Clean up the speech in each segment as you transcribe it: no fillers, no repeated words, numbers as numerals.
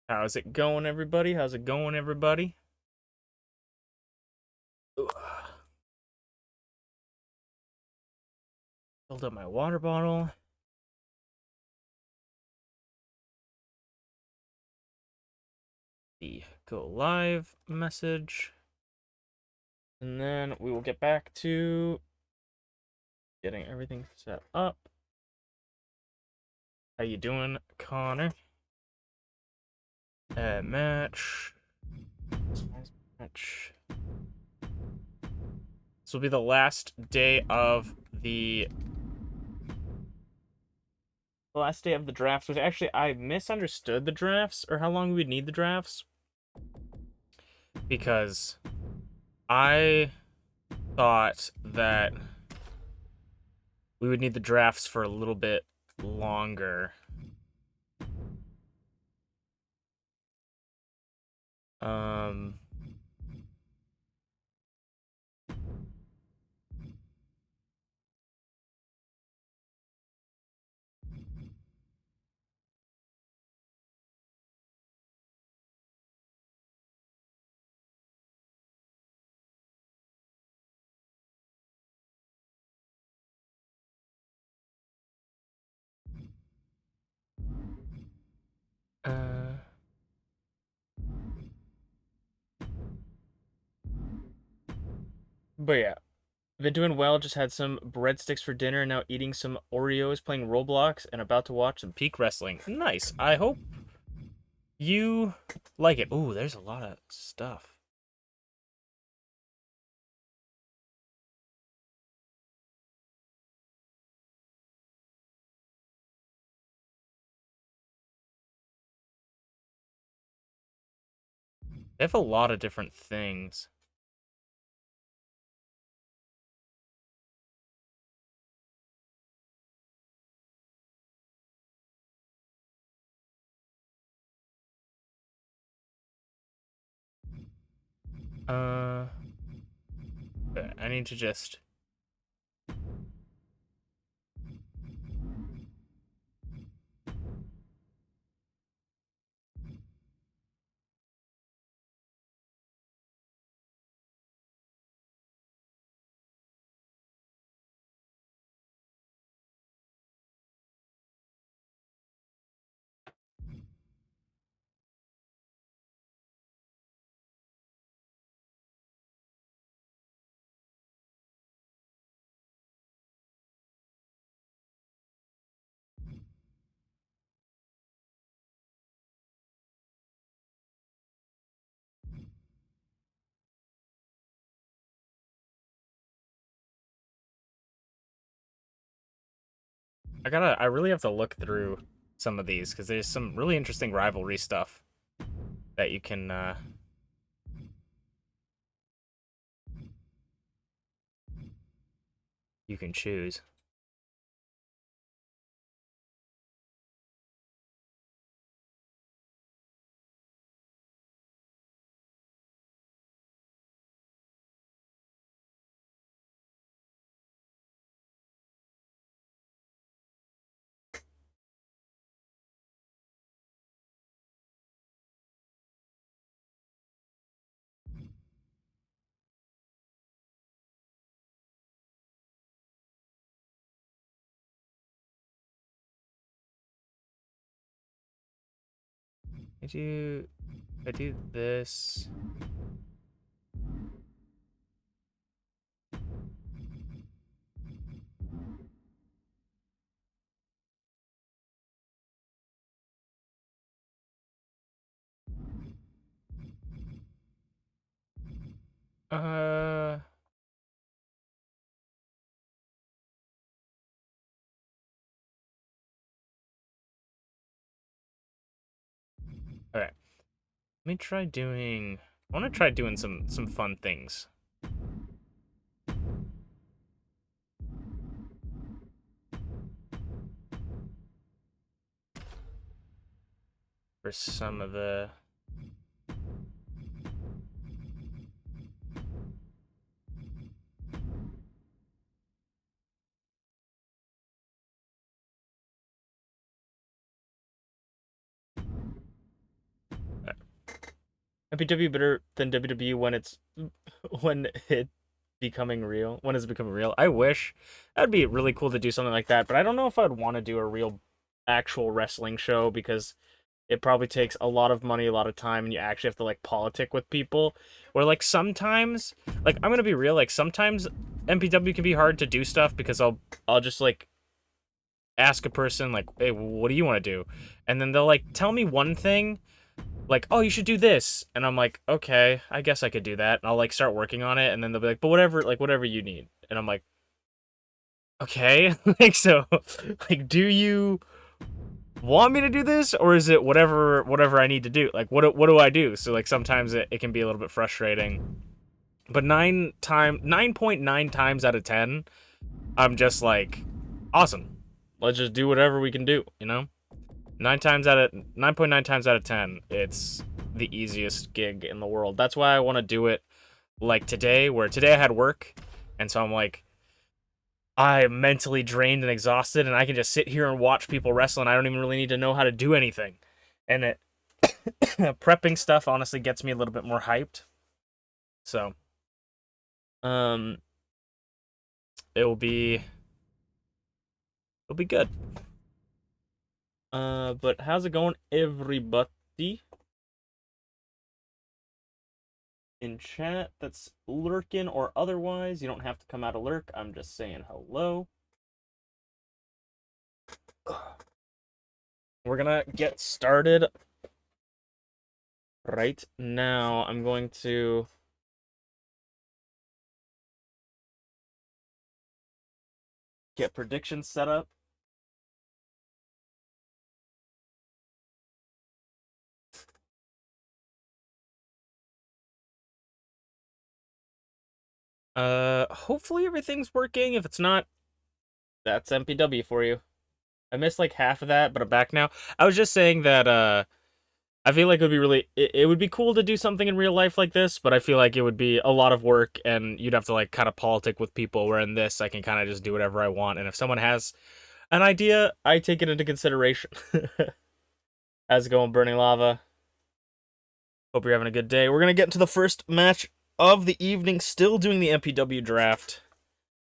How's it going, everybody? How's it going, everybody? Ugh. Filled up my water bottle. The go live message. And then we will get back to getting everything set up. How you doing, Connor? Match. Match. This will be the last day of the drafts, which actually I misunderstood the drafts or how long we would need the drafts. Because I thought that we would need the drafts for a little bit longer. Um, uh, but yeah, been doing well. Just had some breadsticks for dinner. Now eating some Oreos, playing Roblox, and about to watch some peak wrestling. Nice. I hope you like it. Ooh, there's a lot of stuff. They have a lot of different things. Uh, I need to just. I really have to look through some of these because there's some really interesting rivalry stuff that you can choose. I do this. Uh, okay. Let me try doing. I want to try doing some fun things. For some of the. MPW better than WWE when it's becoming real. When it's becoming real. I wish that'd be really cool to do something like that, but I don't know if I'd want to do a real actual wrestling show because it probably takes a lot of money, a lot of time, and you actually have to like politic with people. Where like sometimes, like I'm gonna be real, like sometimes MPW can be hard to do stuff because I'll just like ask a person like, hey, what do you want to do? And then they'll like tell me one thing, like, oh, you should do this, and I'm like, okay, I guess I could do that, and I'll like start working on it, and then they'll be like, but whatever you need, and I'm like, okay, like so, like, do you want me to do this, or is it whatever I need to do? Like, what do I do? So like sometimes it can be a little bit frustrating, but 9.9 times out of 10, I'm just like, awesome, let's just do whatever we can do, you know. 9.9 times out of 10, it's the easiest gig in the world. That's why I want to do it like today, where today I had work, and so I'm like, I'm mentally drained and exhausted, and I can just sit here and watch people wrestle, and I don't even really need to know how to do anything. And it prepping stuff honestly gets me a little bit more hyped. So, it'll be good. But how's it going, everybody in chat that's lurking or otherwise? You don't have to come out of lurk. I'm just saying hello. We're gonna get started right now. I'm going to get predictions set up. Hopefully everything's working. If it's not, that's MPW for you. I missed like half of that, but I'm back now. I was just saying that, I feel like it would be really, it would be cool to do something in real life like this, but I feel like it would be a lot of work, and you'd have to like kind of politic with people, where in this, I can kind of just do whatever I want, and if someone has an idea, I take it into consideration. How's it going, Burning Lava? Hope you're having a good day. We're gonna get into the first match of the evening, still doing the MPW draft.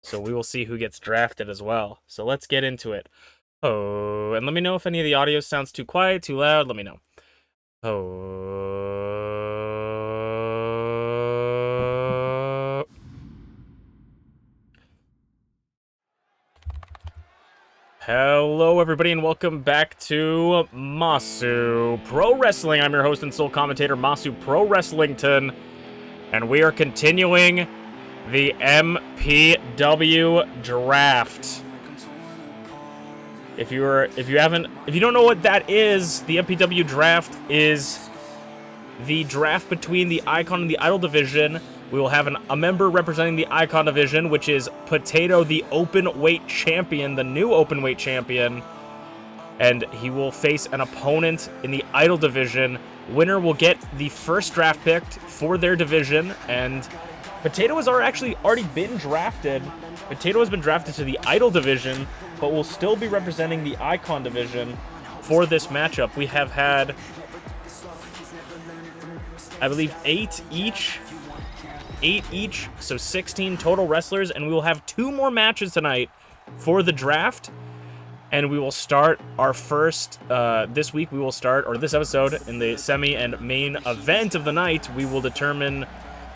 So we will see who gets drafted as well. So let's get into it. Oh, and let me know if any of the audio sounds too quiet, too loud, let me know. Oh. Hello, everybody, and welcome back to Masu Pro Wrestling. I'm your host and sole commentator, Masu Pro Wrestlington. And we are continuing the MPW draft. If you don't know what that is, the MPW draft is the draft between the Icon and the Idol division. We will have a member representing the Icon division, which is Potato, the open weight champion, the new open weight champion. And he will face an opponent in the Idol division. Winner will get the first draft pick for their division, and Potato has actually already been drafted. Potato has been drafted to the Idol division, but will still be representing the Icon division for this matchup. We have had, I believe, 8 each, so 16 total wrestlers, and we will have 2 more matches tonight for the draft. And we will start our first, this week we will start, or this episode, in the semi and main event of the night, we will determine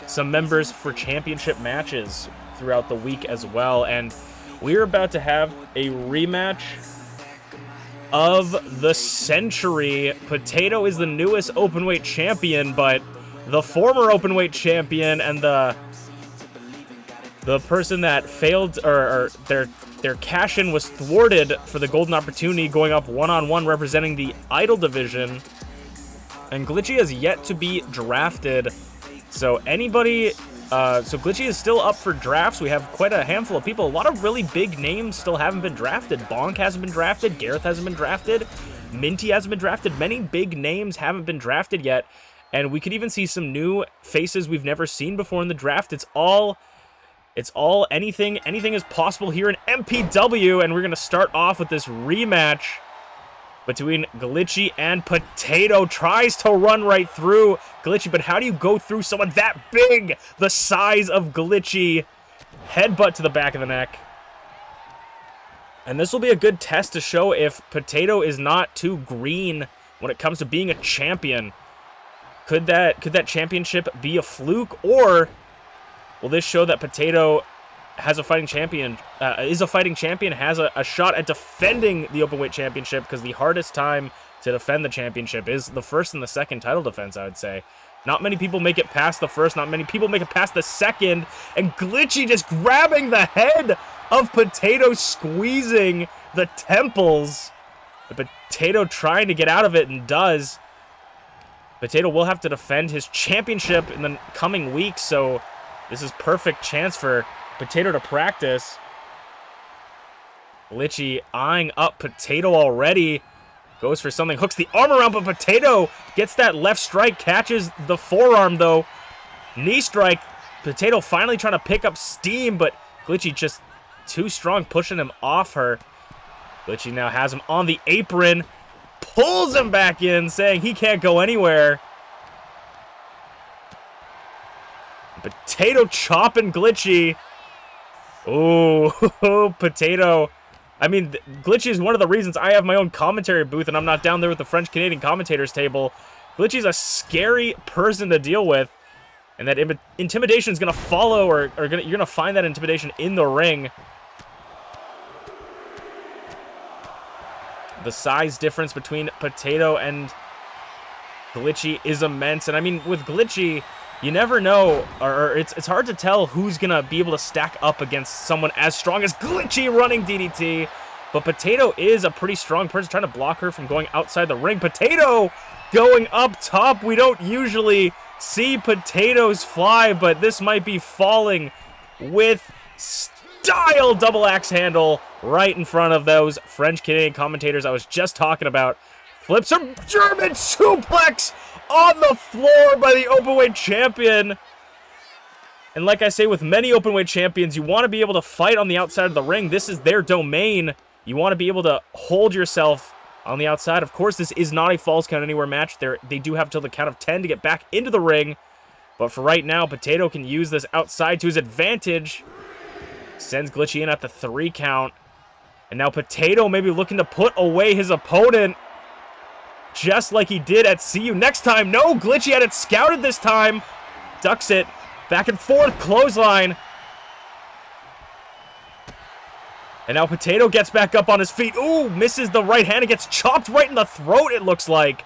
some members for championship matches throughout the week as well. And we're about to have a rematch of the century. Potato is the newest openweight champion, but the former openweight champion and the person that failed, or their cash-in was thwarted for the golden opportunity, going up one-on-one representing the Idol division. And Glitchy has yet to be drafted. So anybody, so Glitchy is still up for drafts. We have quite a handful of people. A lot of really big names still haven't been drafted. Bonk hasn't been drafted. Garreth hasn't been drafted. Minty hasn't been drafted. Many big names haven't been drafted yet. And we could even see some new faces we've never seen before in the draft. It's all anything is possible here in MPW, and we're going to start off with this rematch between Glitchy and Potato. Tries to run right through Glitchy, but how do you go through someone that big? The size of Glitchy. Headbutt to the back of the neck. And this will be a good test to show if Potato is not too green when it comes to being a champion. Could that championship be a fluke, or will this show that Potato has a fighting champion, has a shot at defending the openweight championship? Because the hardest time to defend the championship is the first and the second title defense, I would say. Not many people make it past the first, not many people make it past the second, and Glitchy just grabbing the head of Potato, squeezing the temples. The Potato trying to get out of it, and does. Potato will have to defend his championship in the coming weeks, so this is perfect chance for Potato to practice. Glitchy eyeing up Potato already. Goes for something, hooks the arm around, but Potato gets that left strike, catches the forearm though. Knee strike. Potato finally trying to pick up steam, but Glitchy just too strong, pushing him off her. Glitchy now has him on the apron. Pulls him back in, saying he can't go anywhere. Potato chopping Glitchy. Oh, Potato. I mean, Glitchy is one of the reasons I have my own commentary booth and I'm not down there with the French-Canadian commentators table. Glitchy's a scary person to deal with, and that intimidation is going to follow, or you're going to find that intimidation in the ring. The size difference between Potato and Glitchy is immense, and I mean, with Glitchy, you never know, or it's hard to tell who's going to be able to stack up against someone as strong as Glitchy running DDT. But Potato is a pretty strong person, trying to block her from going outside the ring. Potato going up top. We don't usually see potatoes fly, but this might be falling with style. Double axe handle right in front of those French-Canadian commentators I was just talking about. Flips a German suplex on the floor by the openweight champion. And like I say, with many openweight champions, you want to be able to fight on the outside of the ring. This is their domain. You want to be able to hold yourself on the outside. Of course, this is not a Falls Count Anywhere match. They do have till the count of 10 to get back into the ring. But for right now, Potato can use this outside to his advantage. Sends Glitchy in at the 3 count. And now Potato maybe looking to put away his opponent, just like he did at CU. Next time, no, Glitchy had it scouted this time. Ducks it. Back and forth, clothesline. And now Potato gets back up on his feet. Ooh, misses the right hand and gets chopped right in the throat, it looks like.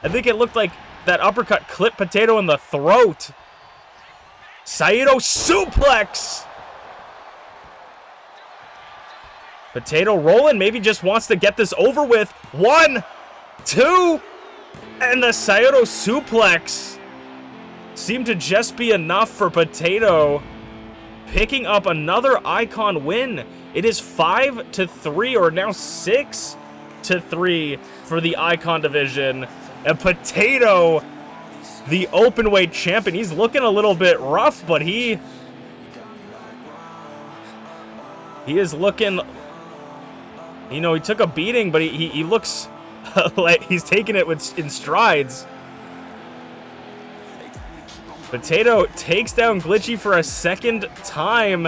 I think it looked like that uppercut clipped Potato in the throat. Saito suplex. Potato rolling, maybe just wants to get this over with. 1, 2, and the Saito suplex seemed to just be enough for Potato, picking up another Icon win. It is 5-3, or now 6-3 for the Icon division. And Potato, the openweight champion, he's looking a little bit rough, but he is looking, you know, he took a beating, but he looks like he's taking it in strides. Potato takes down Glitchy for a second time,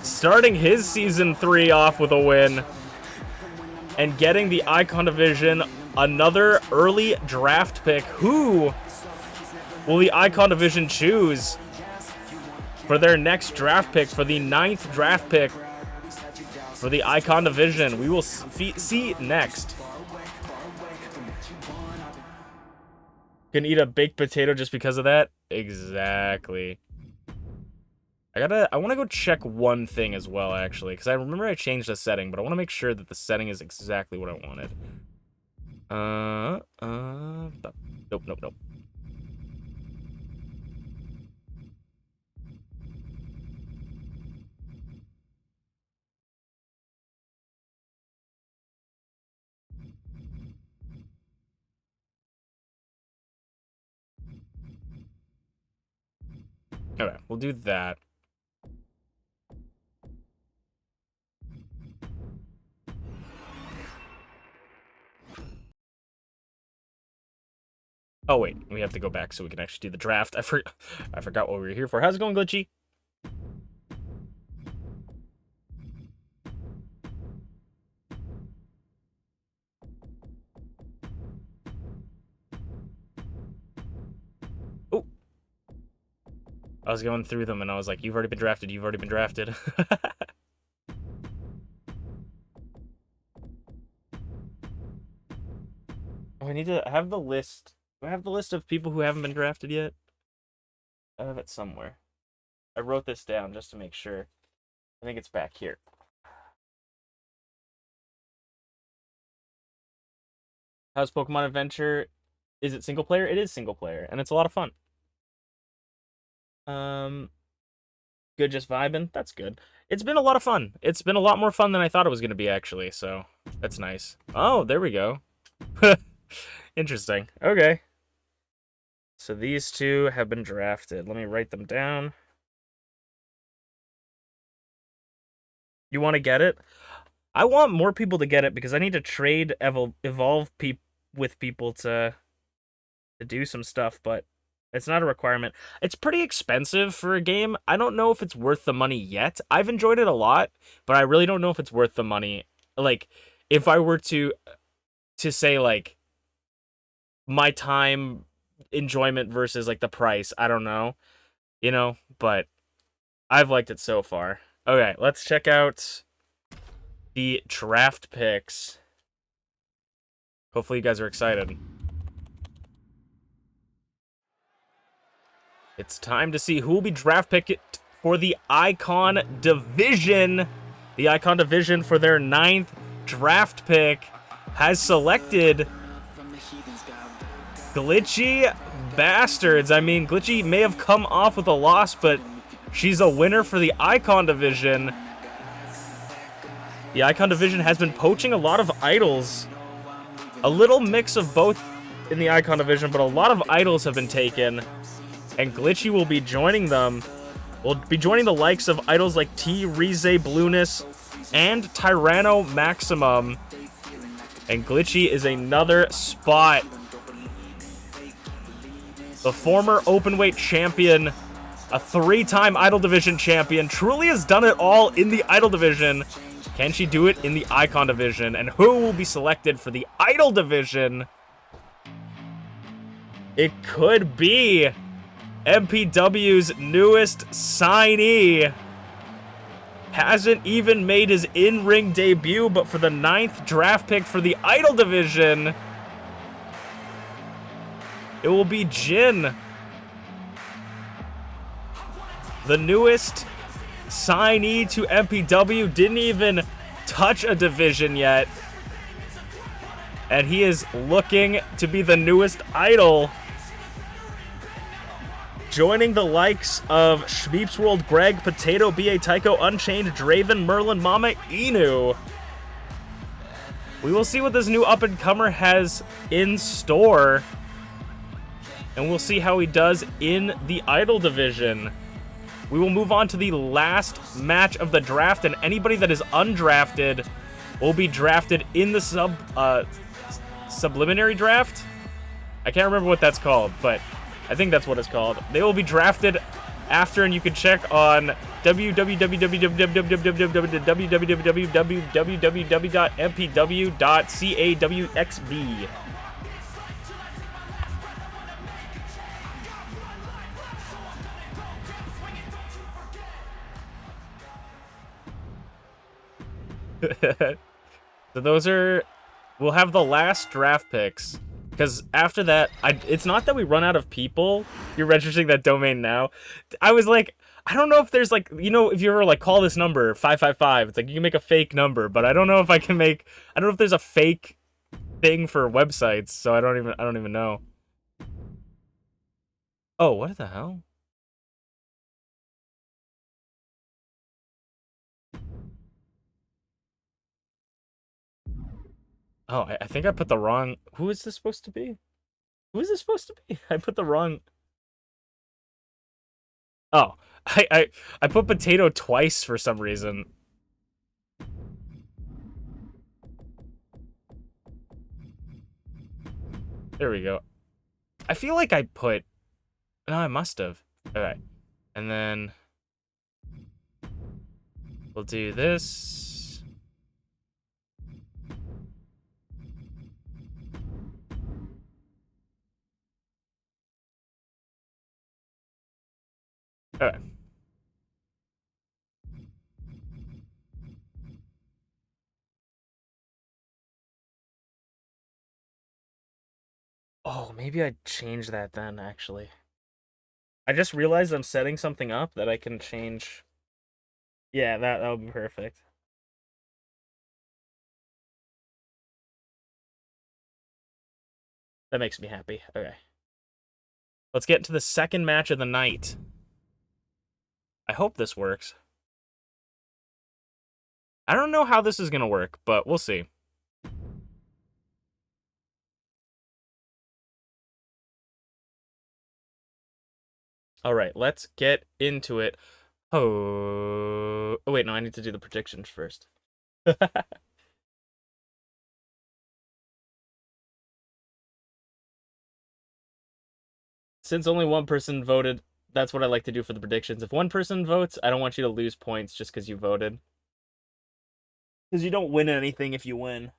starting his Season 3 off with a win, and getting the Icon division another early draft pick. Who will the Icon division choose for their next draft pick, for the 9th draft pick for the Icon division? We will see next. Can eat a baked potato just because of that? Exactly. I want to go check one thing as well, actually, because I remember I changed the setting, but I want to make sure that the setting is exactly what I wanted. Nope. Okay, we'll do that. Oh, wait. We have to go back so we can actually do the draft. I forgot what we were here for. How's it going, Glitchy? Oh. I was going through them, and I was like, you've already been drafted. You've already been drafted. Oh, I need to have the list. Do I have the list of people who haven't been drafted yet? I have it somewhere. I wrote this down just to make sure. I think it's back here. How's Pokemon Adventure? Is it single player? It is single player, and it's a lot of fun. Good, just vibing. That's good. It's been a lot of fun. It's been a lot more fun than I thought it was going to be, actually, so that's nice. Oh, there we go. Interesting. Okay. So these two have been drafted. Let me write them down. You want to get it? I want more people to get it because I need to trade evolve with people to do some stuff, but it's not a requirement. It's pretty expensive for a game. I don't know if it's worth the money yet. I've enjoyed it a lot, but I really don't know if it's worth the money. Like, if I were to say, like, my time enjoyment versus, like, the price, I don't know. You know, but I've liked it so far. Okay, let's check out the draft picks. Hopefully you guys are excited. It's time to see who will be draft picked for the Icon Division. The Icon Division, for their 9th draft pick, has selected GlitchyBasturds. I mean, Glitchy may have come off with a loss, but she's a winner for the Icon Division. The Icon Division has been poaching a lot of idols. A little mix of both in the Icon Division, but a lot of idols have been taken. And Glitchy will be joining them. Will be joining the likes of idols like T-Rize Blueness and Tyranno Maximum. And Glitchy is another spot. The former openweight champion, a 3-time Idol Division champion, truly has done it all in the Idol Division. Can she do it in the Icon Division? And who will be selected for the Idol Division? It could be MPW's newest signee. Hasn't even made his in-ring debut, but for the 9th draft pick for the Idol Division, it will be Jin. The newest signee to MPW, didn't even touch a division yet. And he is looking to be the newest idol, joining the likes of ShmeepsWorld, Greg, Potato, BA, Tycho, UnchainedDraven, Merlin, MamaInu. We will see what this new up-and-comer has in store. And we'll see how he does in the Idol Division. We will move on to the last match of the draft, and anybody that is undrafted will be drafted in the subliminary draft. I can't remember what that's called, but I think that's what it's called. They will be drafted after, and you can check on www.mpw.cawxb. So those are, we'll have the last draft picks, because after that, it's not that we run out of people. You're registering that domain now. I was like, I don't know if there's like, you know, if you ever like call this number 555, it's like you can make a fake number, but I don't know if I don't know if there's a fake thing for websites, so I don't even know. Oh, what the hell? Oh, I think I put the wrong... Who is this supposed to be? Who is this supposed to be? I put the wrong... Oh, I put potato twice for some reason. There we go. I feel like I put... No, I must have. Okay. And then... we'll do this. Okay. Oh, maybe I'd change that then, actually. I just realized I'm setting something up that I can change. Yeah, that would be perfect. That makes me happy. Okay. Let's get to the second match of the night. I hope this works. I don't know how this is going to work, but we'll see. All right, let's get into it. Oh, wait, no, I need to do the predictions first. Since only one person voted, that's what I like to do for the predictions. If one person votes, I don't want you to lose points just because you voted. Because you don't win anything if you win.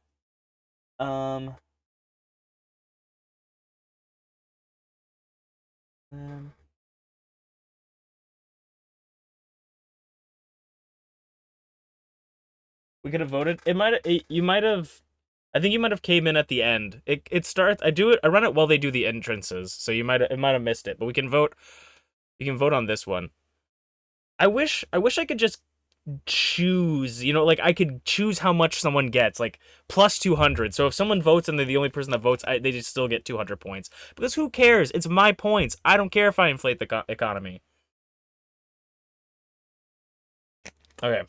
We could have voted. You might have. I think you might have came in at the end. It starts. I run it while they do the entrances, so it might have missed it. But we can vote. You can vote on this one. I wish I could just choose. You know, like I could choose how much someone gets, like plus 200. So if someone votes and they're the only person that votes, they just still get 200 points. Because who cares? It's my points. I don't care if I inflate the economy. Okay.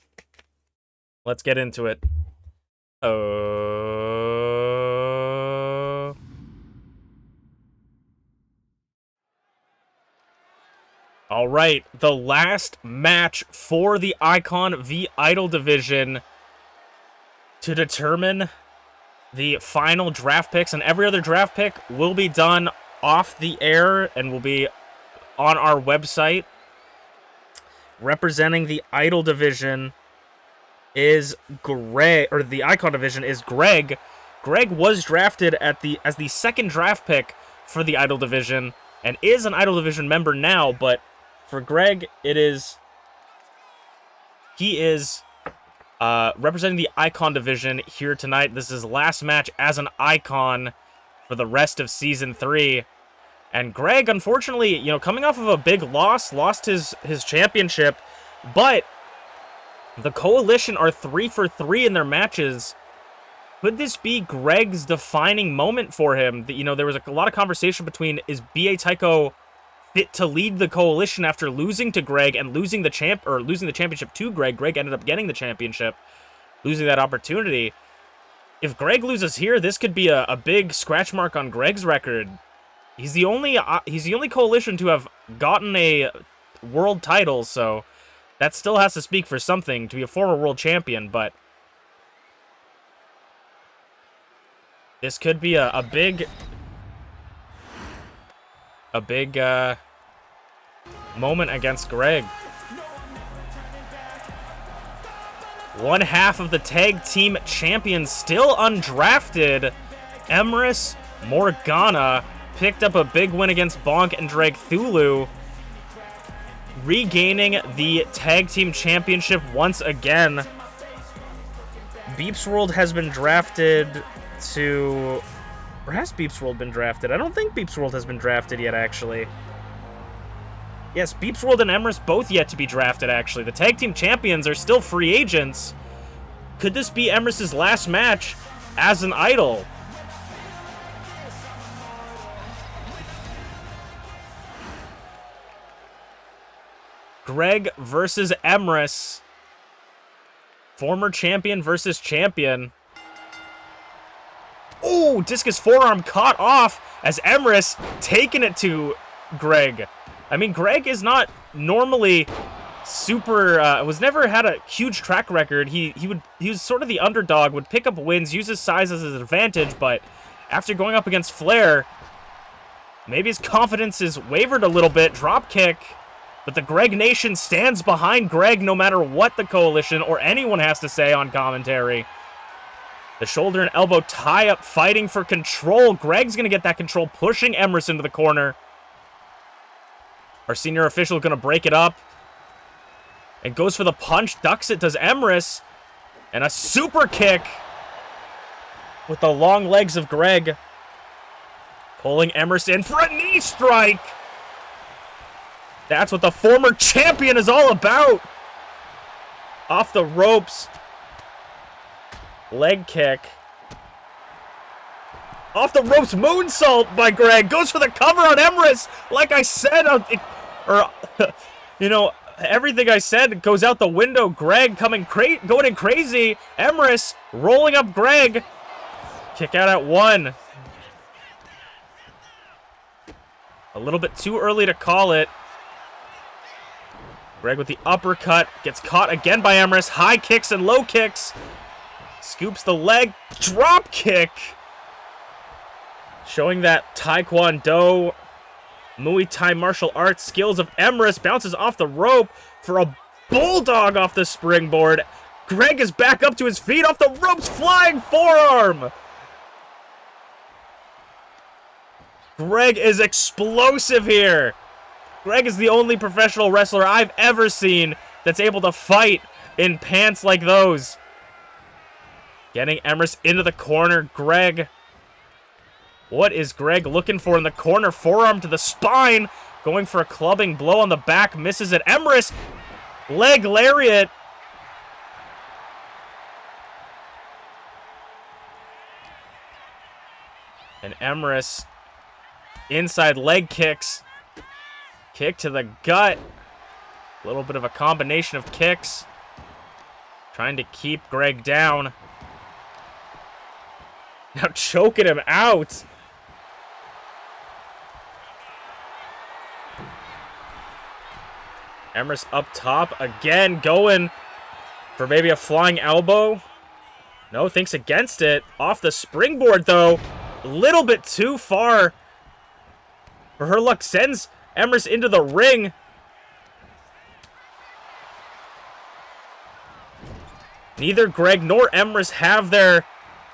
Let's get into it. All right, the last match for the Icon v Idol division to determine the final draft picks, and every other draft pick will be done off the air and will be on our website. Representing the Idol division is Greg, or the Icon division is Greg. Greg was drafted as the second draft pick for the Idol division and is an Idol division member now, but for Greg, he is representing the Icon division here tonight. This is his last match as an Icon for the rest of Season 3. And Greg, unfortunately, you know, coming off of a big loss, lost his championship, but the Coalition are 3 for 3 in their matches. Could this be Greg's defining moment for him? You know, there was a lot of conversation between, is B.A. Tycho fit to lead the Coalition after losing to Greg and losing the championship to Greg? Greg ended up getting the championship, losing that opportunity. If Greg loses here, this could be a big scratch mark on Greg's record. He's the only Coalition to have gotten a world title, so that still has to speak for something to be a former world champion, but this could be a big moment against Greg. One half of the tag team champions still undrafted. Emrys Morgana picked up a big win against Bonk and Dragthulu, regaining the tag team championship once again. MPW has been drafted to... Or has MPW been drafted? I don't think MPW has been drafted yet, actually. Yes, MPW and Emrys both yet to be drafted, actually. The tag team champions are still free agents. Could this be Emrys' last match as an Idol? Greg versus Emrys. Former champion versus champion. Oh, discus forearm caught off as Emrys taking it to Greg. I mean, Greg is not normally super, was never had a huge track record. He was sort of the underdog, would pick up wins, use his size as his advantage, but after going up against Flair, Maybe his confidence is wavered a little bit. Drop kick. But the Greg Nation stands behind Greg no matter what the coalition or anyone has to say on commentary. The shoulder and elbow tie-up, fighting for control. Greg's going to get that control, pushing Emrys into the corner. Our senior official going to break it up. And goes for the punch, ducks it, does Emrys. And a super kick with the long legs of Greg. Pulling Emrys in for a knee strike. That's what the former champion is all about. Off the ropes. Leg kick. Off the ropes, moonsault by Greg. Goes for the cover on Emrys. Like I said, you know, everything I said goes out the window. Greg going in crazy. Emrys rolling up Greg. Kick out at 1. A little bit too early to call it. Greg with the uppercut. Gets caught again by Emrys. High kicks and low kicks. Scoops the leg. Drop kick. Showing that Taekwondo, Muay Thai martial arts skills of Emrys. Bounces off the rope for a bulldog off the springboard. Greg is back up to his feet off the ropes. Flying forearm. Greg is explosive here. Greg is the only professional wrestler I've ever seen that's able to fight in pants like those. Getting Emrys into the corner. Greg. What is Greg looking for in the corner? Forearm to the spine. Going for a clubbing blow on the back. Misses it. Emrys. Leg lariat. And Emrys. Inside leg kicks. Kick to the gut. A little bit of a combination of kicks. Trying to keep Greg down. Now choking him out. Emrys up top again, going for maybe a flying elbow. No, thinks against it. Off the springboard, though. A little bit too far for her luck. Sends Emrys into the ring. Neither Greg nor Emrys have their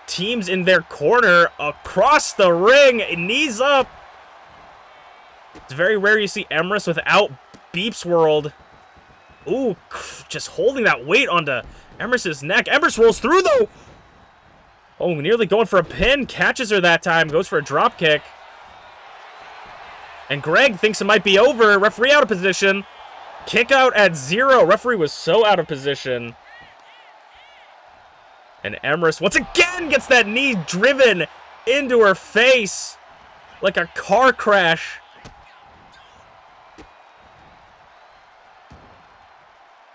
teams in their corner. Across the ring, knees up. It's very rare you see Emrys without MPW. Ooh, just holding that weight onto Emrys' neck. Emrys rolls through, though. Oh, nearly going for a pin. Catches her that time. Goes for a drop kick. And Greg thinks it might be over. Referee out of position. Kick out at 0. Referee was so out of position. And Emrys once again gets that knee driven into her face like a car crash.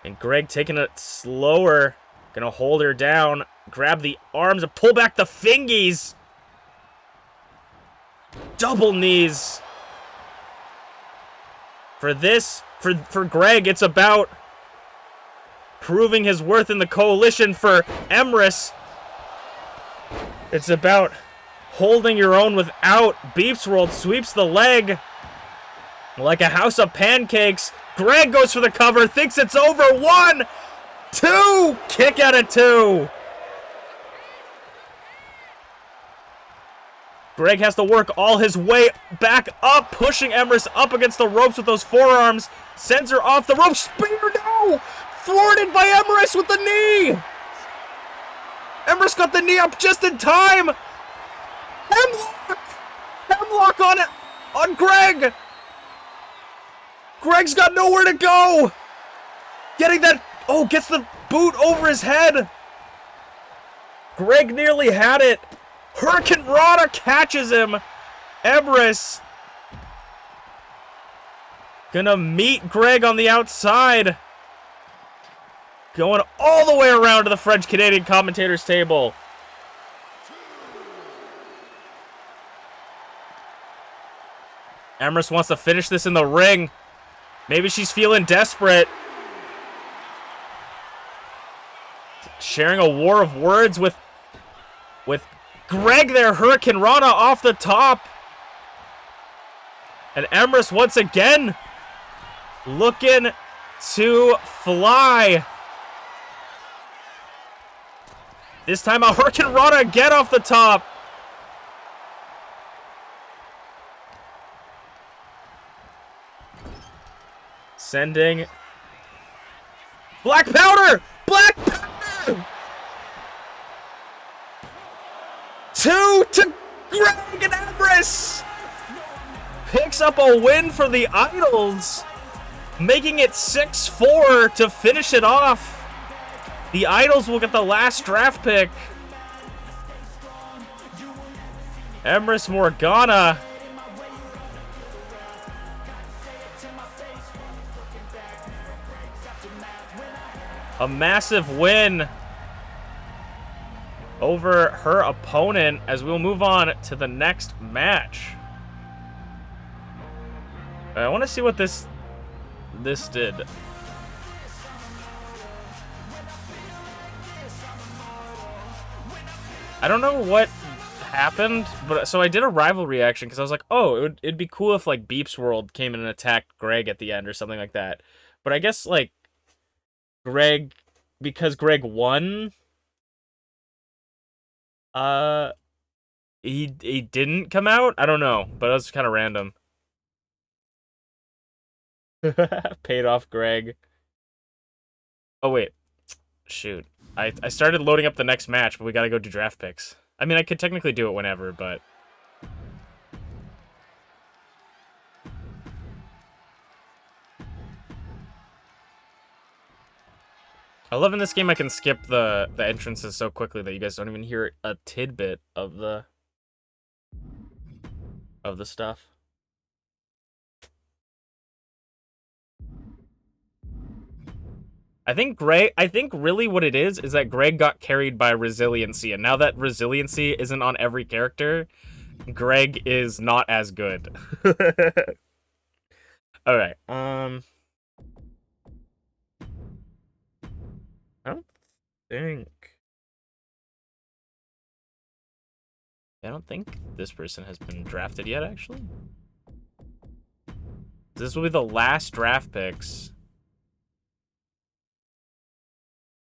And Greg taking it slower. Gonna hold her down. Grab the arms and pull back the fingies. Double knees. For this, for Greg, it's about proving his worth in the coalition. For Emrys, it's about holding your own without. MPW sweeps the leg like a house of pancakes. Greg goes for the cover, thinks it's over. 1, 2, kick out at 2. Greg has to work all his way back up, pushing Emrys up against the ropes with those forearms. Sends her off the ropes. Spear, no! Thwarted by Emrys with the knee! Emrys got the knee up just in time! Hemlock! Hemlock on it! On Greg! Greg's got nowhere to go! Getting that... Oh, gets the boot over his head! Greg nearly had it! Hurricane Rana catches him! Emrys gonna meet Greg on the outside. Going all the way around to the French-Canadian commentators table. Emrys wants to finish this in the ring. Maybe she's feeling desperate. Sharing a war of words with Greg there. Hurricane Rana off the top. And Emrys once again looking to fly. This time a Hurricane Rana again off the top. Sending Black Powder! Black Powder! 2 to Greg and Emrys! Picks up a win for the Idols, making it 6-4 to finish it off. The Idols will get the last draft pick. Emrys Morgana. A massive win over her opponent as we'll move on to the next match. I want to see what this did. I don't know what happened, but so I did a rival reaction because I was like, oh, it'd be cool if like MPW came in and attacked Greg at the end or something like that. But I guess like Greg, because Greg won, he didn't come out. I don't know, but it was kind of random. Paid off Greg. Oh wait, shoot. I started loading up the next match, but we gotta go do draft picks. I mean, I could technically do it whenever, but I love in this game I can skip the entrances so quickly that you guys don't even hear a tidbit of the stuff. I think really what it is that Greg got carried by resiliency, and now that resiliency isn't on every character, Greg is not as good. All right. I don't think this person has been drafted yet, actually. This will be the last draft picks.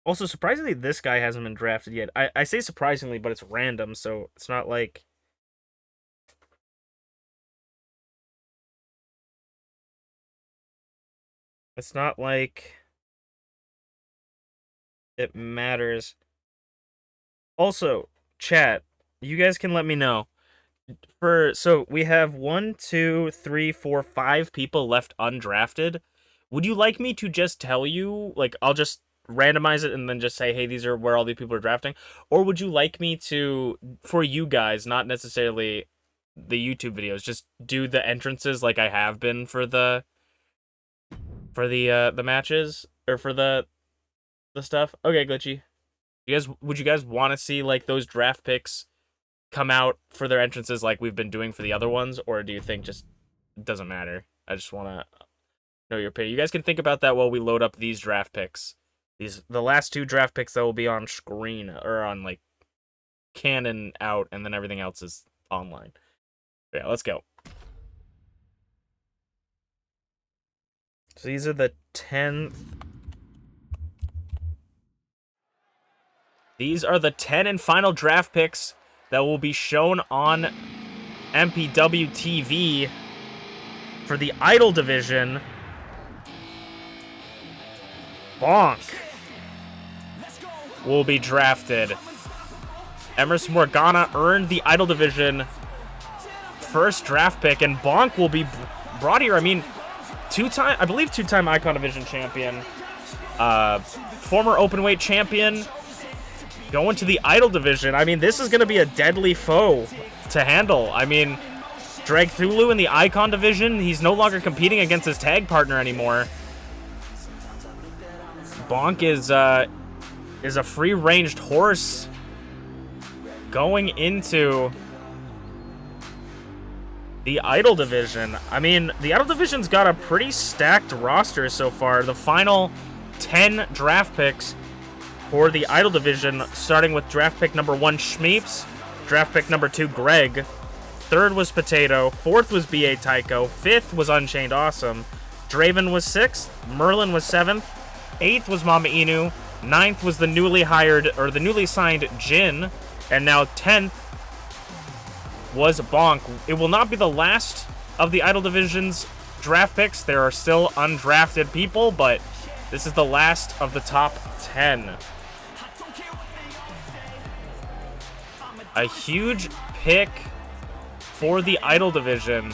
Also, surprisingly, this guy hasn't been drafted yet. I say surprisingly, but it's random, so it's not like... It's not like it matters. Also, chat, you guys can let me know. So we have 1, 2, 3, 4, 5 people left undrafted. Would you like me to just tell you, like, I'll just randomize it and then just say, hey, these are where all the people are drafting? Or would you like me to, for you guys, not necessarily the YouTube videos, just do the entrances like I have been for the matches, or for the stuff? Okay, Glitchy. Would you guys want to see like those draft picks come out for their entrances like we've been doing for the other ones, or do you think just it doesn't matter? I just want to know your opinion. You guys can think about that while we load up these draft picks. The last 2 draft picks that will be on screen, or on like Canon out, and then everything else is online. But yeah, let's go. So these are the 10th. These are the 10 and final draft picks that will be shown on MPW TV for the Idol division. Bonk will be drafted. Emrys Morgana earned the Idol division first draft pick, and Bonk will be brought here. I mean, I believe two-time Icon Division champion, former openweight champion, going to the Idol division. I mean, this is going to be a deadly foe to handle. I mean, Dragthulu in the Icon division, he's no longer competing against his tag partner anymore. Bonk is a free-ranged horse going into the Idol division. I mean, the Idol division's got a pretty stacked roster so far. The final 10 draft picks for the Idol division, starting with draft pick number 1, Shmeeps, draft pick number 2, Greg, Third was Potato. Fourth was BA Tycho. Fifth was UnchainedAwesome. Draven was 6th. Merlin was 7th. 8th was MamaInu. 9th was the newly signed Jin. And now 10th was Bonk. It will not be the last of the Idol Division's draft picks. There are still undrafted people, but this is the last of the top 10. A huge pick for the Idol Division.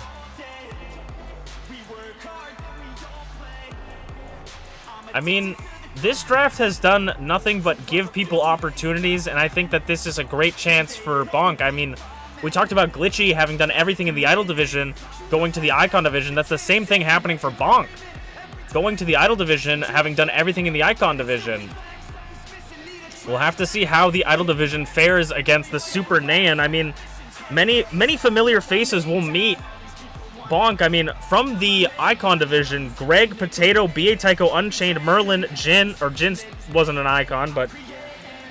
I mean, this draft has done nothing but give people opportunities, and I think that this is a great chance for Bonk. I mean, we talked about Glitchy having done everything in the Idol Division, going to the Icon Division. That's the same thing happening for Bonk. Going to the Idol Division, having done everything in the Icon Division. We'll have to see how the Idol Division fares against the Super Naiyan. I mean, many familiar faces will meet Bonk. I mean, from the Icon Division, Greg, Potato, BA Tycho, Unchained, Merlin, Jin wasn't an Icon, but...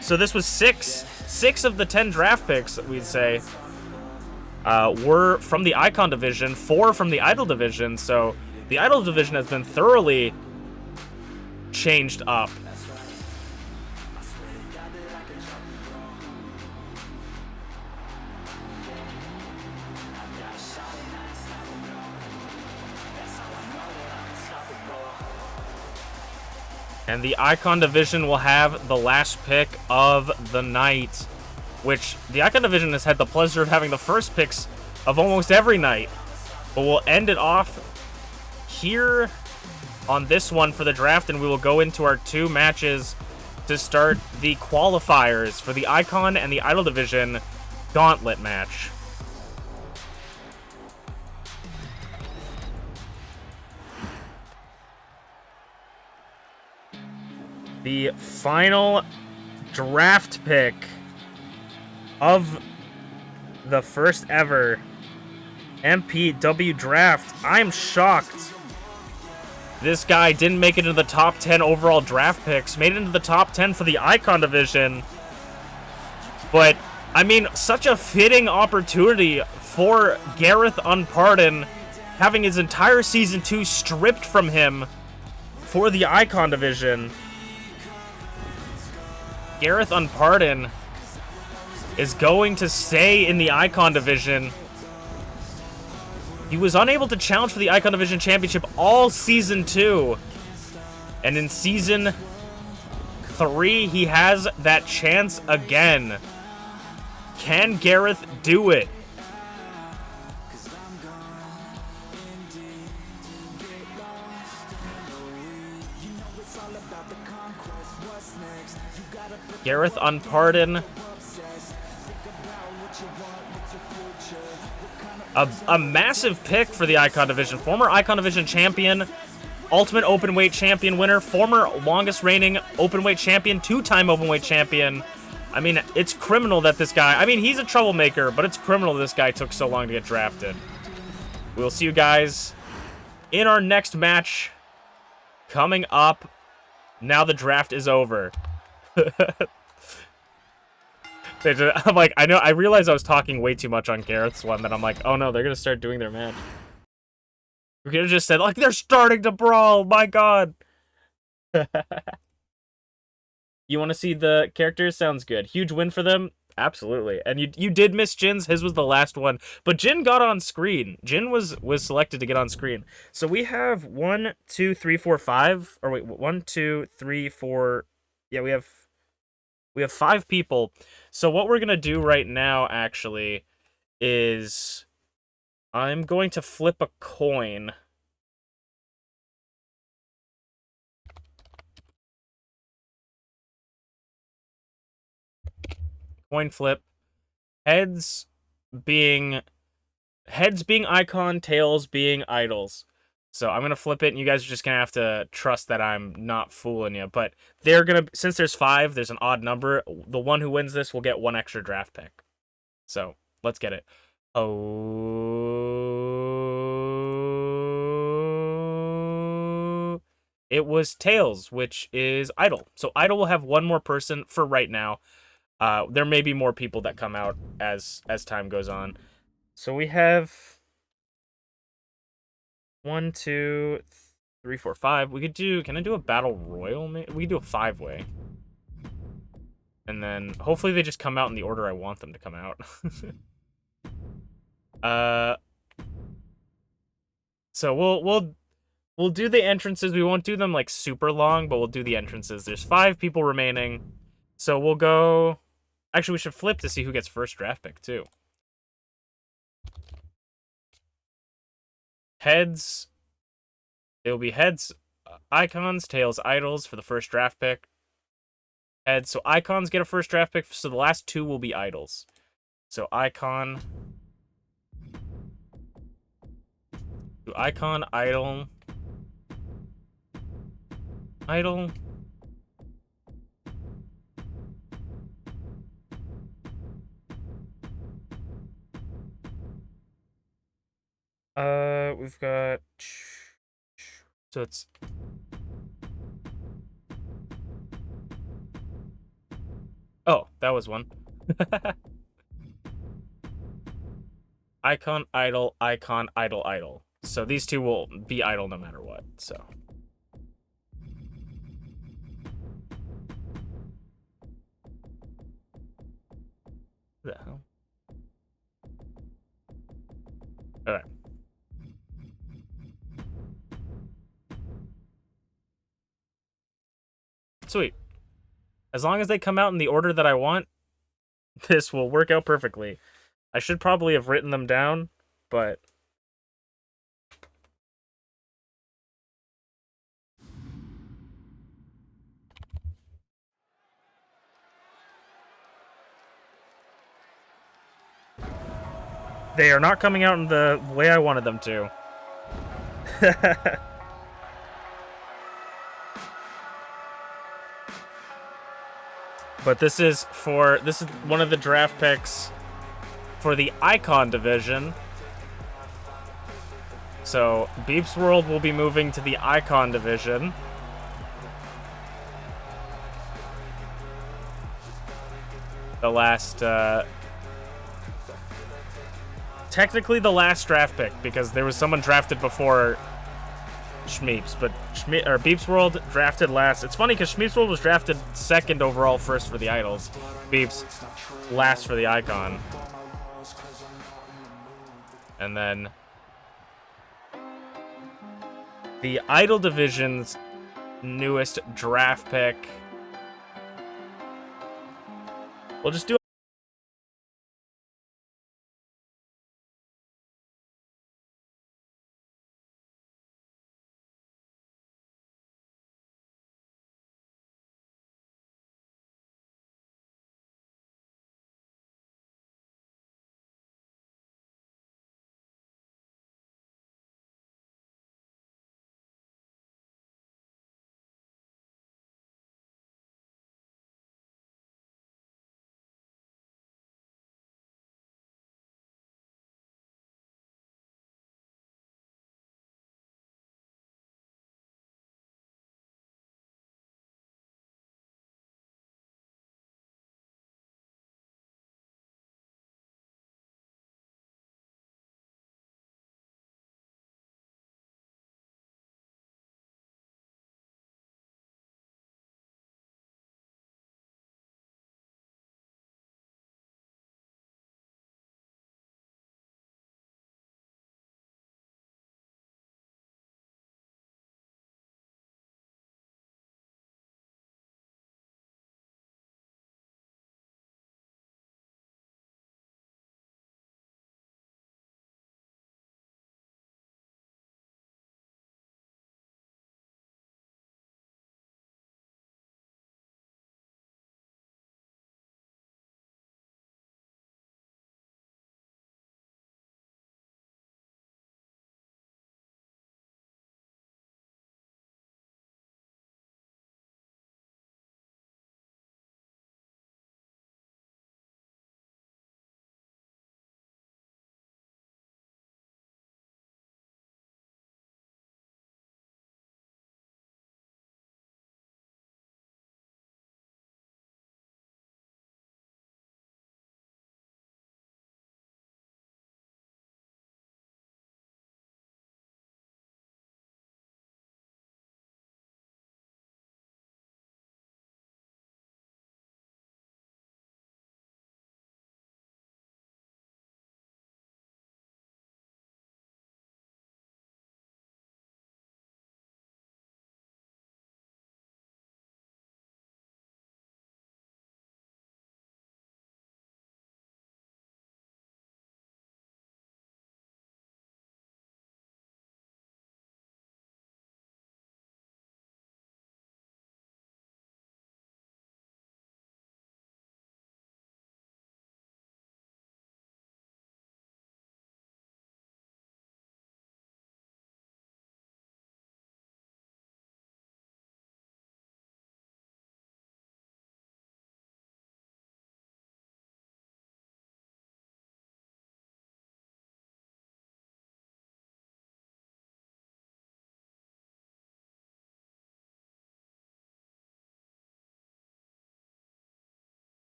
So this was 6 of the 10 draft picks, we'd say, were from the Icon Division, 4 from the Idol Division, so the Idol Division has been thoroughly changed up. And the Icon Division will have the last pick of the night, which the Icon Division has had the pleasure of having the first picks of almost every night. But we'll end it off here on this one for the draft, and we will go into our 2 matches to start the qualifiers for the Icon and the Idol Division gauntlet match. The final draft pick of the first ever MPW draft. I'm shocked this guy didn't make it into the top 10 overall draft picks. Made it into the top 10 for the Icon Division. But, I mean, such a fitting opportunity for Garreth Unported, having his entire Season 2 stripped from him for the Icon Division. Garreth Unported is going to stay in the Icon Division. He was unable to challenge for the Icon Division Championship all Season 2. And in Season 3, he has that chance again. Can Garreth do it? Garreth Unported. A massive pick for the Icon Division. Former Icon Division champion, Ultimate Openweight champion winner, former longest reigning Openweight champion, 2-time Openweight champion. I mean, it's criminal that this guy... I mean, he's a troublemaker, but it's criminal this guy took so long to get drafted. We'll see you guys in our next match coming up. Now the draft is over. I'm like, I realized I was talking way too much on Gareth's one, that I'm like, oh no, they're gonna start doing their match. We could have just said, like, they're starting to brawl, my god. You want to see the characters? Sounds good. Huge win for them? Absolutely. And you did miss Jin's. His was the last one. But Jin got on screen. Jin was selected to get on screen. So we have 1, 2, 3, 4, 5. Or wait, 1, 2, 3, 4. Yeah, we have 5 people. So what we're going to do right now, actually, is I'm going to flip a coin. Coin flip. Heads being Icon, tails being idols. So I'm going to flip it, and you guys are just going to have to trust that I'm not fooling you. But they're going to, since there's 5, there's an odd number. The one who wins this will get 1 extra draft pick. So let's get it. Oh, it was tails, which is idol. So idol will have 1 more person for right now. There may be more people that come out as time goes on. So we have 1, 2, 3, 4, 5. We could do. Can I do a battle royal? We could do a 5-way. And then hopefully they just come out in the order I want them to come out. So we'll do the entrances. We won't do them like super long, but we'll do the entrances. There's 5 people remaining. So we'll go. Actually, we should flip to see who gets first draft pick too. Heads. It'll be heads, icons, tails, idols for the first draft pick. Heads. So icons get a first draft pick. So the last 2 will be idols. So icon. Do icon, idol. Idol. We've got. So it's. Oh, that was one. Icon, idol, icon, idol, idol. So these 2 will be idle no matter what, so. What the hell? Alright. Sweet. As long as they come out in the order that I want, this will work out perfectly. I should probably have written them down, but... They are not coming out in the way I wanted them to. But this is one of the draft picks for the Icon division. So MPW will be moving to the Icon division. The last, technically the last draft pick, because there was someone drafted before Shmeeps, but MPW drafted last. It's funny because MPW was drafted 2nd overall first for the idols. Beeps last for the icon. And then the idol division's newest draft pick. We'll just do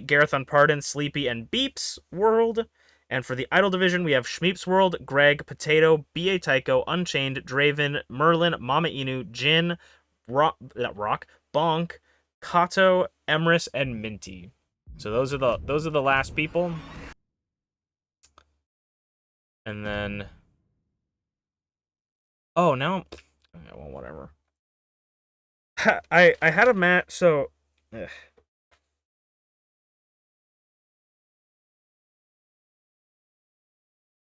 Garreth Unported, Sleepy, and MPW. And for the Idol division, we have ShmeepsWorld, Greg, Potato, B.A. Tycho, Unchained, Draven, Merlin, MamaInu, Jin, Rock, Bonk, Kato, Emrys, and Minty. So those are the last people. And then, oh, now, well, whatever. I had a match, so. Ugh.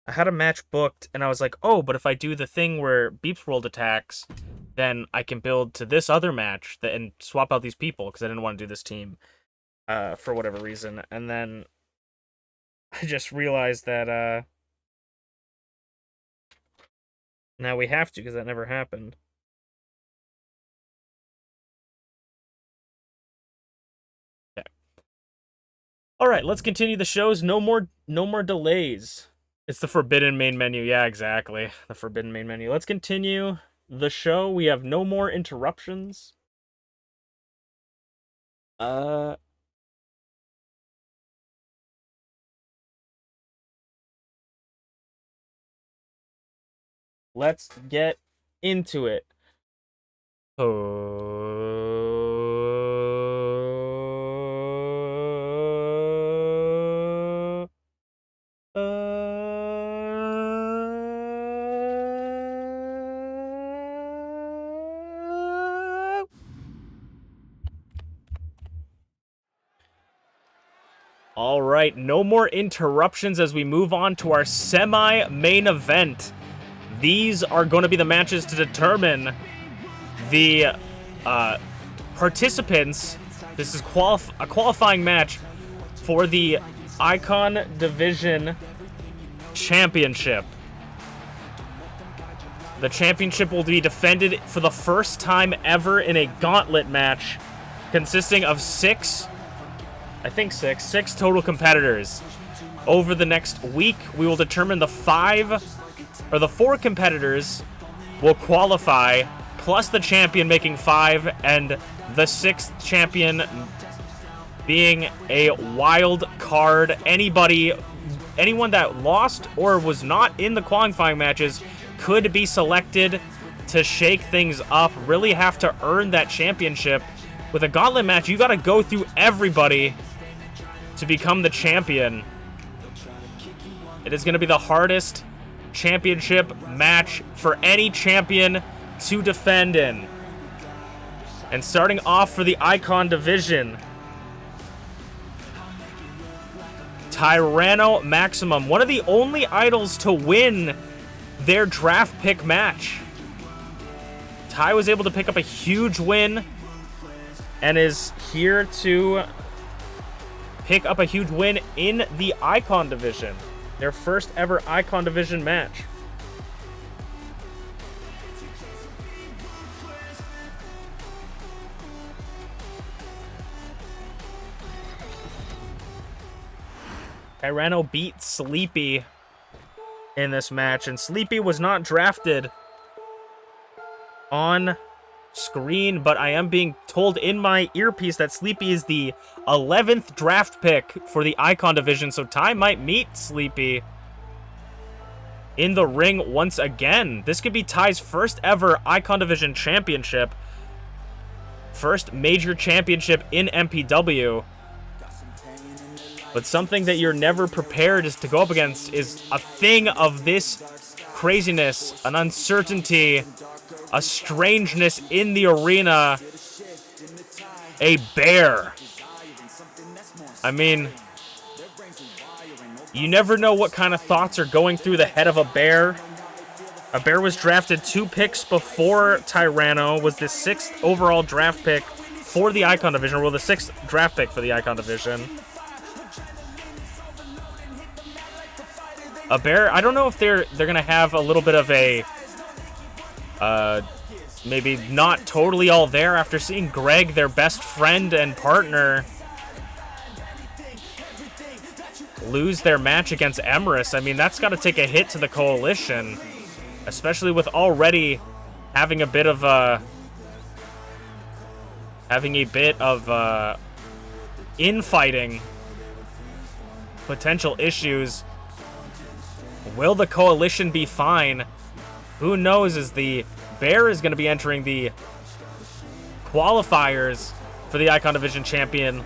I had a match booked, and I was like, oh, but if I do the thing where MPW attacks, then I can build to this other match and swap out these people, because I didn't want to do this team for whatever reason. And then I just realized that now we have to, because that never happened. Okay. All right, let's continue the shows. No more delays. It's the forbidden main menu. Yeah, exactly. The forbidden main menu. Let's continue the show. We have no more interruptions. Let's get into it. All right, no more interruptions as we move on to our semi-main event. These are going to be the matches to determine the participants. This is a qualifying match for the Icon Division Championship. The championship will be defended for the first time ever in a gauntlet match consisting of six total competitors. Over the next week, we will determine the 4 competitors will qualify, plus the champion making 5, and the 6th champion being a wild card. Anyone that lost or was not in the qualifying matches could be selected to shake things up, really have to earn that championship. With a gauntlet match, you gotta go through everybody to become the champion. It is gonna be the hardest championship match for any champion to defend in. And starting off for the Icon Division, Tyranno Maximum, one of the only idols to win their draft pick match. Ty was able to pick up a huge win and is here to pick up a huge win in the Icon Division. Their first ever Icon Division match. Tyranno beat Sleepy in this match, and Sleepy was not drafted on screen, but I am being told in my earpiece that Sleepy is the 11th draft pick for the Icon Division, so Ty might meet Sleepy in the ring once again. This could be Ty's first ever Icon Division championship, first major championship in MPW. But something that you're never prepared is to go up against is a thing of this craziness, an uncertainty, a strangeness in the arena, a bear. I mean, you never know what kind of thoughts are going through the head of a bear. A bear was drafted 2 picks before Tyranno, was the 6th overall draft pick for the Icon Division, or the 6th draft pick for the Icon Division. A bear, I don't know if they're gonna have a little bit of a maybe not totally all there after seeing Greg, their best friend and partner, lose their match against Emrys. I mean, that's got to take a hit to the coalition, especially with already having a bit of infighting. Potential issues. Will the coalition be fine? Who knows, as the Bear is going to be entering the qualifiers for the Icon Division Champion.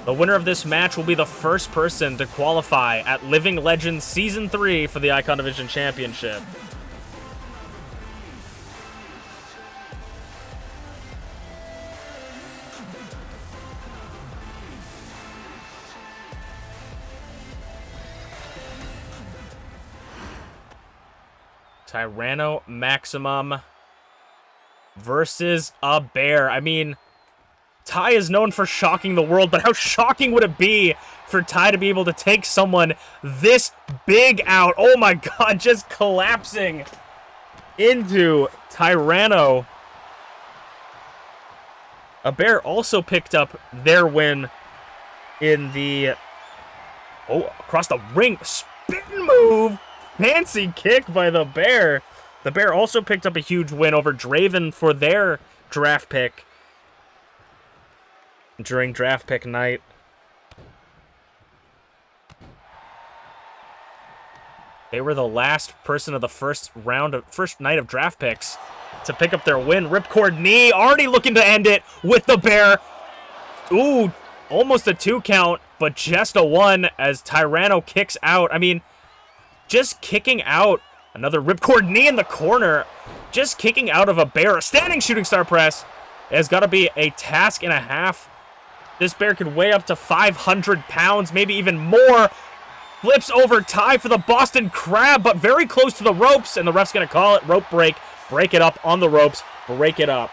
The winner of this match will be the first person to qualify at Living Legends Season 3 for the Icon Division Championship. Tyranno Maximum versus a Bear. I mean, Ty is known for shocking the world, but how shocking would it be for Ty to be able to take someone this big out? Oh my god, just collapsing into Tyranno. A Bear also picked up their win in the... Oh, across the ring. Spin move. Fancy kick by the Bear. The Bear also picked up a huge win over Draven for their draft pick during draft pick night. They were the last person of the first night of draft picks to pick up their win. Ripcord knee, already looking to end it with the Bear. Ooh, almost a 2 count, but just a 1 as Tyranno kicks out. I mean, just kicking out, another ripcord knee in the corner. Just kicking out of a Bear. A standing shooting star press has got to be a task and a half. This Bear could weigh up to 500 pounds, maybe even more. Flips over Ty for the Boston Crab, but very close to the ropes, and the ref's going to call it. Rope break. Break it up on the ropes. Break it up.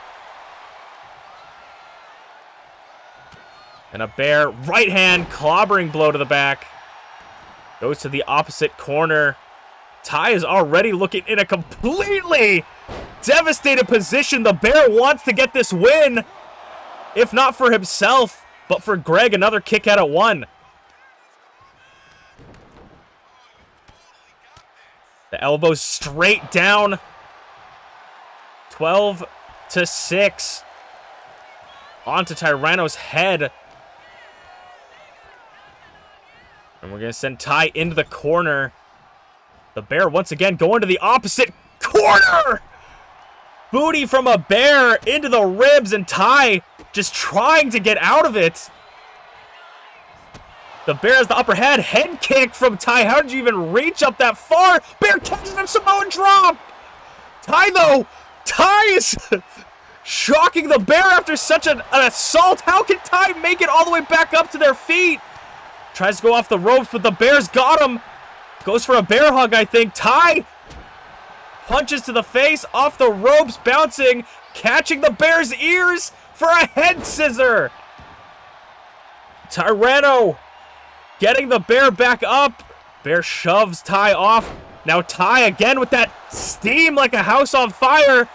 And a Bear right hand clobbering blow to the back. Goes to the opposite corner. Ty is already looking in a completely devastated position. The Bear wants to get this win. If not for himself, but for Greg, another kick out at 1. The elbows straight down. 12-6. Onto Tyranno's head. And we're going to send Ty into the corner. The Bear once again going to the opposite corner. Booty from a Bear into the ribs, and Ty just trying to get out of it. The Bear has the upper head. Head kick from Ty. How did you even reach up that far? Bear catches him, Samoan drop. Ty, though. Ty is shocking the Bear after such an assault. How can Ty make it all the way back up to their feet? Tries to go off the ropes, but the Bear's got him. Goes for a bear hug, I think. Ty punches to the face, off the ropes, bouncing, catching the Bear's ears for a head scissor. Tyranno getting the Bear back up. Bear shoves Ty off. Now Ty again with that steam like a house on fire.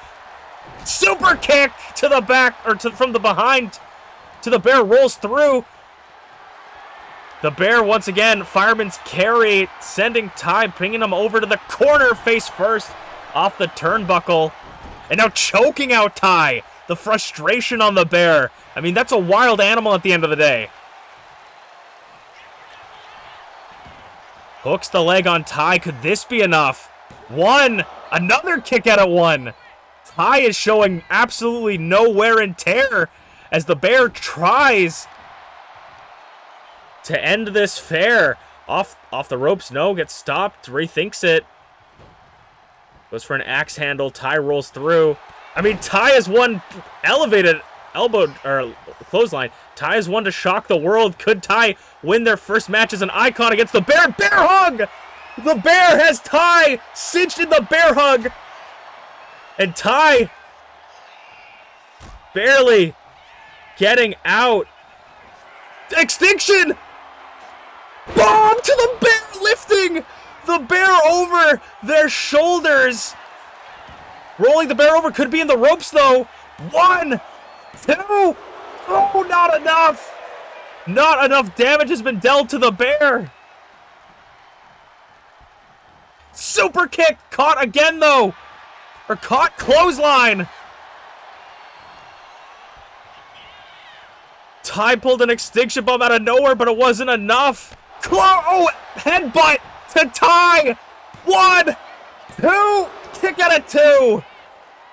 Super kick to the back, or from the behind to the Bear, rolls through. The Bear, once again, fireman's carry, sending Ty, bringing him over to the corner, face first, off the turnbuckle. And now choking out Ty. The frustration on the Bear. I mean, that's a wild animal at the end of the day. Hooks the leg on Ty. Could this be enough? 1. Another kick out at 1. Ty is showing absolutely no wear and tear as the Bear tries to end this fair. Off the ropes, no, gets stopped, rethinks it. Goes for an axe handle, Ty rolls through. I mean, Ty has one elevated elbow, or clothesline. Ty has one to shock the world. Could Ty win their first match as an icon against the Bear? Bear hug! The Bear has Ty cinched in the bear hug. And Ty barely getting out. Extinction! Bomb to the Bear, lifting the Bear over their shoulders. Rolling the Bear over, could be in the ropes though. 1, 2, oh, not enough. Not enough damage has been dealt to the Bear. Super kick, caught again though. Or caught clothesline. Ty pulled an extinction bomb out of nowhere, but it wasn't enough. Oh, headbutt to Ty. 1, 2, kick out of 2.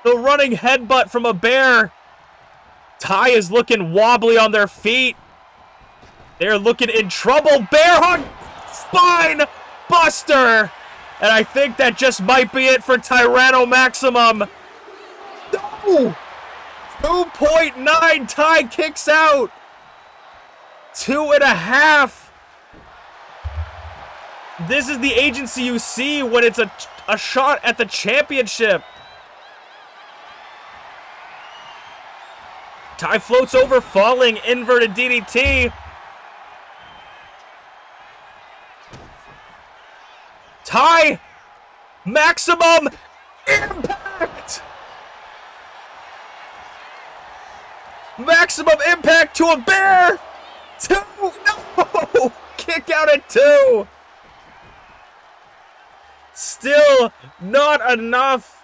The running headbutt from a bear. Ty is looking wobbly on their feet. They're looking in trouble. Bear hug, spine buster. And I think that just might be it for Tyranno Maximum. No! 2.9, Ty kicks out. 2.5. This is the agency you see when it's a shot at the championship. Ty floats over, falling, inverted DDT. Ty, maximum impact. Maximum impact to a bear. 2, no, kick out at 2. Still not enough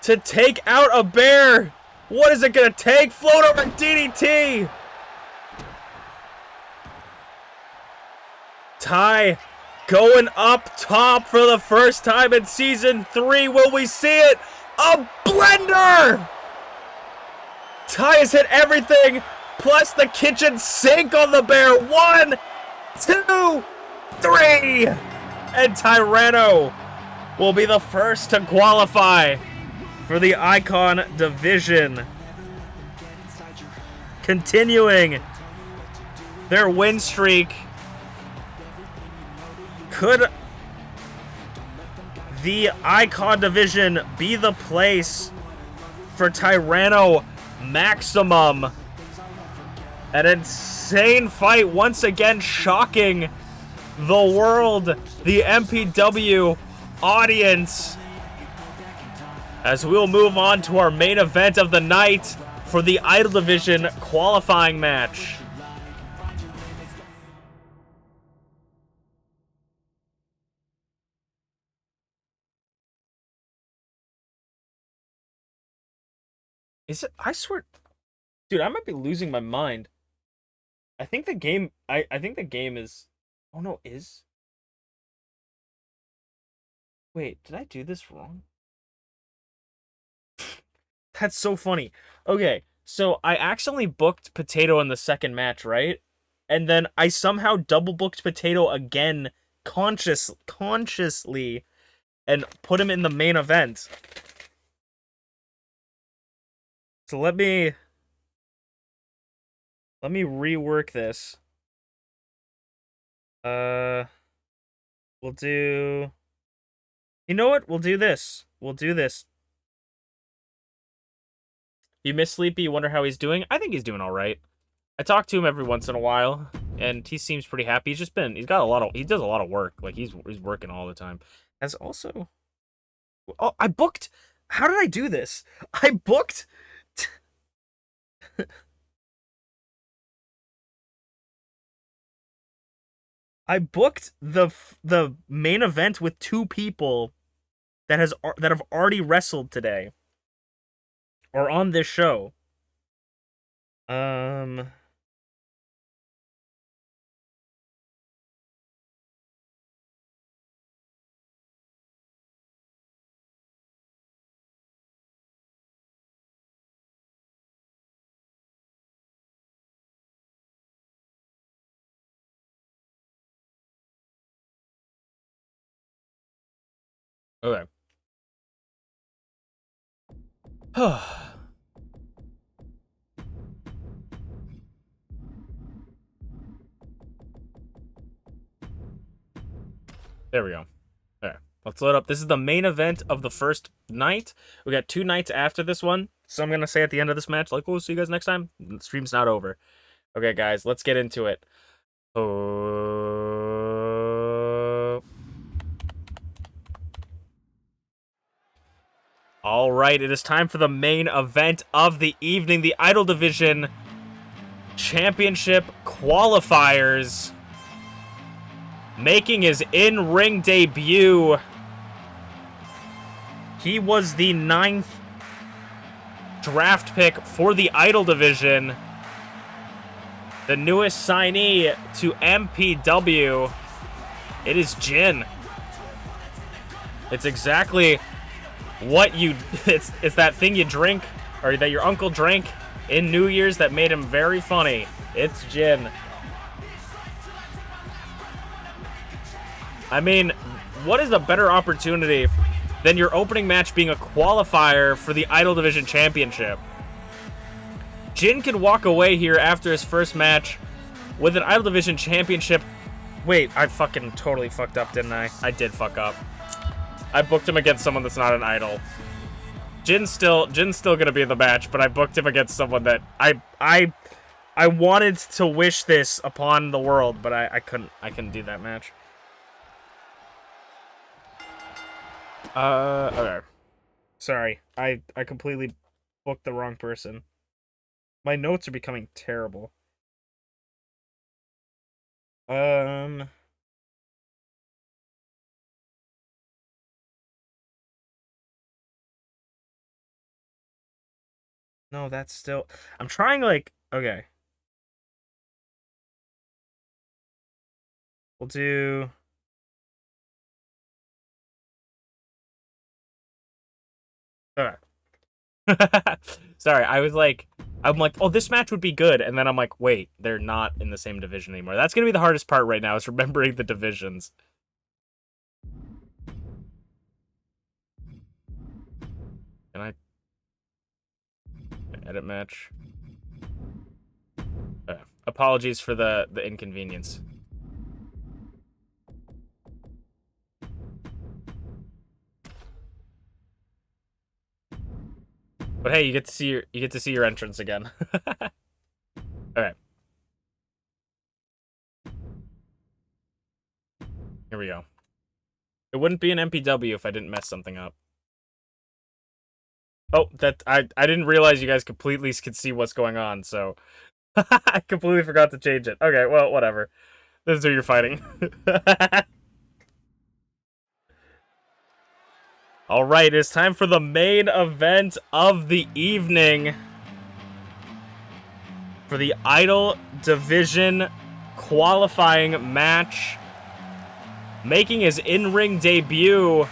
to take out a bear. What is it gonna take? Float over DDT. Ty going up top for the first time in Season 3. Will we see it? A blender! Ty has hit everything, plus the kitchen sink on the bear. 1, 2, 3! And Tyranno will be the first to qualify for the Icon Division. Continuing their win streak. Could the Icon Division be the place for Tyranno Maximum? An insane fight, once again shocking the world, the MPW audience. As we'll move on to our main event of the night for the Idol Division qualifying match. Is it? I swear, dude, I might be losing my mind. I think the game. I think the game is. Oh no, is. Wait, did I do this wrong? That's so funny. Okay, so I accidentally booked Potato in the second match, right? And then I somehow double booked Potato again, consciously, and put him in the main event. So let me rework this. We'll do. You know what? We'll do this. We'll do this. You miss Sleepy, you wonder how he's doing? I think he's doing all right. I talk to him every once in a while, and he seems pretty happy. He does a lot of work. Like, he's working all the time. As also... Oh, I booked... How did I do this? I booked... I booked the main event with 2 people that have already wrestled today. Or on this show. Okay. There we go. There. Let's load up. This is the main event of the first night. We got 2 nights after this one. So I'm going to say at the end of this match, like, we'll see you guys next time. The stream's not over. Okay, guys, let's get into it. All right, it is time for the main event of the evening. The Idol Division Championship Qualifiers. Making his in-ring debut. He was the 9th draft pick for the Idol Division. The newest signee to MPW. It is Jin. It's exactly what you... It's that thing you drink, or that your uncle drank in New Year's that made him very funny. It's Jin. I mean, what is a better opportunity than your opening match being a qualifier for the Idol Division Championship? Jin could walk away here after his first match with an Idol Division Championship. Wait, I fucking totally fucked up, didn't I? I did fuck up. I booked him against someone that's not an idol. Jin's still gonna be in the match, but I booked him against someone that I wanted to wish this upon the world, but I couldn't do that match. Okay. Sorry. I completely booked the wrong person. My notes are becoming terrible. No, that's still... I'm trying, like... Okay. We'll do... Okay. Sorry, I'm like, oh, this match would be good, and then I'm like, wait, they're not in the same division anymore. That's gonna be the hardest part right now, is remembering the divisions. Can I edit match? Apologies for the inconvenience. But hey, you get to see your entrance again. Okay. Here we go. It wouldn't be an MPW if I didn't mess something up. Oh, I didn't realize you guys completely could see what's going on, so I completely forgot to change it. Okay, well, whatever. This is who you're fighting. Alright, it's time for the main event of the evening. For the Idol Division qualifying match. Making his in-ring debut,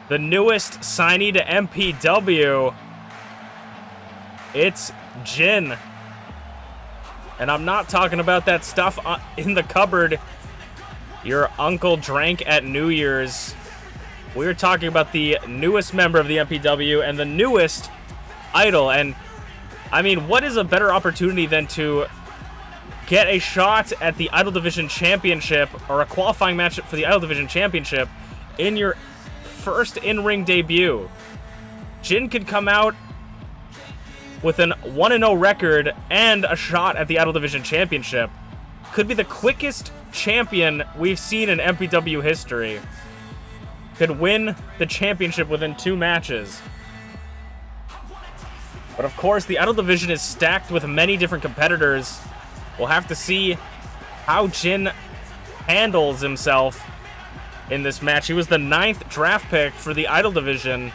the newest signee to MPW. It's Jin. And I'm not talking about that stuff in the cupboard your uncle drank at New Year's. We're talking about the newest member of the MPW and the newest idol. And, I mean, what is a better opportunity than to get a shot at the Idol Division Championship, or a qualifying match for the Idol Division Championship, in your first in-ring debut? Jin could come out with an 1-0 record and a shot at the Idol Division Championship. Could be the quickest champion we've seen in MPW history. Could win the championship within 2 matches. But of course, the Idol Division is stacked with many different competitors. We'll have to see how Jin handles himself in this match. He was the 9th draft pick for the Idol Division.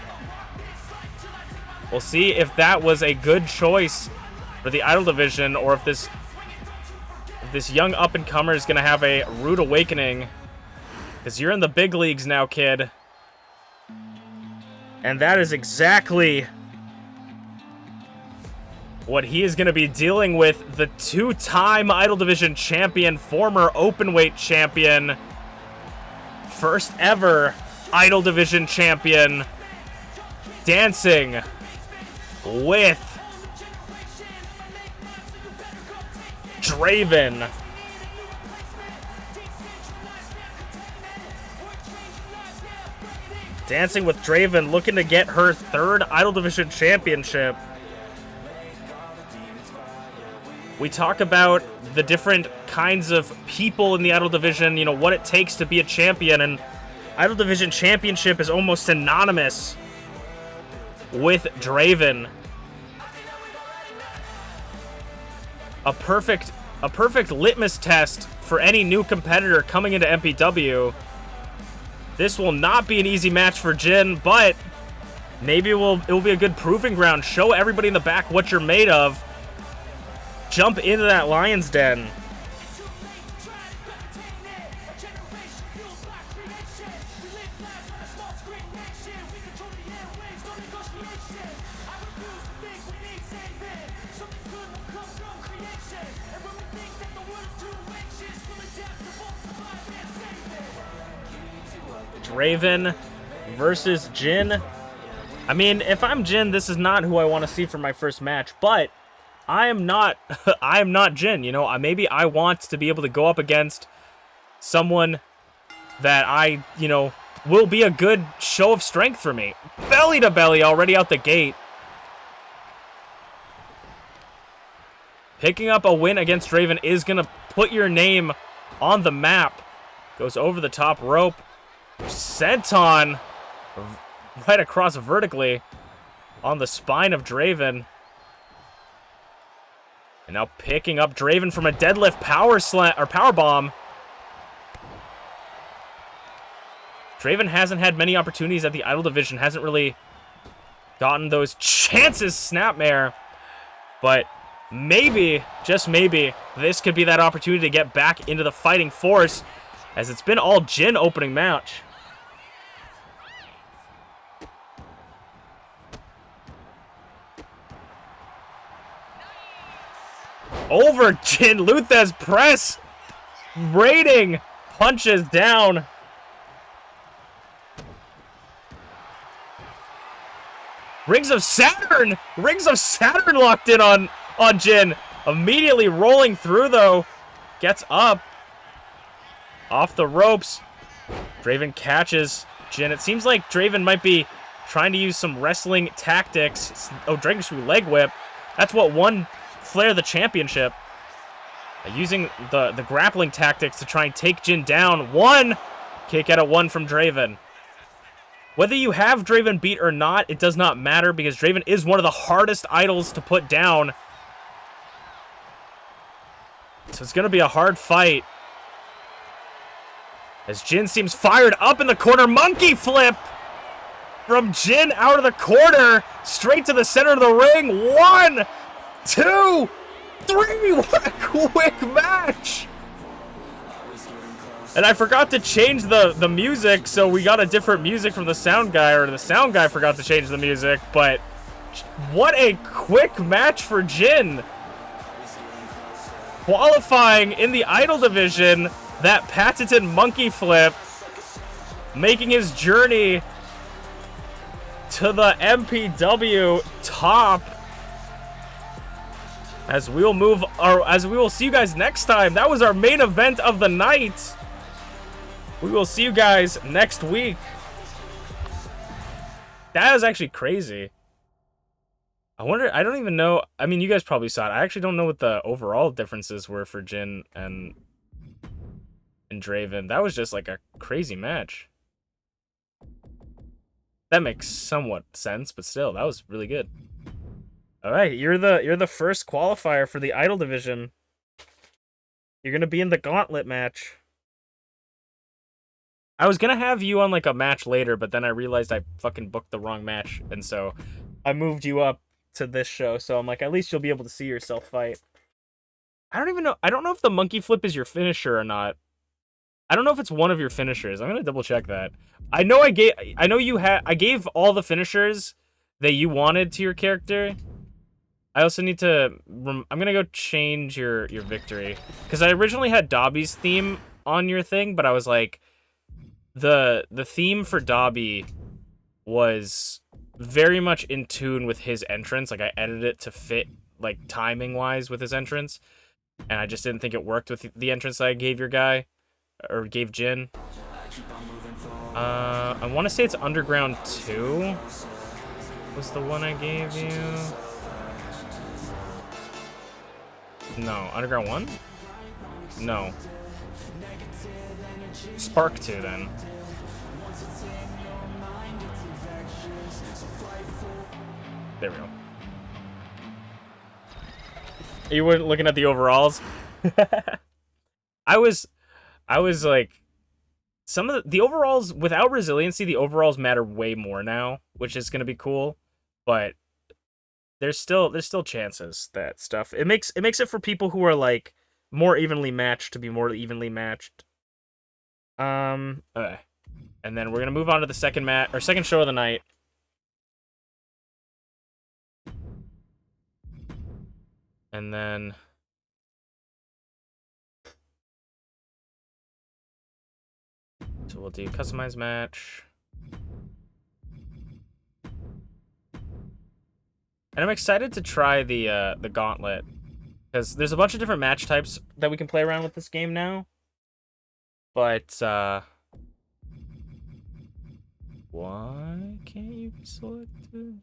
We'll see if that was a good choice for the Idol Division, or if this young up-and-comer is going to have a rude awakening. Because you're in the big leagues now, kid. And that is exactly what he is going to be dealing with. The 2-time Idol Division champion, former openweight champion, first ever Idol Division champion, dancing with Draven. Dancing with Draven, looking to get her 3rd Idol Division championship. We talk about the different kinds of people in the Idol Division, you know, what it takes to be a champion, and Idol Division championship is almost synonymous with Draven. A perfect litmus test for any new competitor coming into MPW. This will not be an easy match for Jin, but maybe it will be a good proving ground. Show everybody in the back what you're made of. jump into that lion's den. Draven versus Jin. I mean, if I'm Jin, this is not who I want to see for my first match, but I am not I am not Jin, you know. Maybe I want to be able to go up against someone that I, you know, will be a good show of strength for me. Belly to belly already out the gate. Picking up a win against Draven is going to put your name on the map. Goes over the top rope. Senton right across vertically on the spine of Draven. And now picking up Draven from a deadlift power slam or power bomb. Draven hasn't had many opportunities at the idol division, hasn't really gotten those chances, Snapmare. But maybe, just maybe, this could be that opportunity to get back into the fighting force, as it's been all Jin opening match. Over Jin, Luthez press, rating, punches down. Rings of Saturn locked in on Jin. Immediately rolling through though, gets up, off the ropes. Draven catches Jin. It seems like Draven might be trying to use some wrestling tactics. Oh, Dragon Screw leg whip. That's what won Flair the championship. Using the grappling tactics to try and take Jin down. One kick out of one from Draven. Whether you have Draven beat or not, it does not matter, because Draven is one of the hardest idols to put down. So it's going to be a hard fight. As Jin seems fired up in the corner. Monkey flip from Jin out of the corner. Straight to the center of the ring. 1, 2, 3. What a quick match. And I forgot to change the music, so we got a different music from the sound guy, or the sound guy forgot to change the music, but what a quick match for Jin. Qualifying in the idol division, that patented monkey flip, making his journey to the MPW top. As we will see you guys next time. That was our main event of the night. We will see you guys next week. That was actually crazy. I wonder, I don't even know. I mean, you guys probably saw it. I actually don't know what the overall differences were for Jin and Draven. That was just like a crazy match. That makes somewhat sense, but still, that was really good. All right, you're the first qualifier for the idol division. You're gonna be in the gauntlet match. I was gonna have you on like a match later, but then I realized I fucking booked the wrong match, and so I moved you up to this show. So I'm like, at least you'll be able to see yourself fight. I don't even know. I don't know if the monkey flip is your finisher or not. I don't know if it's one of your finishers. I'm gonna double check that. I know I gave all the finishers that you wanted to your character. I also need to. I'm gonna go change your victory, because I originally had Dobby's theme on your thing, but I was like, the theme for Dobby was very much in tune with his entrance. Like, I edited it to fit, like, timing wise with his entrance, and I just didn't think it worked with the entrance I gave your guy, or gave Jin. I want to say it's Underground 2 was the one I gave you. No, Underground 1? No. Spark 2 then. There we go. You weren't looking at the overalls? I was like, some of the overalls, without resiliency, the overalls matter way more now, which is going to be cool. But there's still chances that stuff. It makes it for people who are like more evenly matched to be more evenly matched. Okay. And then we're gonna move on to the second show of the night. And then so we'll do customized match. And I'm excited to try the gauntlet, because there's a bunch of different match types that we can play around with this game now. But why can't you be selected?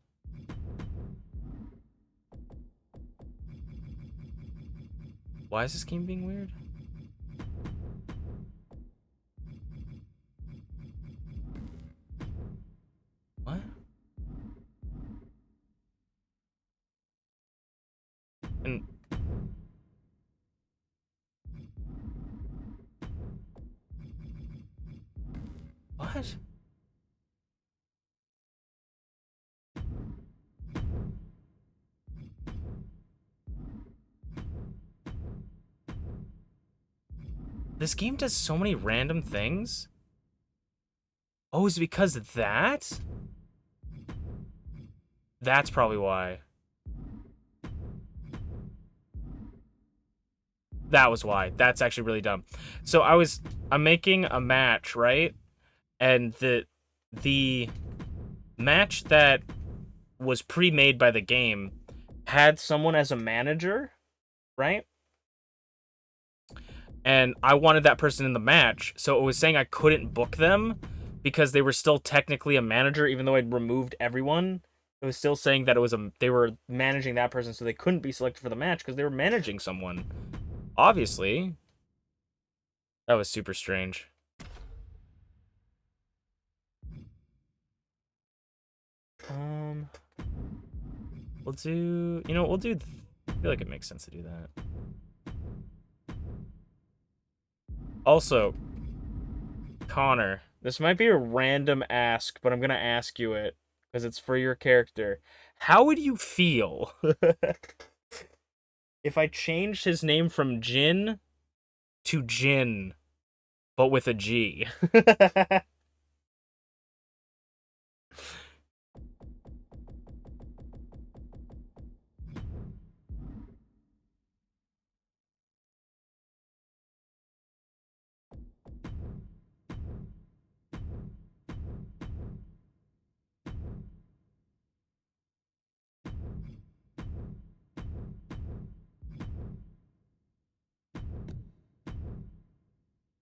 Why is this game being weird? What? And what? This game does so many random things. Oh, is it because of that? That's probably why. That was why. That's actually really dumb. So I'm making a match, right? And the match that was pre-made by the game had someone as a manager, right? And I wanted that person in the match, so it was saying I couldn't book them because they were still technically a manager, even though I'd removed everyone. It was still saying that they were managing that person, so they couldn't be selected for the match because they were managing someone. Obviously. That was super strange. We'll do... You know, I feel like it makes sense to do that. Also, Connor, this might be a random ask, but I'm gonna ask you it because it's for your character. How would you feel if I changed his name from Jin to Jin, but with a G?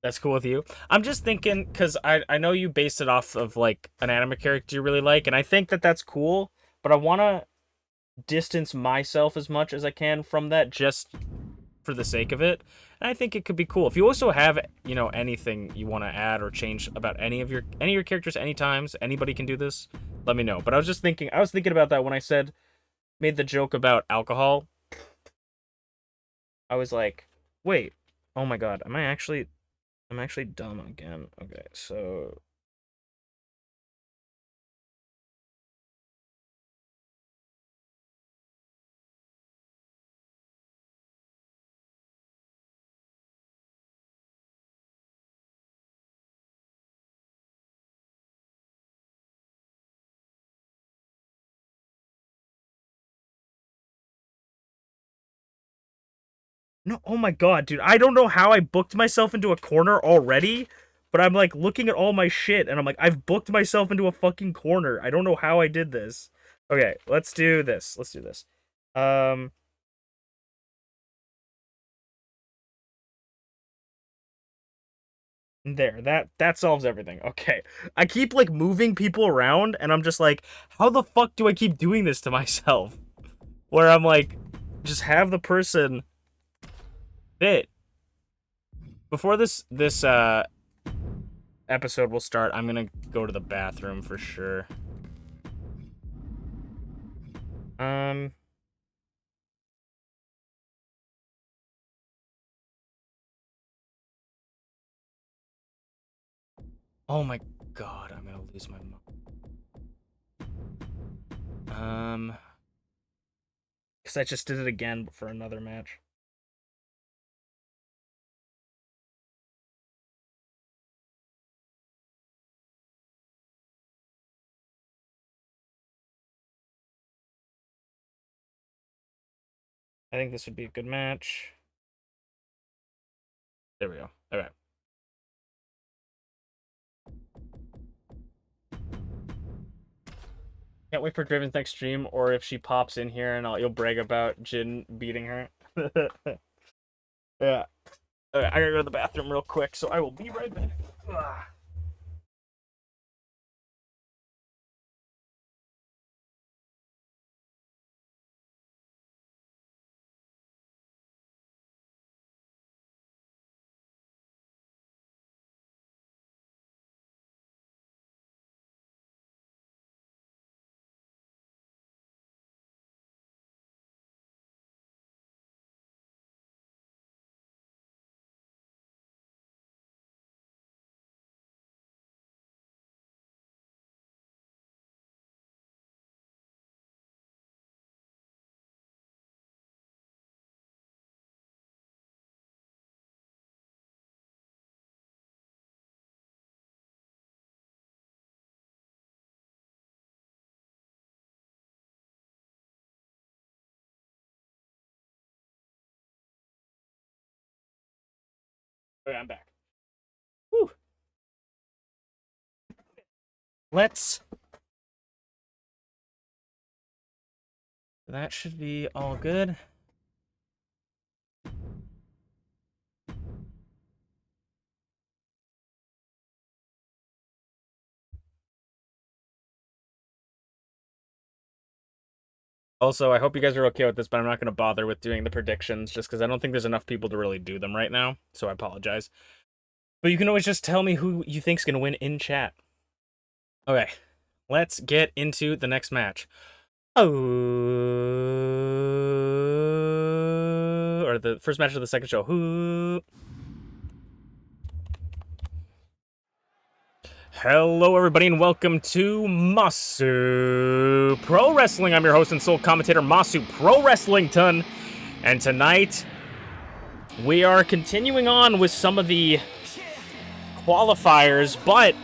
That's cool with you. I'm just thinking, because I know you based it off of, like, an anime character you really like, and I think that that's cool, but I want to distance myself as much as I can from that just for the sake of it. And I think it could be cool. If you also have, you know, anything you want to add or change about any of your characters anytimes, anybody can do this, let me know. But I was thinking about that when I made the joke about alcohol. I was like, wait, oh my god, I'm actually dumb again. Okay, so no, oh my god, dude, I don't know how I booked myself into a corner already, but I'm like looking at all my shit and I'm like, I've booked myself into a fucking corner. I don't know how I did this. Okay, let's do this. Um There, that solves everything. Okay. I keep like moving people around and I'm just like, how the fuck do I keep doing this to myself? Where I'm like, just have the person fit. Before this episode will start, I'm gonna go to the bathroom for sure. Oh my god, I'm gonna lose my mind. because I just did it again for another match. I think this would be a good match. There we go. Okay. Can't wait for Draven's next stream, or if she pops in here and you'll brag about Jin beating her. Yeah. Okay, I gotta go to the bathroom real quick, so I will be right back. Ugh. Okay, I'm back. Whew. That should be all good. Also, I hope you guys are okay with this, but I'm not going to bother with doing the predictions just because I don't think there's enough people to really do them right now, so I apologize. But you can always just tell me who you think's going to win in chat. Okay, let's get into the next match. Oh, or the first match of the second show. Who? Hello, everybody, and welcome to Masu Pro Wrestling. I'm your host and sole commentator, Masu Pro Wrestlington, and tonight we are continuing on with some of the qualifiers, but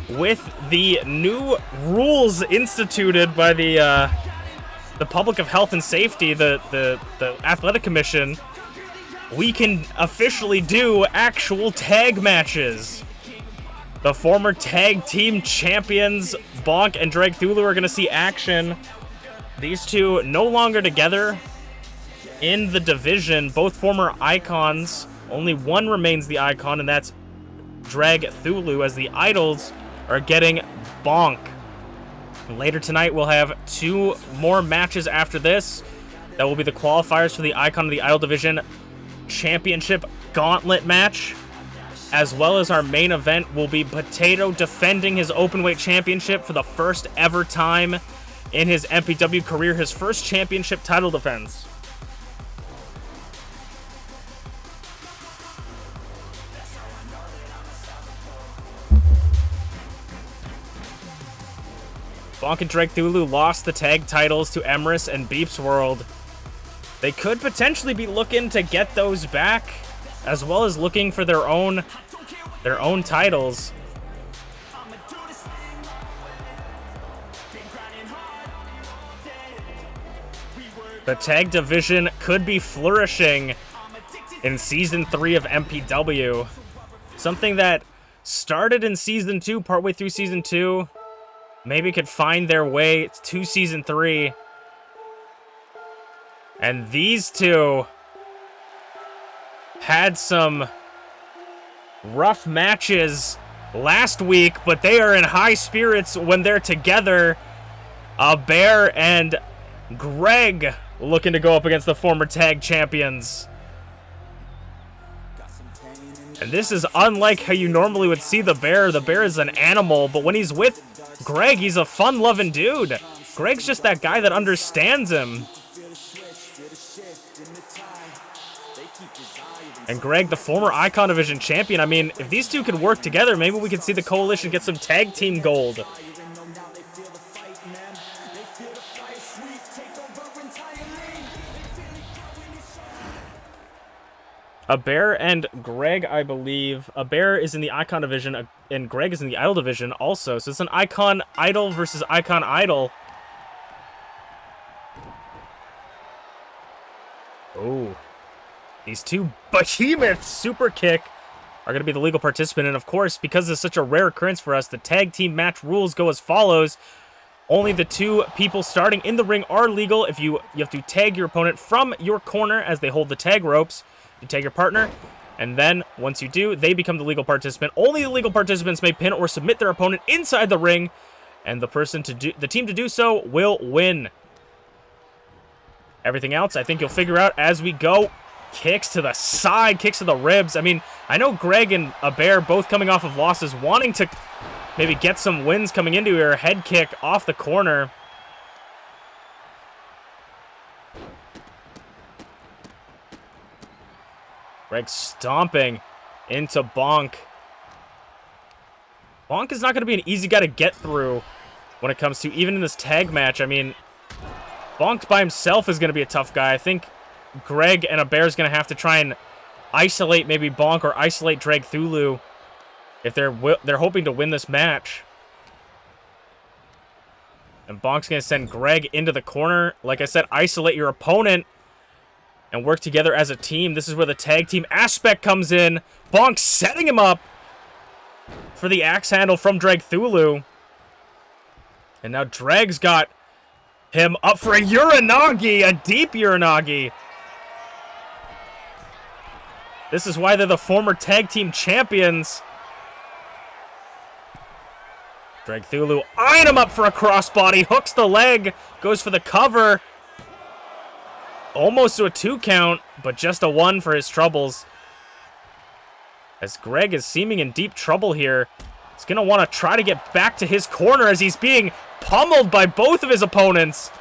with the new rules instituted by the Public of Health and Safety, the Athletic Commission, we can officially do actual tag matches. The former tag team champions, Bonk and Dragthulu, are going to see action. These two no longer together in the division, both former icons. Only one remains the icon, and that's Dragthulu, as the idols are getting Bonk. Later tonight, we'll have two more matches after this. That will be the qualifiers for the Icon of the Idol Division Championship Gauntlet match, as well as our main event will be Potato defending his Openweight Championship for the first ever time in his MPW career, his first championship title defense. Bonk and Dragthulu lost the tag titles to Emrys and MPW. They could potentially be looking to get those back, as well as looking for their own titles. The tag division could be flourishing in Season 3 of MPW. Something that started in Season 2, partway through Season 2, maybe could find their way to Season 3. And these two had some rough matches last week, but they are in high spirits when they're together. Bear and Greg looking to go up against the former tag champions. And this is unlike how you normally would see the Bear. The Bear is an animal, but when he's with Greg, he's a fun-loving dude. Greg's just that guy that understands him. And Greg, the former Icon Division champion. I mean, if these two could work together, maybe we could see the Coalition get some tag team gold. A Bear and Greg, I believe. A Bear is in the Icon division, and Greg is in the Idol division also. So it's an Icon Idol versus Icon Idol. Oh. These two behemoths super kick are going to be the legal participant. And of course, because it's such a rare occurrence for us, the tag team match rules go as follows. Only the two people starting in the ring are legal. If you have to tag your opponent from your corner as they hold the tag ropes. You tag your partner, and then once you do, they become the legal participant. Only the legal participants may pin or submit their opponent inside the ring, and the team to do so will win. Everything else, I think you'll figure out as we go. Kicks to the side, kicks to the ribs. I mean, I know Greg and A Bear both coming off of losses, wanting to maybe get some wins coming into your head kick off the corner. Greg stomping into Bonk. Bonk is not going to be an easy guy to get through when it comes to, even in this tag match. I mean, Bonk by himself is going to be a tough guy. I think Greg and A Bear is going to have to try and isolate maybe Bonk or isolate Dragthulu if they're hoping to win this match. And Bonk's going to send Greg into the corner. Like I said, isolate your opponent and work together as a team. This is where the tag team aspect comes in. Bonk setting him up for the axe handle from Dragthulu. And now Drag's got him up for a Uranagi, a deep Uranagi. This is why they're the former tag team champions. Dragthulu eyeing him up for a crossbody, hooks the leg, goes for the cover. Almost to a 2 count, but just a 1 for his troubles. As Greg is seeming in deep trouble here. He's going to want to try to get back to his corner as he's being pummeled by both of his opponents.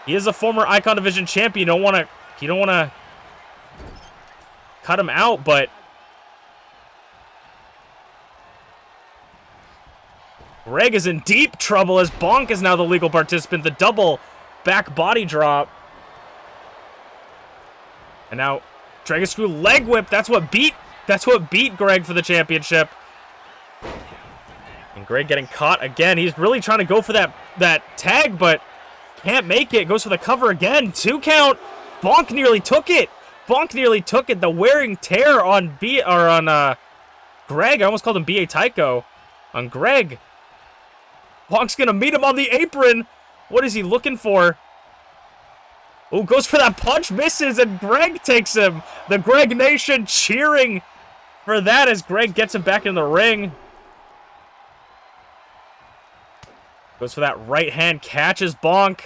He is a former Icon Division champion. You don't want to cut him out, but Greg is in deep trouble as Bonk is now the legal participant. The double back body drop. And now Dragon Screw leg whip. That's what beat Greg for the championship. And Greg getting caught again. He's really trying to go for that tag, but can't make it. Goes for the cover again. 2 count. Bonk nearly took it. The wearing tear on Greg. I almost called him B.A. Tycho. On Greg. Bonk's gonna meet him on the apron. What is he looking for? Oh, goes for that punch, misses, and Greg takes him. The Greg Nation cheering for that as Greg gets him back in the ring. Goes for that right hand, catches Bonk.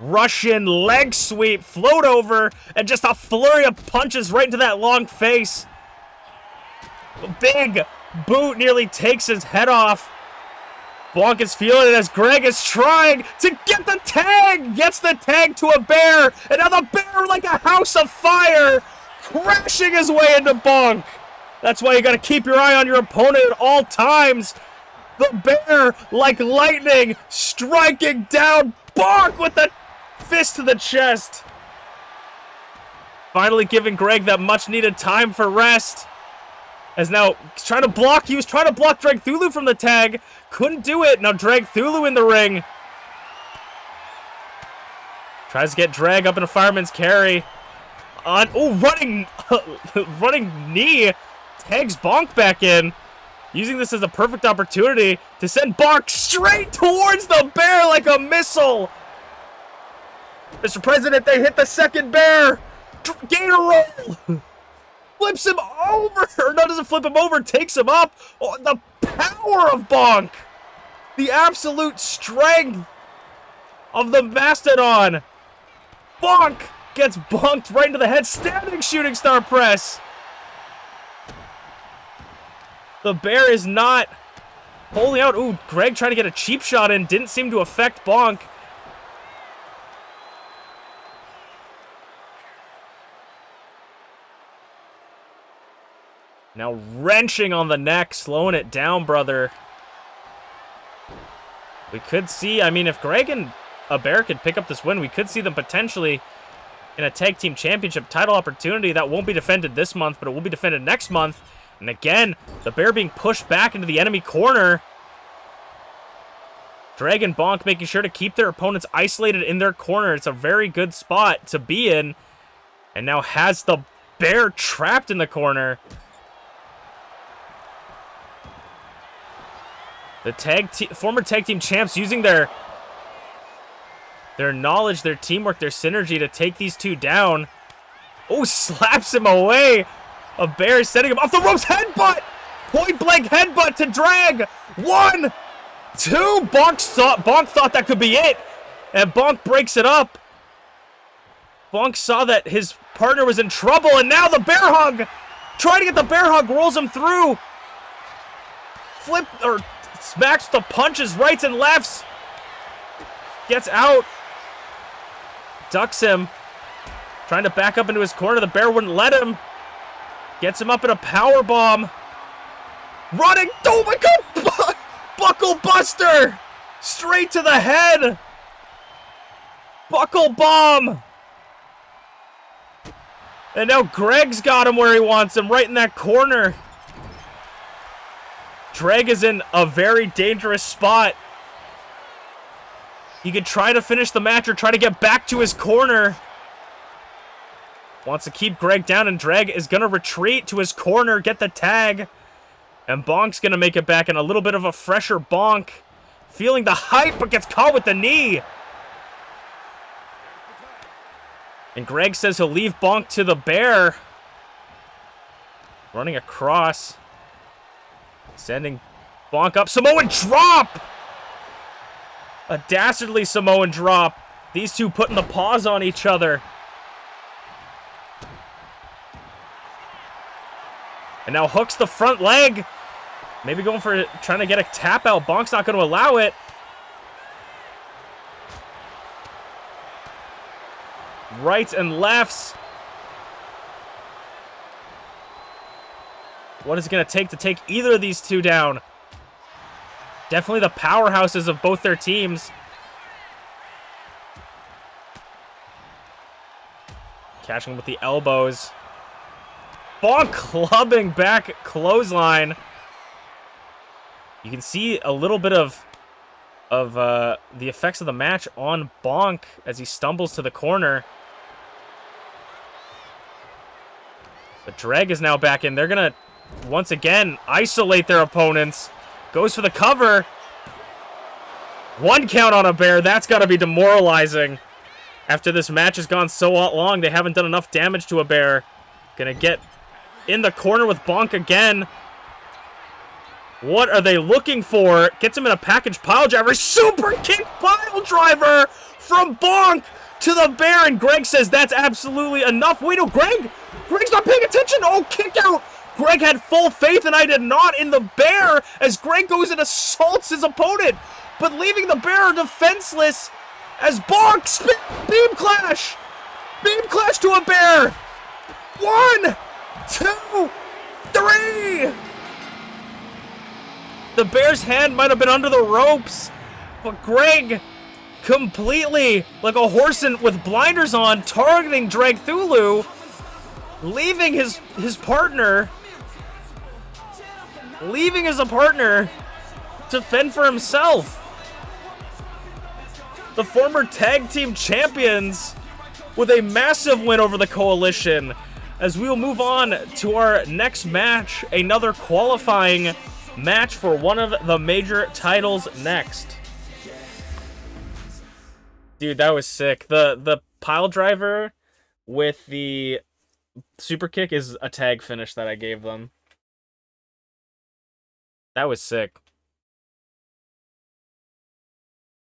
Russian leg sweep, float over, and just a flurry of punches right into that long face. A big boot nearly takes his head off. Bonk is feeling it as Greg is trying to get the tag. Gets the tag to A Bear. And now the Bear, like a house of fire, crashing his way into Bonk. That's why you got to keep your eye on your opponent at all times. The Bear, like lightning, striking down Bonk with the fist to the chest. Finally giving Greg that much-needed time for rest. As now, he was trying to block Dragthulu from the tag. Couldn't do it. Now Dragthulu in the ring. Tries to get Drag up in a fireman's carry. Running knee. Tags Bonk back in. Using this as a perfect opportunity to send Bonk straight towards the Bear like a missile. Mr. President, they hit the second Bear. Gator roll. Flips him over. Or no, doesn't flip him over. Takes him up. Oh, the power of Bonk. The absolute strength of the Mastodon. Bonk gets bonked right into the head. Standing shooting star press. The Bear is not holding out. Ooh, Greg trying to get a cheap shot in. Didn't seem to affect Bonk. Now wrenching on the neck, slowing it down, brother. We could see, I mean, if Greg and A Bear could pick up this win, we could see them potentially in a tag team championship title opportunity that won't be defended this month, but it will be defended next month. And again, the bear being pushed back into the enemy corner. Drag and Bonk making sure to keep their opponents isolated in their corner. It's a very good spot to be in. And now has the bear trapped in the corner. The former tag team champs using their knowledge, their teamwork, their synergy to take these two down. Oh, slaps him away. A bear setting him off the ropes. Headbutt! Point blank headbutt to Drag. 1, 2. Bonk thought that could be it. And Bonk breaks it up. Bonk saw that his partner was in trouble. And now the bear hug. Trying to get the bear hug. Rolls him through. Flip or smacks the punches, rights and lefts. Gets out. Ducks him. Trying to back up into his corner. The bear wouldn't let him. Gets him up in a power bomb. Running. Oh my god. Buckle buster. Straight to the head. Buckle bomb. And now Greg's got him where he wants him. Right in that corner. Drag is in a very dangerous spot. He could try to finish the match or try to get back to his corner. Wants to keep Greg down, and Drag is going to retreat to his corner, get the tag. And Bonk's going to make it back in a little bit of a fresher Bonk. Feeling the hype, but gets caught with the knee. And Greg says he'll leave Bonk to the bear. Running across. Sending Bonk up. Samoan drop! A dastardly Samoan drop. These two putting the paws on each other. And now hooks the front leg. Maybe going for trying to get a tap out. Bonk's not going to allow it. Rights and lefts. What is it going to take either of these two down? Definitely the powerhouses of both their teams. Catching with the elbows. Bonk clubbing back clothesline. You can see a little bit of the effects of the match on Bonk as he stumbles to the corner. The Drag is now back in. They're going to, once again, isolate their opponents. Goes for the cover. 1 count on a bear. That's got to be demoralizing. After this match has gone so long, they haven't done enough damage to a bear. Gonna get in the corner with Bonk again. What are they looking for? Gets him in a package pile driver. Super kick pile driver from Bonk to the bear. And Greg says that's absolutely enough. Wait, no, Greg's not paying attention. Oh, kick out. Greg had full faith, and I did not, in the bear as Greg goes and assaults his opponent, but leaving the bear defenseless as Bonk beam clash to a bear. 1, 2, 3. The bear's hand might have been under the ropes, but Greg completely like a horse with blinders on, targeting Dragthulu, leaving his partner to fend for himself. The former tag team champions with a massive win over the Coalition, as we will move on to our next match, another qualifying match for one of the major titles next. Dude, that was sick. The pile driver with the super kick is a tag finish that I gave them. That was sick.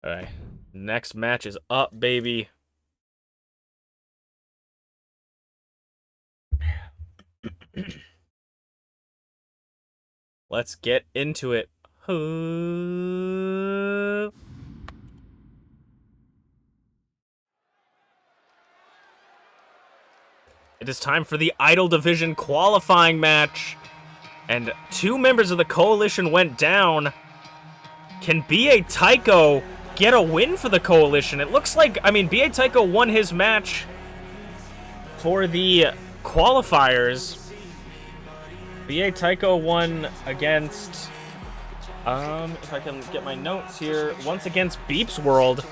All right. Next match is up, baby. Let's get into it. It is time for the Idol Division qualifying match. And 2 members of the Coalition went down. Can B.A. Tycho get a win for the Coalition? It looks like, I mean, B.A. Tycho won his match For the qualifiers, BA Tycho won against, if I can get my notes here, once against MPW.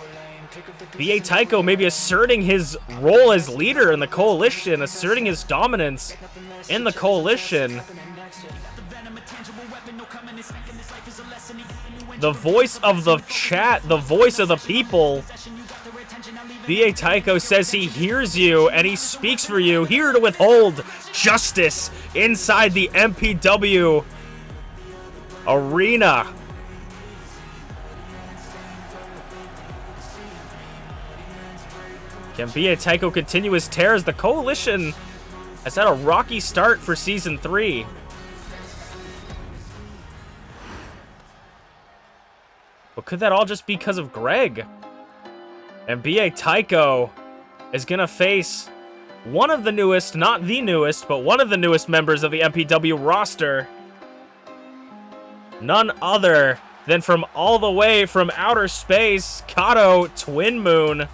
BA Tycho maybe asserting his role as leader in the coalition, asserting his dominance in the coalition. The voice of the chat, the voice of the people. BA Tycho says he hears you and he speaks for you, here to withhold justice inside the MPW arena. Can BA Tycho continue his tear as the coalition has had a rocky start for Season 3? But could that all just be because of Greg? And BA Tycho is going to face one of the newest, not the newest, but one of the newest members of the MPW roster. None other than from all the way from outer space, Kodo Twin Moon.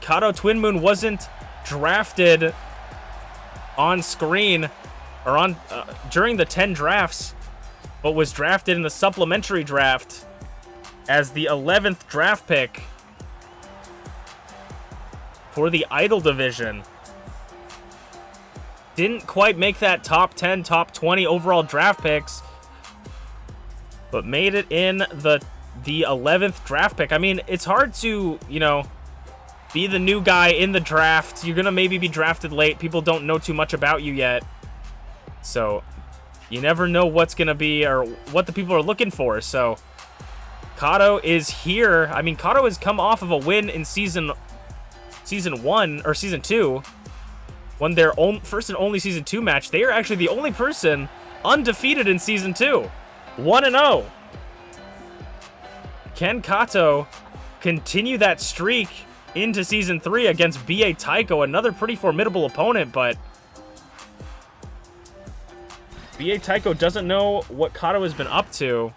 Kodo Twin Moon wasn't drafted on screen or on during the 10 drafts, but was drafted in the supplementary draft as the 11th draft pick for the Idol division. Didn't quite make that top 10, top 20 overall draft picks, but made it in the 11th draft pick. I mean, it's hard to, you know, be the new guy in the draft. You're gonna maybe be drafted late. People don't know too much about you yet, so you never know what's gonna be or what the people are looking for. So Kodo is here. I mean, Kodo has come off of a win in season 1 or season 2, won their own first and only season 2 match. They are actually the only person undefeated in season 2, 1-0. Can Kodo continue that streak into season 3 against BA Tycho, another pretty formidable opponent? But BA Tycho doesn't know what Kodo has been up to.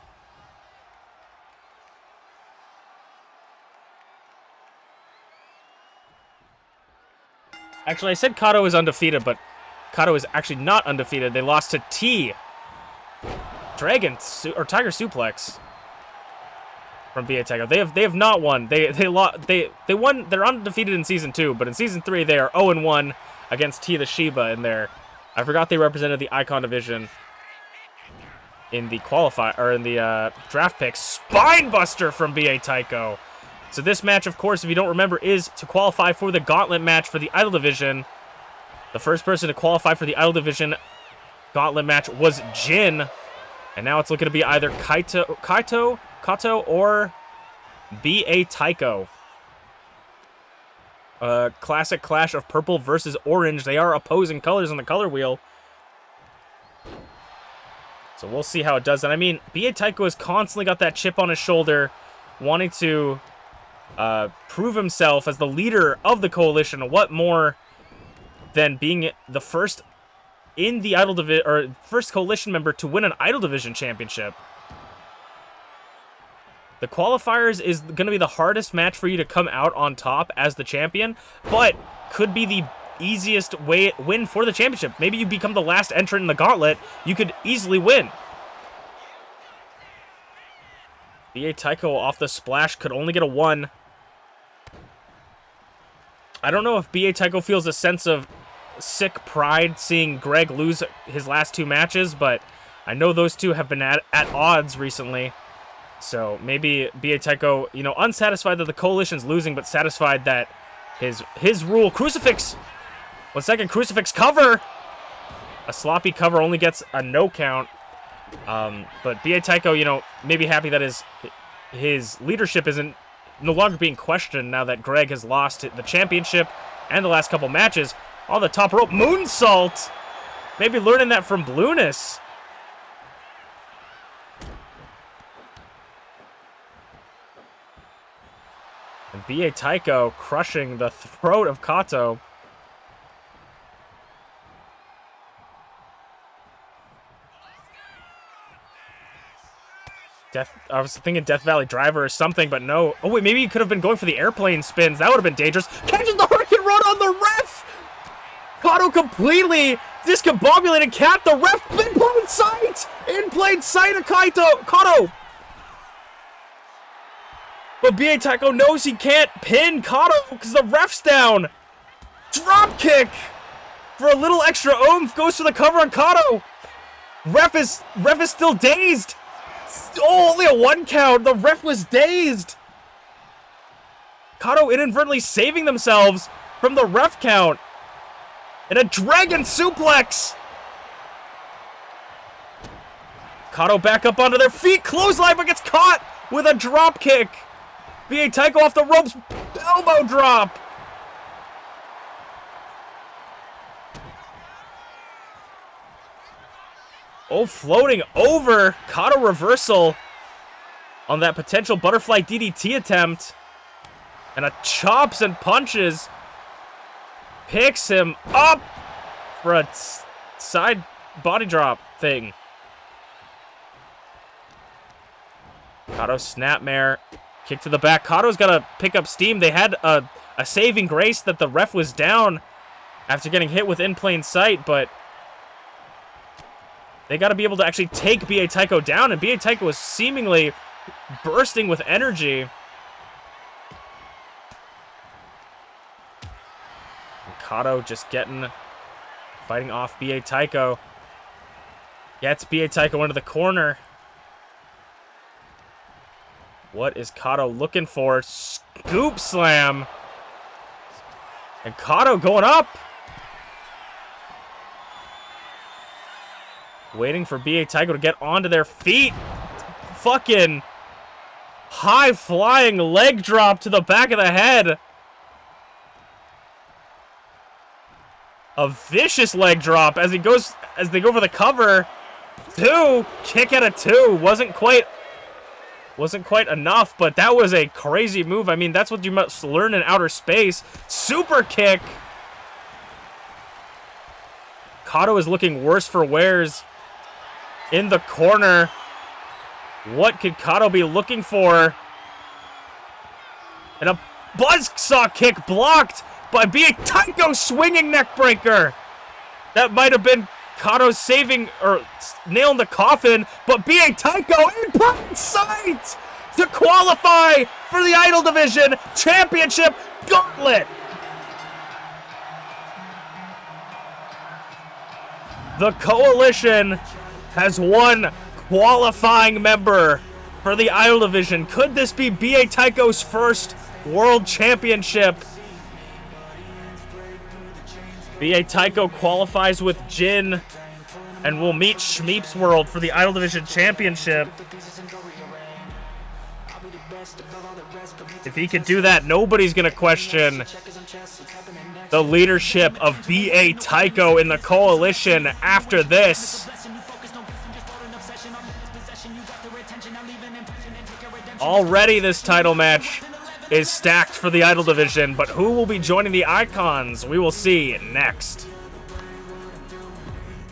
Actually, I said Kodo is undefeated, but Kodo is actually not undefeated. They lost to Tiger Suplex from BA Tycho. They have not won. They won. They're undefeated in season 2, but in season 3 they are 0-1 against TeaTheShiba in there. I forgot they represented the Icon division in the draft pick. Spinebuster from BA Tycho. So this match, of course, if you don't remember, is to qualify for the Gauntlet match for the Idol division. The first person to qualify for the Idol division Gauntlet match was Jin, and now it's looking to be either Kato or BA Tycho. Classic clash of purple versus orange. They are opposing colors on the color wheel. So we'll see how it does. And I mean, BA Tycho has constantly got that chip on his shoulder, wanting to prove himself as the leader of the coalition. What more than being the first in the Idol division, or first coalition member to win an Idol division championship? The qualifiers is going to be the hardest match for you to come out on top as the champion, but could be the easiest win for the championship. Maybe you become the last entrant in the gauntlet, you could easily win. BA Tycho off the splash could only get a 1. I don't know if BA Tycho feels a sense of sick pride seeing Greg lose his last 2 matches, but I know those two have been at odds recently. So maybe BA Tycho, you know, unsatisfied that the coalition's losing, but satisfied that his rule. Crucifix! 1 second, Crucifix cover! A sloppy cover only gets a no count. But BA Tycho, you know, maybe happy that his leadership isn't no longer being questioned now that Greg has lost the championship and the last couple matches. On the top rope, moonsault! Maybe learning that from Blueness. And BA Tycho crushing the throat of Kato. I was thinking Death Valley Driver or something, but no. Oh, wait, maybe he could have been going for the airplane spins. That would have been dangerous. Catches the Hurricane Run on the ref! Kodo completely discombobulated Cat. The ref in plain sight! In plain sight of Kodo! But B.A. Tycho knows he can't pin Kodo because the ref's down. Drop kick for a little extra oomph. Goes for the cover on Kodo. Ref is still dazed. Oh, only a 1 count. The ref was dazed. Kodo inadvertently saving themselves from the ref count. And a dragon suplex. Kodo back up onto their feet. Clothesline, but gets caught with a drop kick. B.A. Tycho off the ropes. Elbow drop. Oh, floating over. Kodo reversal on that potential butterfly DDT attempt. And a chops and punches. Picks him up for a side body drop thing. Kodo snapmare. Kick to the back. Kodo's got to pick up steam. They had a saving grace that the ref was down after getting hit with in plain sight, but they got to be able to actually take B.A. Tycho down, and B.A. Tycho was seemingly bursting with energy. And Kodo just fighting off B.A. Tycho. Gets B.A. Tycho into the corner. What is Kodo looking for? Scoop slam. And Kodo going up. Waiting for B.A. Tycho to get onto their feet. Fucking high-flying leg drop to the back of the head. A vicious leg drop as they go for the cover. 2. Kick out of 2. Wasn't quite enough, but that was a crazy move. I mean, that's what you must learn in outer space. Super kick. Kodo is looking worse for wears in the corner. What could Kodo be looking for? And a buzzsaw kick blocked by B.A. Tycho, swinging neckbreaker. That might have been Kodo saving or nailing the coffin, but B.A. Tycho in plain sight to qualify for the Idol Division Championship Gauntlet. The Coalition has one qualifying member for the Idol Division. Could this be B.A. Tycho's first World Championship? B.A. Tycho qualifies with Jin and will meet ShmeepsWorld for the Idol Division Championship. If he could do that, nobody's going to question the leadership of B.A. Tycho in the Coalition after this. Already this title match is stacked for the Idol Division, but who will be joining the Icons? We will see next.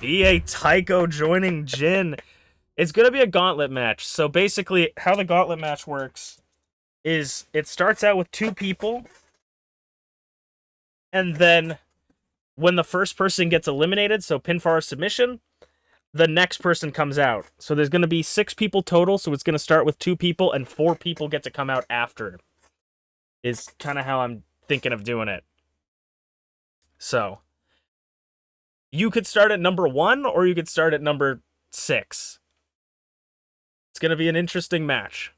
B.A. Tycho joining Jin. It's going to be a gauntlet match. So basically, how the gauntlet match works is it starts out with 2 people, and then when the first person gets eliminated, so pinfall or submission, the next person comes out. So there's going to be 6 people total, so it's going to start with 2 people, and 4 people get to come out after. Is kind of how I'm thinking of doing it. So, you could start at number 1, or you could start at number 6. It's going to be an interesting match.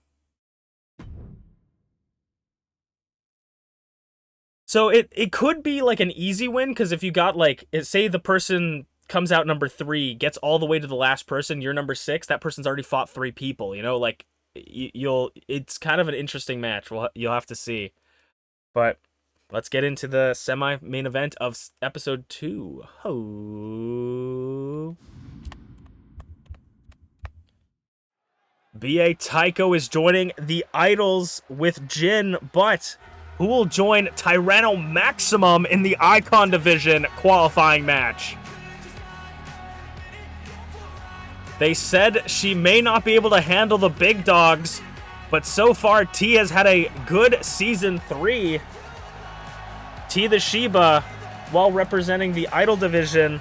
So, it could be like an easy win, because if you got like, say the person comes out number 3, gets all the way to the last person, you're number 6, that person's already fought 3 people, you know, like, it's kind of an interesting match. You'll have to see. But let's get into the semi-main event of episode 2. Ho. B.A. Tycho is joining the Idols with Jin, but who will join Tyranno Maximum in the Icon Division qualifying match? They said she may not be able to handle the big dogs, but so far T has had a good season 3. TeaTheShiba while representing the Idol division,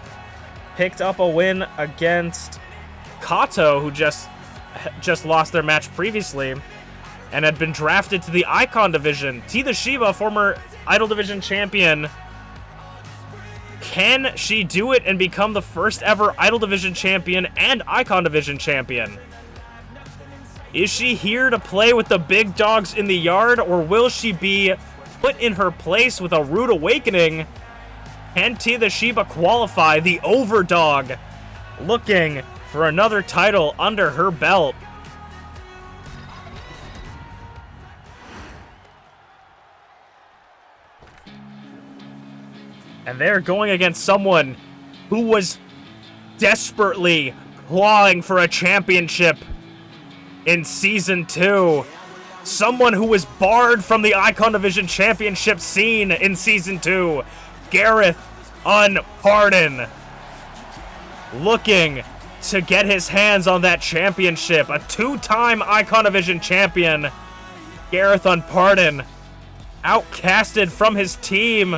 picked up a win against Kato, who just lost their match previously and had been drafted to the Icon division. TeaTheShiba, former Idol division champion. Can she do it and become the first ever Idol division champion and Icon division champion? Is she here to play with the big dogs in the yard, or will she be put in her place with a rude awakening? Can TeaTheShiba qualify, the overdog, looking for another title under her belt? And they're going against someone who was desperately clawing for a championship in Season 2. Someone who was barred from the Icon Division Championship scene in Season 2. Garreth Unported. Looking to get his hands on that championship. A two-time Icon Division champion. Garreth Unported. Outcasted from his team.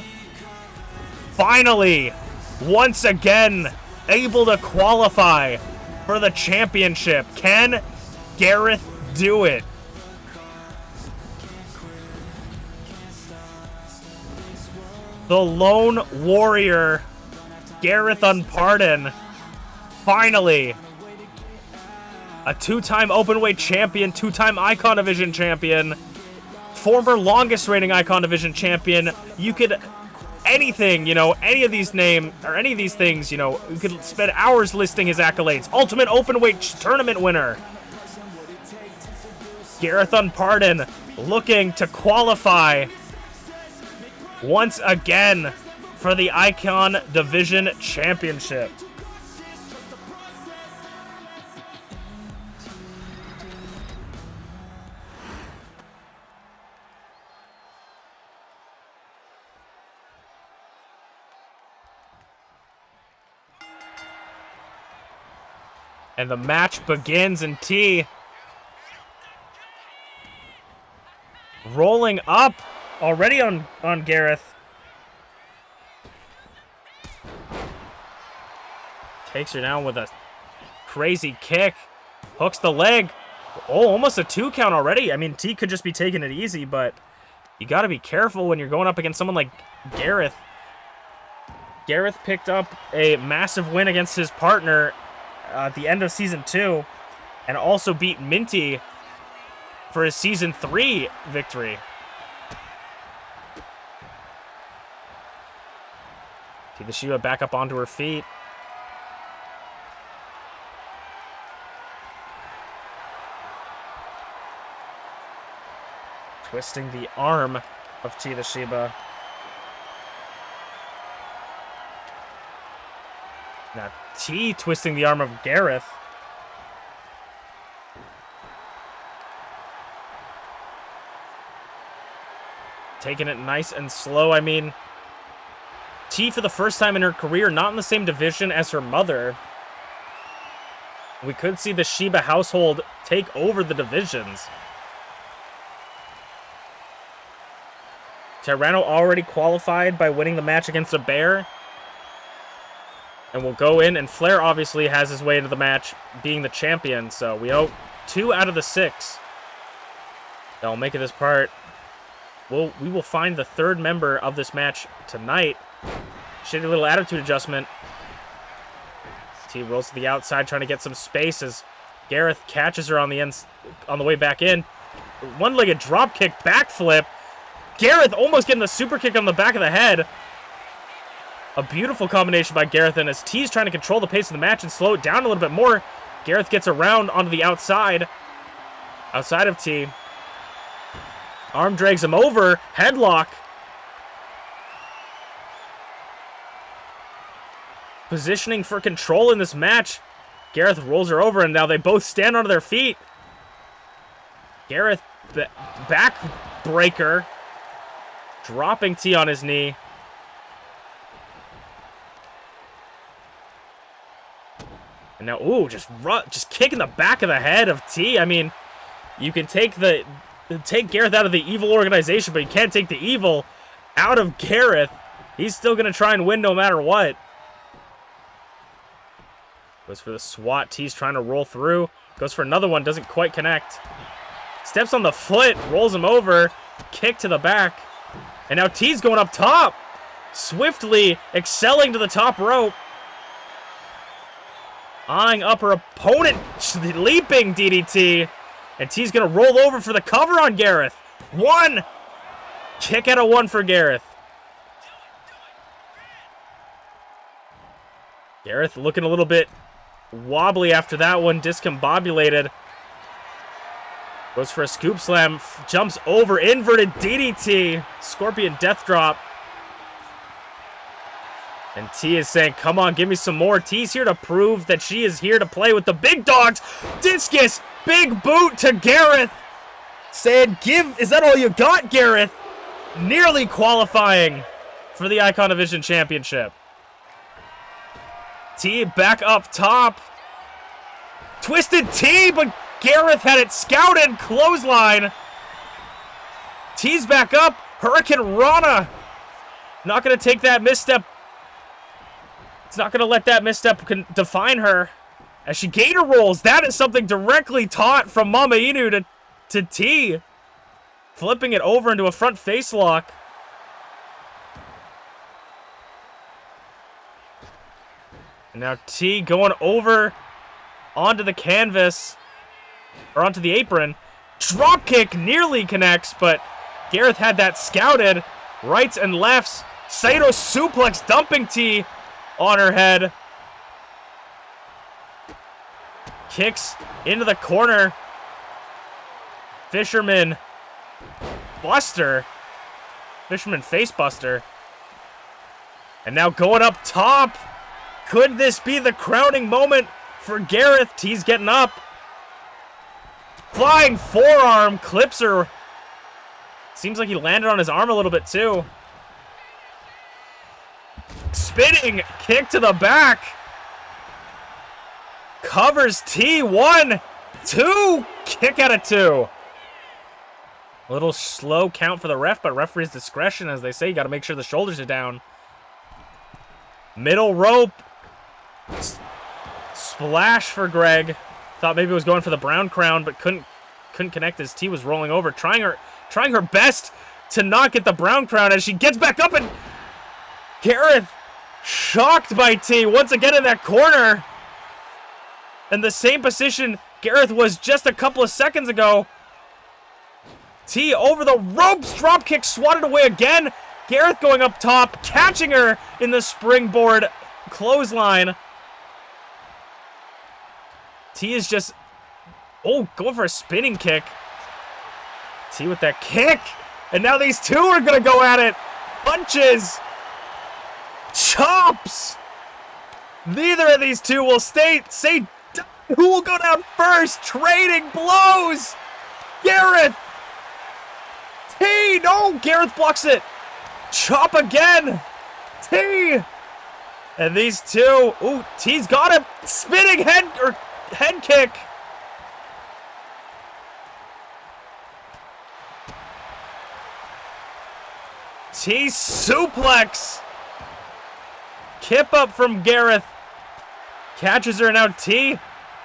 Finally, once again, able to qualify for the championship. Can Garreth do it? The Lone Warrior, Garreth Unported, finally, a two-time Openweight champion, two-time Icon Division champion, former longest reigning Icon Division champion. You could... anything, you know, any of these names, or any of these things, you know, you could spend hours listing his accolades. Ultimate Openweight Tournament winner. Garreth Unported looking to qualify once again for the Icon Division Championship. And the match begins, and T rolling up already on Garreth. Takes her down with a crazy kick. Hooks the leg. Oh, almost a 2 count already. I mean, T could just be taking it easy, but you got to be careful when you're going up against someone like Garreth. Garreth picked up a massive win against his partner at the end of Season 2, and also beat Minty for his Season 3 victory. TeaTheShiba back up onto her feet. Twisting the arm of TeaTheShiba. Now, T twisting the arm of Garreth. Taking it nice and slow. I mean, T, for the first time in her career, not in the same division as her mother. We could see the Shiba household take over the divisions. Tyranno already qualified by winning the match against a bear. And we'll go in, and Flair obviously has his way into the match, being the champion. So we owe 2 out of the 6 that'll make it this part. We will find the 3rd member of this match tonight. Shitty little attitude adjustment. T rolls to the outside, trying to get some space as Garreth catches her on the way back in. One-legged drop kick backflip. Garreth almost getting the super kick on the back of the head. A beautiful combination by Garreth, and as T's trying to control the pace of the match and slow it down a little bit more, Garreth gets around onto the outside of T. Arm drags him over, headlock. Positioning for control in this match. Garreth rolls her over, and now they both stand onto their feet. Garreth backbreaker, dropping T on his knee. And now, ooh, just kicking the back of the head of T. I mean, you can take Garreth out of the evil organization, but you can't take the evil out of Garreth. He's still going to try and win no matter what. Goes for the swat. T's trying to roll through. Goes for another one. Doesn't quite connect. Steps on the foot. Rolls him over. Kick to the back. And now T's going up top. Swiftly excelling to the top rope. Eyeing up her opponent. Leaping DDT. And T's going to roll over for the cover on Garreth. One. Kick out of one for Garreth. Garreth looking a little bit wobbly after that one. Discombobulated. Goes for a scoop slam. Jumps over. Inverted DDT. Scorpion death drop. And T is saying, come on, give me some more. T's here to prove that she is here to play with the big dogs. Discus. Big boot to Garreth. Saying, is that all you got, Garreth? Nearly qualifying for the Icon Division Championship. T back up top. Twisted T, but Garreth had it scouted. Clothesline. T's back up. Hurricane Rana. Not going to take that misstep. It's not going to let that misstep define her. As she gator rolls. That is something directly taught from MamaInu to T. Flipping it over into a front face lock. And now T going over onto the canvas. Or onto the apron. Drop kick nearly connects, but Garreth had that scouted. Rights and lefts. Saito suplex dumping T on her head. Kicks into the corner. Fisherman Buster. Fisherman face buster. And now going up top. Could this be the crowning moment for Garreth? T's getting up. Flying forearm clips her. Seems like he landed on his arm a little bit too. Spinning kick to the back. Covers T. 1, 2. Kick out of 2. A little slow count for the ref, but referee's discretion, as they say. You got to make sure the shoulders are down. Middle rope. Splash for Greg. Thought maybe it was going for the brown crown, but couldn't connect as T was rolling over. Trying her best to not get the brown crown as she gets back up, and Garreth shocked by T once again in that corner. And the same position Garreth was just a couple of seconds ago. T over the ropes. Dropkick swatted away again. Garreth going up top. Catching her in the springboard clothesline. T is just... Oh, going for a spinning kick. T with that kick. And now these two are going to go at it. Punches. Chops. Neither of these two will say who will go down first. Trading blows. Garreth. T. No. Garreth blocks it. Chop again. T. And these two. Ooh, T's got him. Spinning head kick. T suplex. Kip up from Garreth. Catches her now. T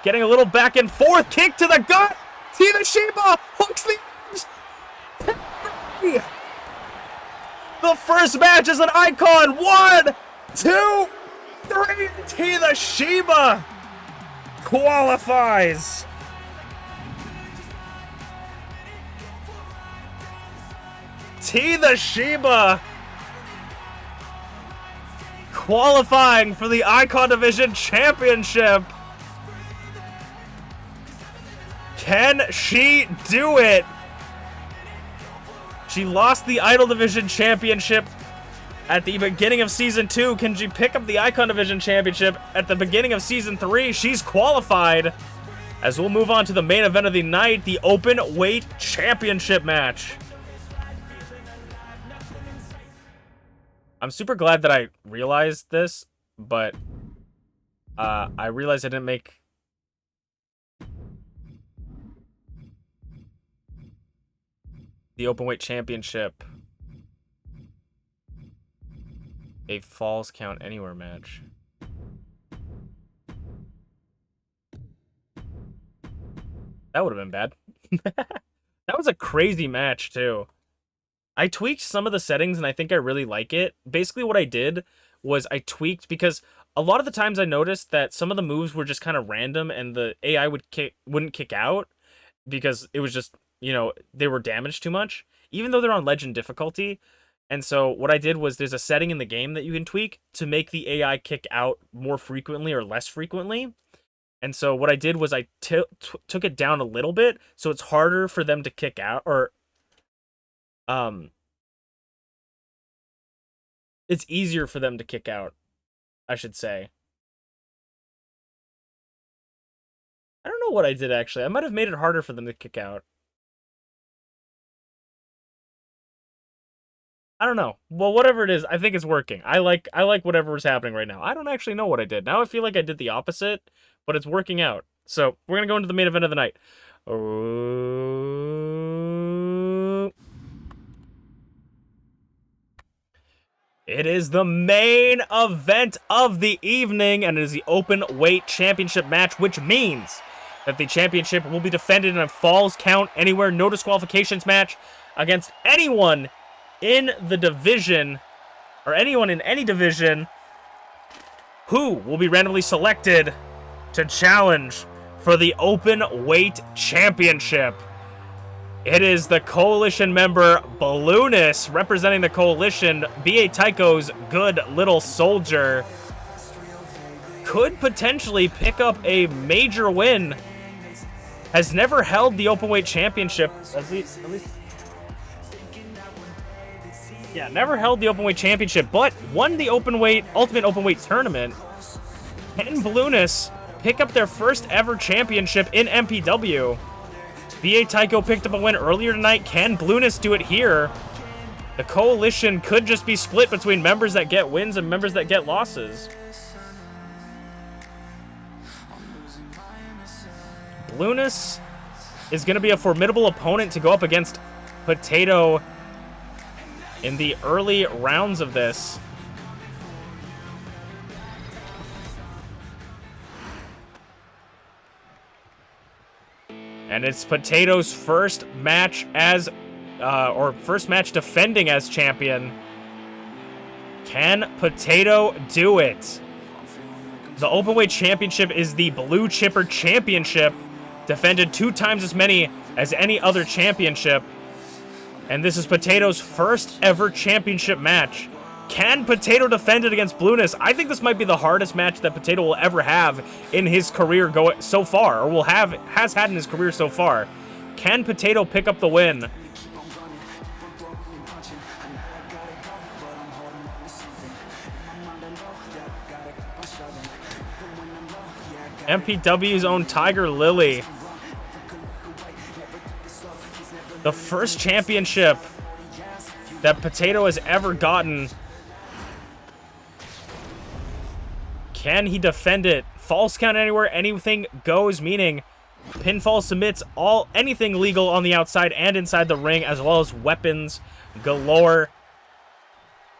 getting a little back and forth. Kick to the gut. TeaTheShiba hooks the arms. The first match is an icon. 1, 2, 3. TeaTheShiba qualifies. TeaTheShiba qualifying for the Icon Division Championship. Can she do it? She lost the Idol Division Championship at the beginning of Season 2. Can she pick up the Icon Division Championship at the beginning of Season 3? She's qualified. As we'll move on to the main event of the night, the Open Weight Championship match. I'm super glad that I realized this, but I realized I didn't make the Openweight Championship a falls count anywhere match. That would have been bad. That was a crazy match, too. I tweaked some of the settings, and I think I really like it. Basically, what I did was I tweaked, because a lot of the times I noticed that some of the moves were just kind of random, and the AI wouldn't kick out, because it was just, you know, they were damaged too much, even though they're on legend difficulty. And so what I did was there's a setting in the game that you can tweak to make the AI kick out more frequently or less frequently. And so what I did was I took it down a little bit, so it's harder for them to kick out, or it's easier for them to kick out, I should say. I don't know what I did, actually. I might have made it harder for them to kick out. I don't know. Well, whatever it is, I think it's working. I like whatever is happening right now. I don't actually know what I did. Now I feel like I did the opposite, but it's working out. So, we're going to go into the main event of the night. It is the main event of the evening, and it is the open weight championship match, which means that the championship will be defended in a falls count anywhere, no disqualifications match against anyone in the division, or anyone in any division, who will be randomly selected to challenge for the open weight championship. It is the coalition member Balloonus representing the coalition. B.A. Tycho's good little soldier could potentially pick up a major win. Has never held the open weight championship, at least. Yeah, never held the open weight championship, but won the ultimate open weight tournament. Can Balloonus pick up their first ever championship in MPW? B.A. Tycho picked up a win earlier tonight. Can Balloonus do it here? The coalition could just be split between members that get wins and members that get losses. Balloonus is going to be a formidable opponent to go up against Potato in the early rounds of this. And it's Potato's first match as, first match defending as champion. Can Potato do it? The Openweight Championship is the Blue Chipper Championship, defended 2 times as many as any other championship. And this is Potato's first ever championship match. Can Potato defend it against Balloonus? I think this might be the hardest match that Potato will ever have in his career so far, or has had in his career so far. Can Potato pick up the win? MPW's own Tiger Lily. The first championship that Potato has ever gotten. Can he defend it? False count anywhere, anything goes, meaning pinfall submits anything legal on the outside and inside the ring, as well as weapons galore.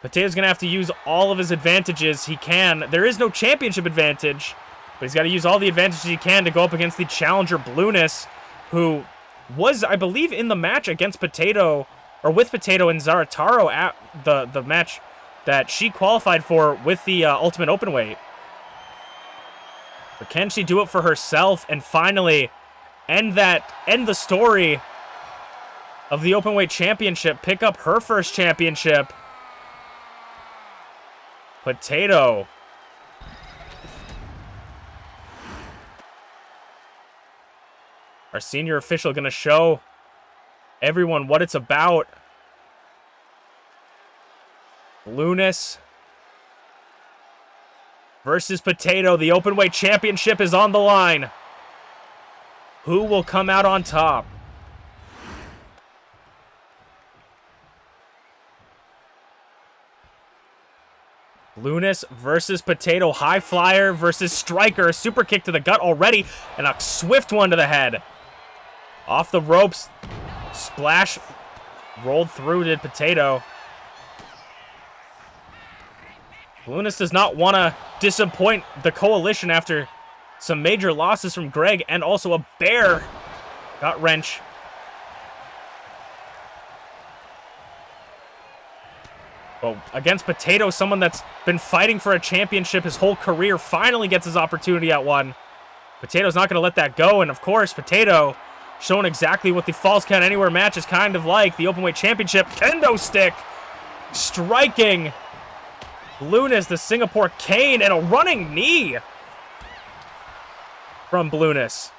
Potato's going to have to use all of his advantages he can. There is no championship advantage, but he's got to use all the advantages he can to go up against the challenger Balloonus, who was, I believe, in the match against Potato, or with Potato and Zarataro at the match that she qualified for with the Ultimate Openweight. But can she do it for herself and finally end the story of the Openweight Championship, pick up her first championship? Potato. Our senior official going to show everyone what it's about. Balloonus versus Potato. The Openweight Championship is on the line. Who will come out on top? Balloonus versus Potato. High flyer versus striker. Super kick to the gut already, and a swift one to the head. Off the ropes. Splash rolled through to Potato. Blueness does not want to disappoint the coalition after some major losses from Greg and also a bear. Got wrench. Well, against Potato, someone that's been fighting for a championship his whole career, finally gets his opportunity at one. Potato's not going to let that go, and of course, Potato showing exactly what the Falls Count Anywhere match is kind of like. The Openweight Championship kendo stick striking Blueness, the Singapore cane, and a running knee from Blueness.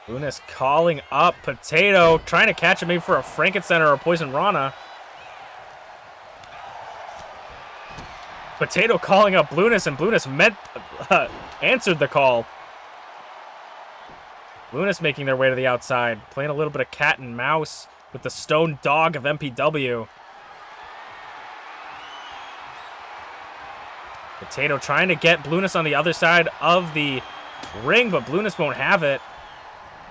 Blueness calling up Potato, trying to catch him maybe for a Frankenstein or a Poison Rana. Potato calling up Blueness, and Blueness answered the call. Blueness making their way to the outside, playing a little bit of cat and mouse with the stone dog of MPW. Potato trying to get Blueness on the other side of the ring, but Blueness won't have it.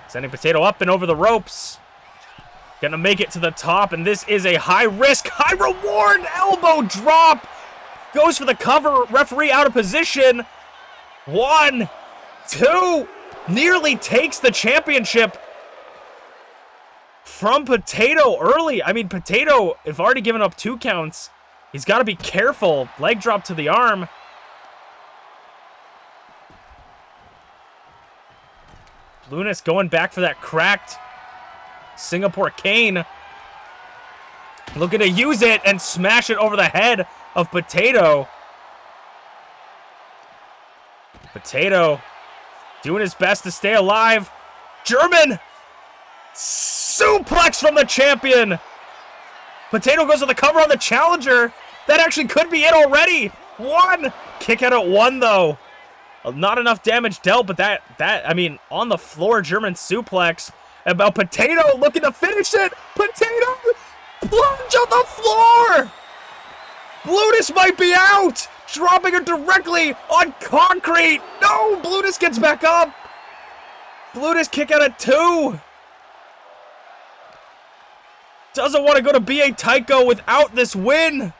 Sending Potato up and over the ropes. Gonna make it to the top, and this is a high-risk, high-reward elbow drop. Goes for the cover, referee out of position. 1, 2, nearly takes the championship from Potato early. I mean, Potato, have already given up 2 counts. He's got to be careful. Leg drop to the arm. Blueness going back for that cracked Singapore cane. Looking to use it and smash it over the head of Potato. Potato doing his best to stay alive. German suplex from the champion. Potato goes to the cover on the challenger. That actually could be it already. 1. Kick out at 1, though. Not enough damage dealt, but that I mean, on the floor, German suplex. About Potato looking to finish it. Potato plunge on the floor. Blueness might be out. Dropping her directly on concrete. No, Blueness gets back up. Blueness kick out at 2. Doesn't want to go to BA Tycho without this win.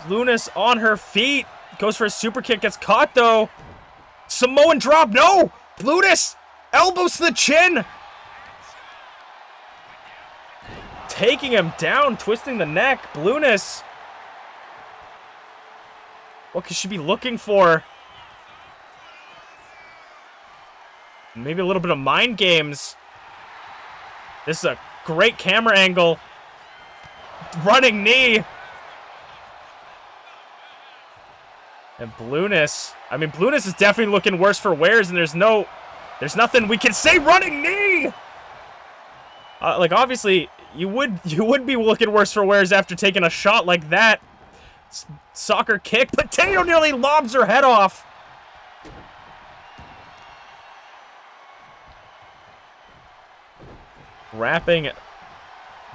Blueness on her feet. Goes for a super kick. Gets caught, though. Samoan drop. No! Blueness! Elbows to the chin. Taking him down. Twisting the neck. Blueness. What could she be looking for? Maybe a little bit of mind games. This is a great camera angle. Running knee. And Blueness, I mean, Blueness is definitely looking worse for wears, and there's nothing we can say. Running knee. Like, obviously, you would be looking worse for wears after taking a shot like that. Soccer kick. Potato nearly lobs her head off. Wrapping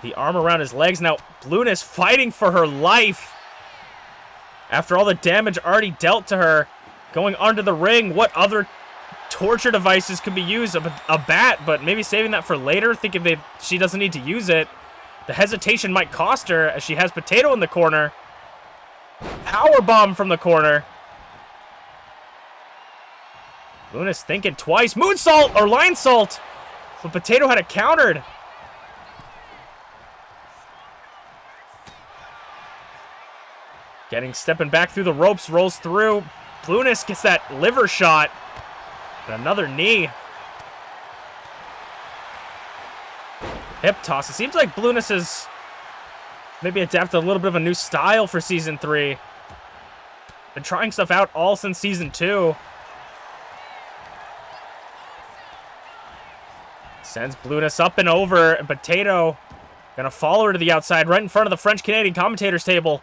the arm around his legs. Now, Blueness fighting for her life. After all the damage already dealt to her, going under the ring, what other torture devices could be used? A bat, but maybe saving that for later, thinking that she doesn't need to use it. The hesitation might cost her, as she has Potato in the corner. Powerbomb from the corner. Blueness thinking twice. Moonsault or line salt. But Potato had it countered. Stepping back through the ropes, rolls through. Blueness gets that liver shot. And another knee. Hip toss. It seems like Blueness has maybe adapted a little bit of a new style for Season 3. Been trying stuff out all since Season 2. Sends Blueness up and over, and Potato gonna follow her to the outside, right in front of the French-Canadian commentators table.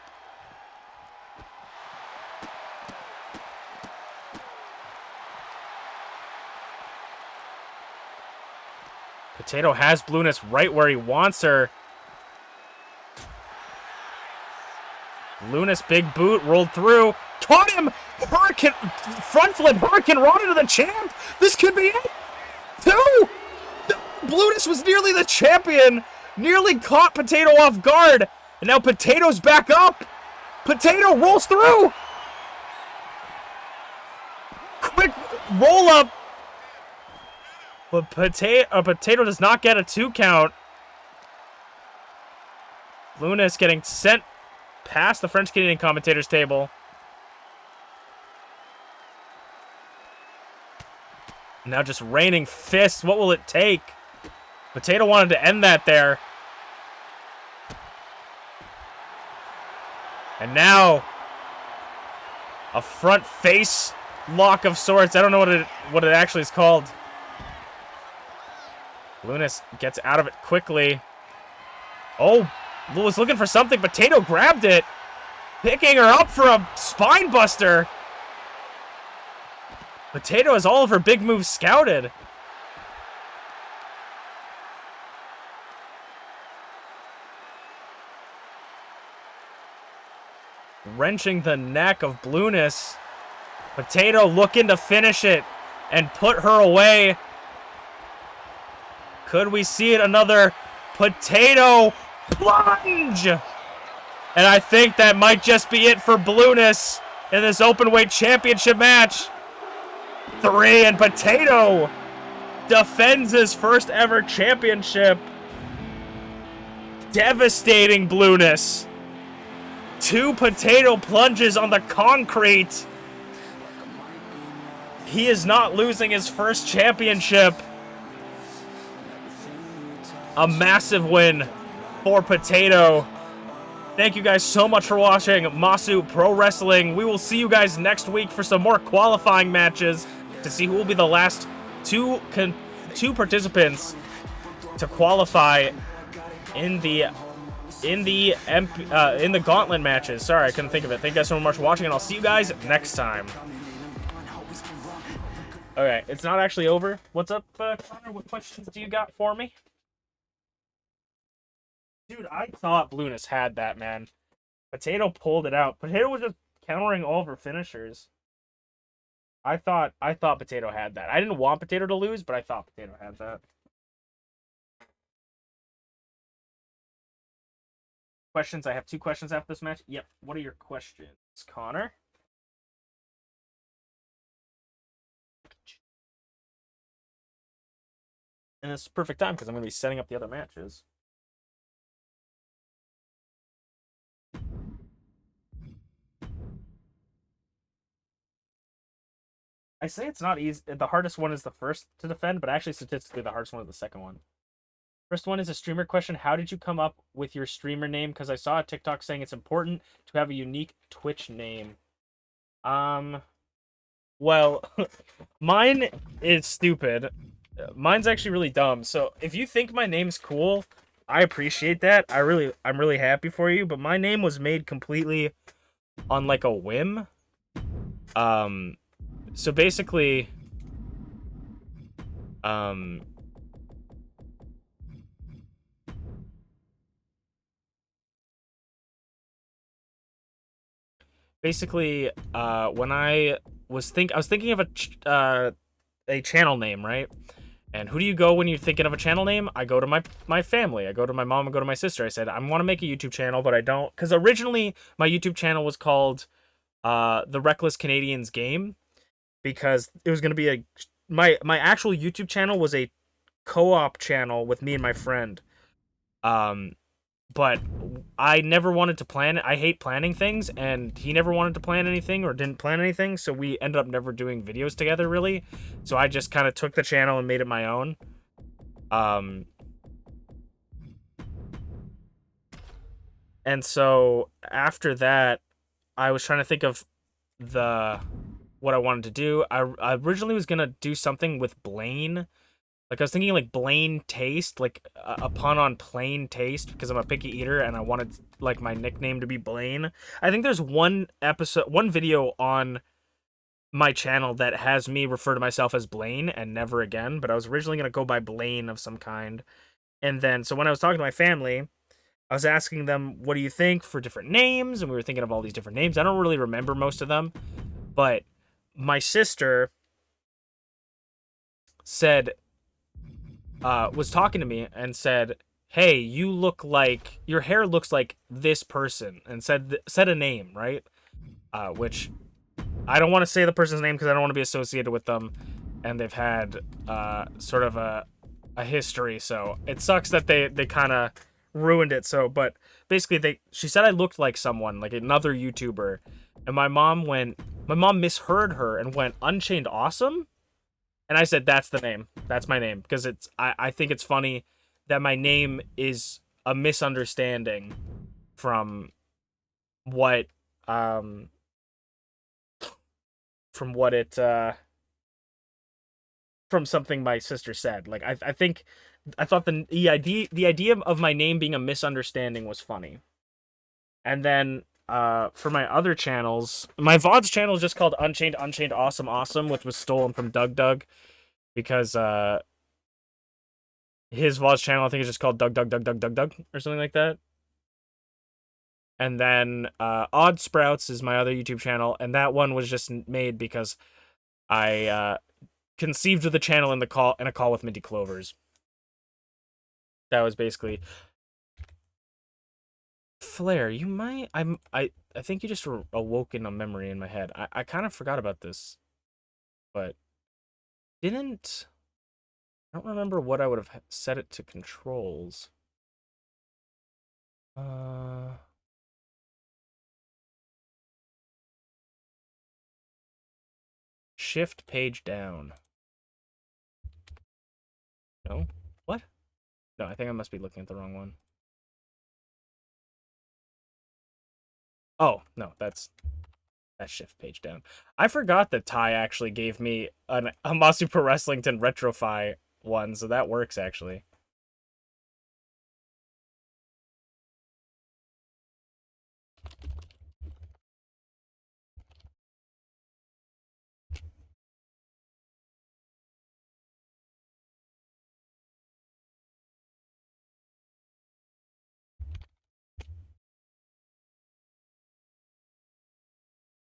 Potato has Blueness right where he wants her. Blueness, big boot, rolled through. Caught him! Hurricane, front flip, Hurricane Rana to the champ. This could be it. 2. Blueness was nearly the champion. Nearly caught Potato off guard. And now Potato's back up. Potato rolls through. Quick roll up. But Potato does not get a 2 count. Blueness getting sent past the French-Canadian commentator's table. Now just raining fists. What will it take? Potato wanted to end that there. And now a front face lock of sorts. I don't know what it actually is called. Blueness gets out of it quickly. Oh, was looking for something. Potato grabbed it. Picking her up for a spine buster. Potato has all of her big moves scouted. Wrenching the neck of Blueness. Potato looking to finish it and put her away. Could we see it? Another Potato plunge. And I think that might just be it for Blueness in this openweight championship match. 3, and Potato defends his first ever championship. Devastating Blueness. 2 Potato plunges on the concrete. He is not losing his first championship. A massive win for Potato. Thank you guys so much for watching Masu Pro Wrestling. We will see you guys next week for some more qualifying matches to see who will be the last two participants to qualify in the gauntlet matches. Sorry, I couldn't think of it. Thank you guys so much for watching, and I'll see you guys next time. Okay, it's not actually over. What's up, Connor? What questions do you got for me? Dude, I thought Blueness had that, man. Potato pulled it out. Potato was just countering all of her finishers. I thought Potato had that. I didn't want Potato to lose, but I thought Potato had that. Questions? I have 2 questions after this match. Yep. What are your questions, Connor? And it's perfect time because I'm going to be setting up the other matches. I say it's not easy. The hardest one is the first to defend, but actually statistically the hardest one is the second one. First one is a streamer question. How did you come up with your streamer name? Because I saw a TikTok saying it's important to have a unique Twitch name. Well, mine is stupid. Mine's actually really dumb. So if you think my name's cool, I appreciate that. I'm really happy for you. But my name was made completely on like a whim. So basically, when I was thinking of a channel name, right? And who do you go when you're thinking of a channel name? I go to my family. I go to my mom and go to my sister. I said, I want to make a YouTube channel, but I don't, because originally my YouTube channel was called The Reckless Canadians Game, because it was going to be my actual YouTube channel was a co-op channel with me and my friend. But I never wanted to plan it. I hate planning things, and he never wanted to plan anything or didn't plan anything, so we ended up never doing videos together, really. So I just kind of took the channel and made it my own. And so after that, I was trying to think of what I wanted to do. I originally was going to do something with Blaine. Like, I was thinking, like, Blaine Taste, like, a pun on plain taste, because I'm a picky eater, and I wanted, like, my nickname to be Blaine. I think there's one video on my channel that has me refer to myself as Blaine and never again, but I was originally going to go by Blaine of some kind. And then, so when I was talking to my family, I was asking them, what do you think for different names? And we were thinking of all these different names. I don't really remember most of them. But my sister said, was talking to me and said, "Hey, you look like your hair looks like this person," and said a name, right? Which I don't want to say the person's name because I don't want to be associated with them, and they've had sort of a history, so it sucks that they kind of ruined it. So, but basically, she said I looked like someone, like another YouTuber, and my mom misheard her and went UnchainedAwesome, and I said that's the name, that's my name, because I think it's funny that my name is a misunderstanding from what from what it from something my sister said. Like I think I thought the idea of my name being a misunderstanding was funny. And then for my other channels, my VODs channel is just called Unchained Awesome, which was stolen from Doug because his VODs channel I think is just called Doug or something like that. And then Odd Sprouts is my other YouTube channel, and that one was just made because I conceived of the channel in a call with MintyClovers. That was basically Flair. You might I think you just awoken a memory in my head. I kind of forgot about this, but I don't remember what I would have set it to controls. Shift page down. No? What? No, I think I must be looking at the wrong one. Oh, no, that's shift page down. I forgot that Ty actually gave me a Masu Pro Wrestlington Retrofy one, so that works actually.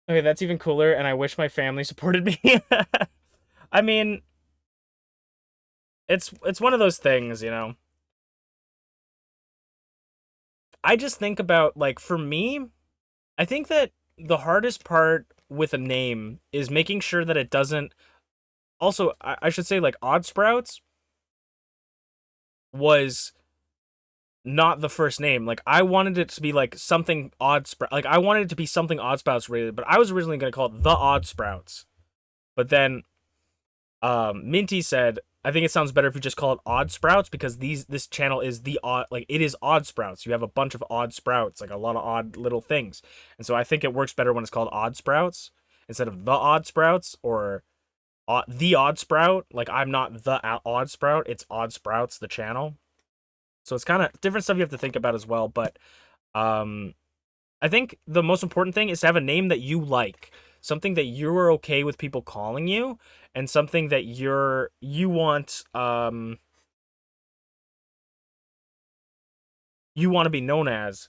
Okay, that's even cooler, and I wish my family supported me. I mean, it's one of those things, you know. I just think about, like, for me, I think that the hardest part with a name is making sure that it doesn't... Also, I should say, like, Odd Sprouts was not the first name. Like, I wanted it to be, like, something Odd Sprout. Like, I wanted it to be something Odd Sprouts related, but I was originally going to call it The Odd Sprouts. But then, Minty said, I think it sounds better if you just call it Odd Sprouts, because this channel is it is Odd Sprouts. You have a bunch of odd sprouts, like a lot of odd little things. And so I think it works better when it's called Odd Sprouts instead of The Odd Sprouts or The Odd Sprout. Like, I'm not The Odd Sprout, it's Odd Sprouts, the channel. So it's kind of different stuff you have to think about as well. But I think the most important thing is to have a name that you like, something that you're okay with people calling you, and something that you want to be known as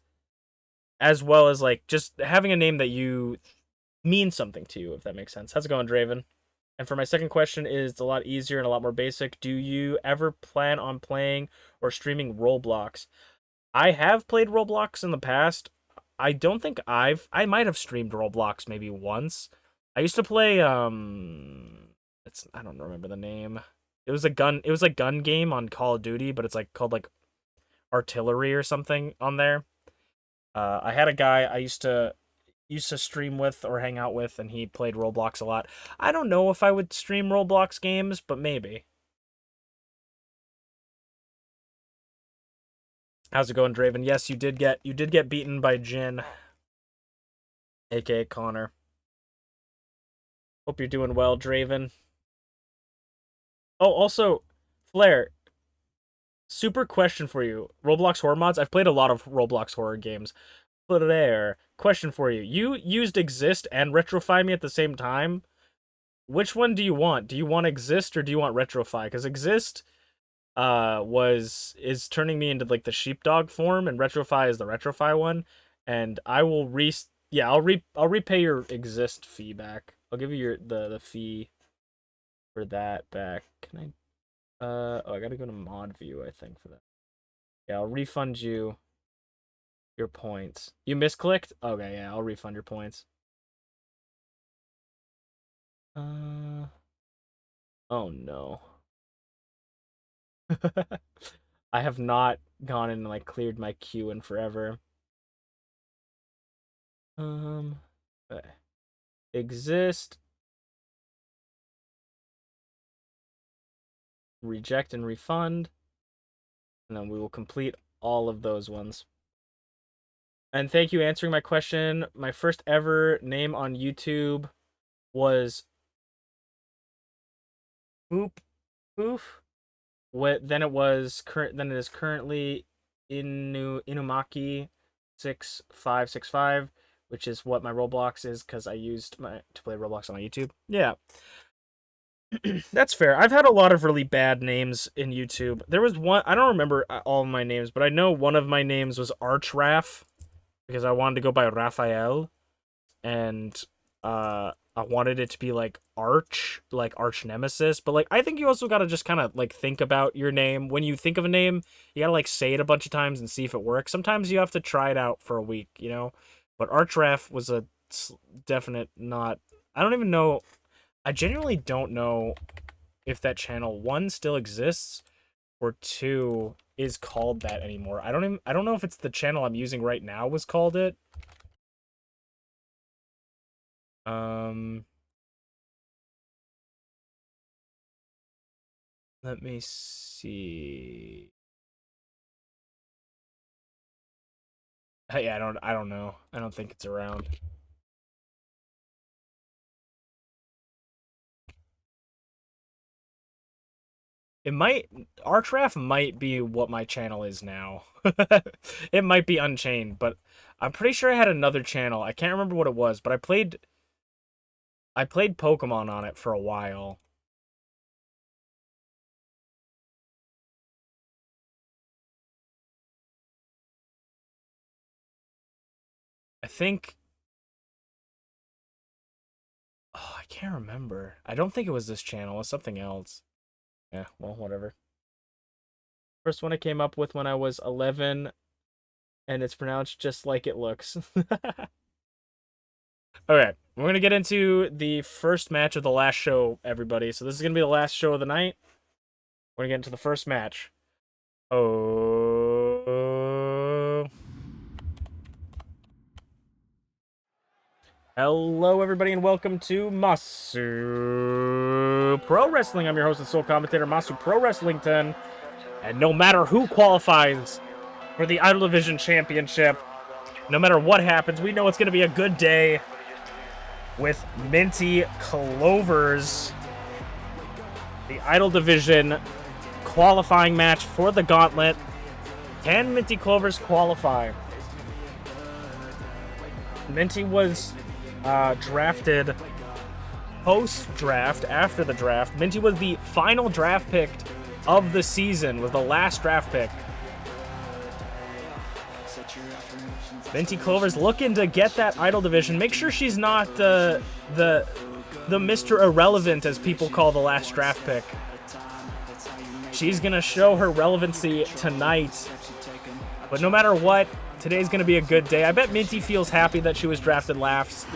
well as, like, just having a name that you means something to you, if that makes sense. How's it going, Draven? And for my second question, is a lot easier and a lot more basic. Do you ever plan on playing or streaming Roblox? I have played Roblox in the past. I don't think I might have streamed Roblox maybe once. I used to play I don't remember the name. It was a gun game on Call of Duty, but it's like called like Artillery or something on there. I had a guy I used to stream with or hang out with, and he played Roblox a lot. I don't know if I would stream Roblox games, but maybe. How's it going, Draven? Yes, you did get beaten by Jin, aka Connor. Hope you're doing well, Draven. Oh, also, Flair, super question for you. Roblox horror mods? I've played a lot of Roblox horror games. Flair, question for you. You used Exist and Retrofy Me at the same time. Which one do you want? Do you want Exist or do you want Retrofy? Because Exist is turning me into like the sheepdog form, and Retrofy is the Retrofy one. And I will I'll repay your Exist fee back. I'll give you the fee for that back. Can I? Oh, I gotta go to mod view, I think, for that. Yeah, I'll refund you your points. You misclicked? Okay, yeah, I'll refund your points. Oh no. I have not gone and like cleared my queue in forever. Okay. Exist. Reject and refund. And then we will complete all of those ones. And thank you answering my question. My first ever name on YouTube was Boop Poof. Then it was then it is currently Inumaki 6565, which is what my Roblox is because I used to play Roblox on my YouTube. Yeah. That's fair. I've had a lot of really bad names in YouTube. There was one, I don't remember all of my names, but I know one of my names was Archraff because I wanted to go by Raphael, and I wanted it to be like Arch Nemesis, but like I think you also got to just kind of like think about your name. When you think of a name, you got to like say it a bunch of times and see if it works. Sometimes you have to try it out for a week, you know? But Archraff was a definite not, I don't even know, I genuinely don't know if that channel, one, still exists, or two, is called that anymore. I don't know if it's the channel I'm using right now was called it. Let me see. Yeah, I don't know. I don't think it's around. It might, Archraff might be what my channel is now. It might be Unchained, but I'm pretty sure I had another channel. I can't remember what it was, but I played Pokemon on it for a while. I think, oh, I can't remember. I don't think it was this channel. It was something else. Yeah, well, whatever. First one I came up with when I was 11, and it's pronounced just like it looks. Okay, we're going to get into the first match of the last show, everybody. So this is going to be the last show of the night. We're going to get into the first match. Oh. Hello, everybody, and welcome to Masu Pro Wrestling. I'm your host and sole commentator, Masu Pro Wrestlington. And no matter who qualifies for the Idol Division Championship, no matter what happens, we know it's going to be a good day with MintyClovers, the Idol Division qualifying match for the Gauntlet. Can MintyClovers qualify? Minty was drafted post-draft, after the draft. Minty was the final draft pick of the season, was the last draft pick. MintyClovers looking to get that Idol Division. Make sure she's not the Mr. Irrelevant, as people call the last draft pick. She's going to show her relevancy tonight. But no matter what, today's going to be a good day. I bet Minty feels happy that she was drafted last,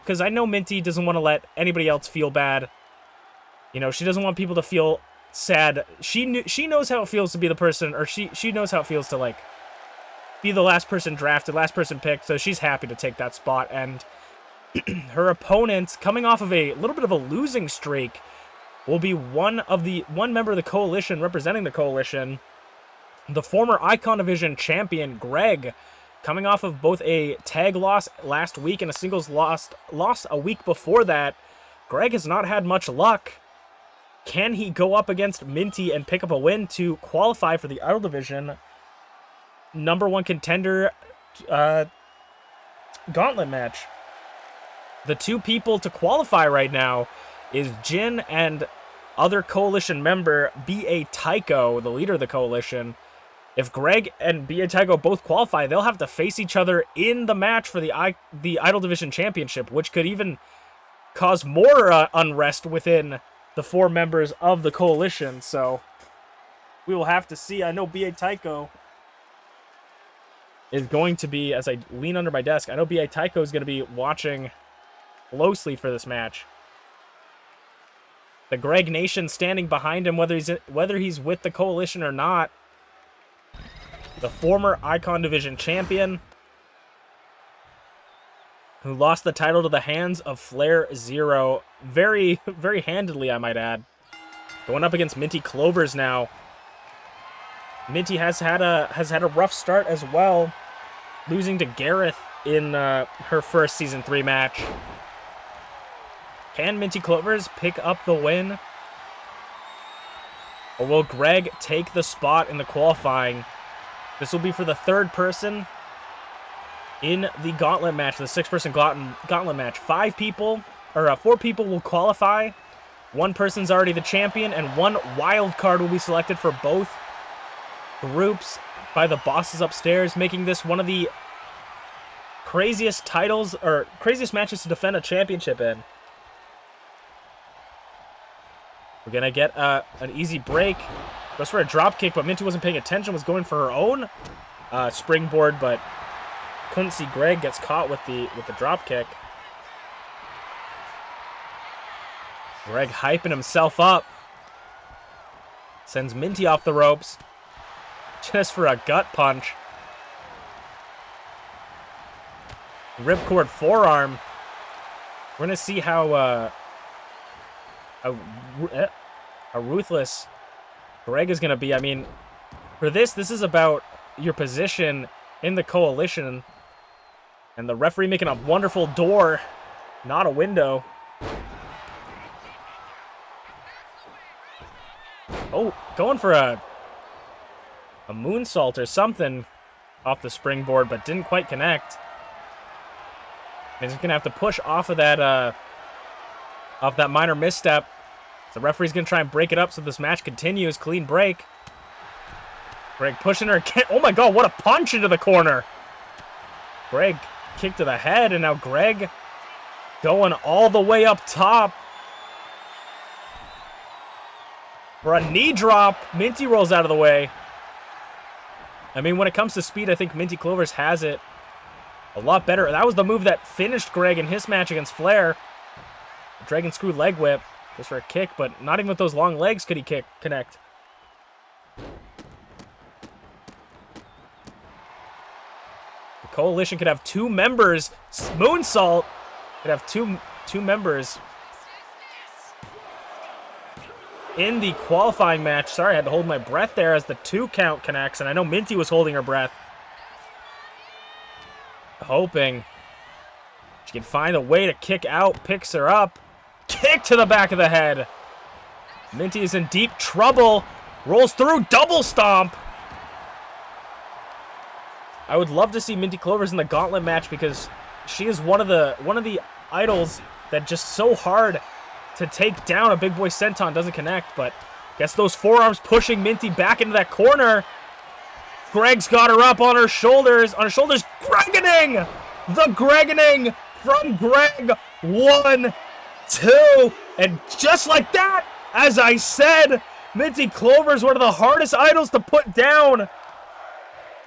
because I know Minty doesn't want to let anybody else feel bad. You know, she doesn't want people to feel sad. She knows how it feels to be the person, or she knows how it feels to, like, be the last person drafted, last person picked, so she's happy to take that spot. And her opponent, coming off of a little bit of a losing streak, will be one member of the coalition, representing the coalition, the former Icon Division champion, Greg, coming off of both a tag loss last week and a singles loss a week before that. Greg has not had much luck. Can he go up against Minty and pick up a win to qualify for the Idol Division #1 contender gauntlet match? The two people to qualify right now is Jin and other coalition member B.A. Tycho, the leader of the coalition. If Greg and B.A. Tycho both qualify, they'll have to face each other in the match for the Idol Division Championship, which could even cause more unrest within the 4 members of the coalition. So we will have to see. I know B.A. Tycho is going to be, as I lean under my desk, I know B.A. Tycho is going to be watching closely for this match. The Greg Nation standing behind him, whether he's with the coalition or not. The former Icon Division champion, who lost the title to the hands of FlairZero very, very handedly, I might add. Going up against MintyClovers now. Minty has had a rough start as well, losing to Garreth in her first Season 3 match. Can MintyClovers pick up the win? Or will Greg take the spot in the qualifying? This will be for the 3rd person in the gauntlet match, the 6-person gauntlet match. 4 people will qualify. 1 person's already the champion, and 1 wild card will be selected for both groups by the bosses upstairs, making this one of the craziest matches to defend a championship in. We're gonna get an easy break. Goes for a drop kick, but Minty wasn't paying attention, was going for her own springboard, but couldn't see Greg. Gets caught with the drop kick. Greg hyping himself up. Sends Minty off the ropes. Just for a gut punch. Ripcord forearm. We're gonna see how ruthless Greg is gonna be. I mean, for this is about your position in the coalition, and the referee making a wonderful door, not a window. Oh, going for a moonsault or something off the springboard, but didn't quite connect. He's gonna have to push off of that minor misstep. The referee's gonna try and break it up so this match continues. Clean break. Greg pushing her again. Oh my god, what a punch into the corner. Greg kick to the head, and now Greg going all the way up top for a knee drop. Minty rolls out of the way. I mean, when it comes to speed, I think MintyClovers has it a lot better. That was the move that finished Greg in his match against Flair. Dragon screw leg whip. Goes for a kick, but not even with those long legs could he connect. The coalition could have 2 members. Moonsault could have two members in the qualifying match. Sorry, I had to hold my breath there as the 2 count connects, and I know Minty was holding her breath, hoping she can find a way to kick out. Picks her up. Kick to the back of the head. Minty is in deep trouble. Rolls through, double stomp. I would love to see MintyClovers in the gauntlet match because she is one of the idols that just so hard to take down. A big boy senton doesn't connect, but guess those forearms pushing Minty back into that corner. Greg's got her up on her shoulders. Gregening! The Gregening from Greg. 1, 2, and just like that, as I said, MintyClovers, one of the hardest idols to put down.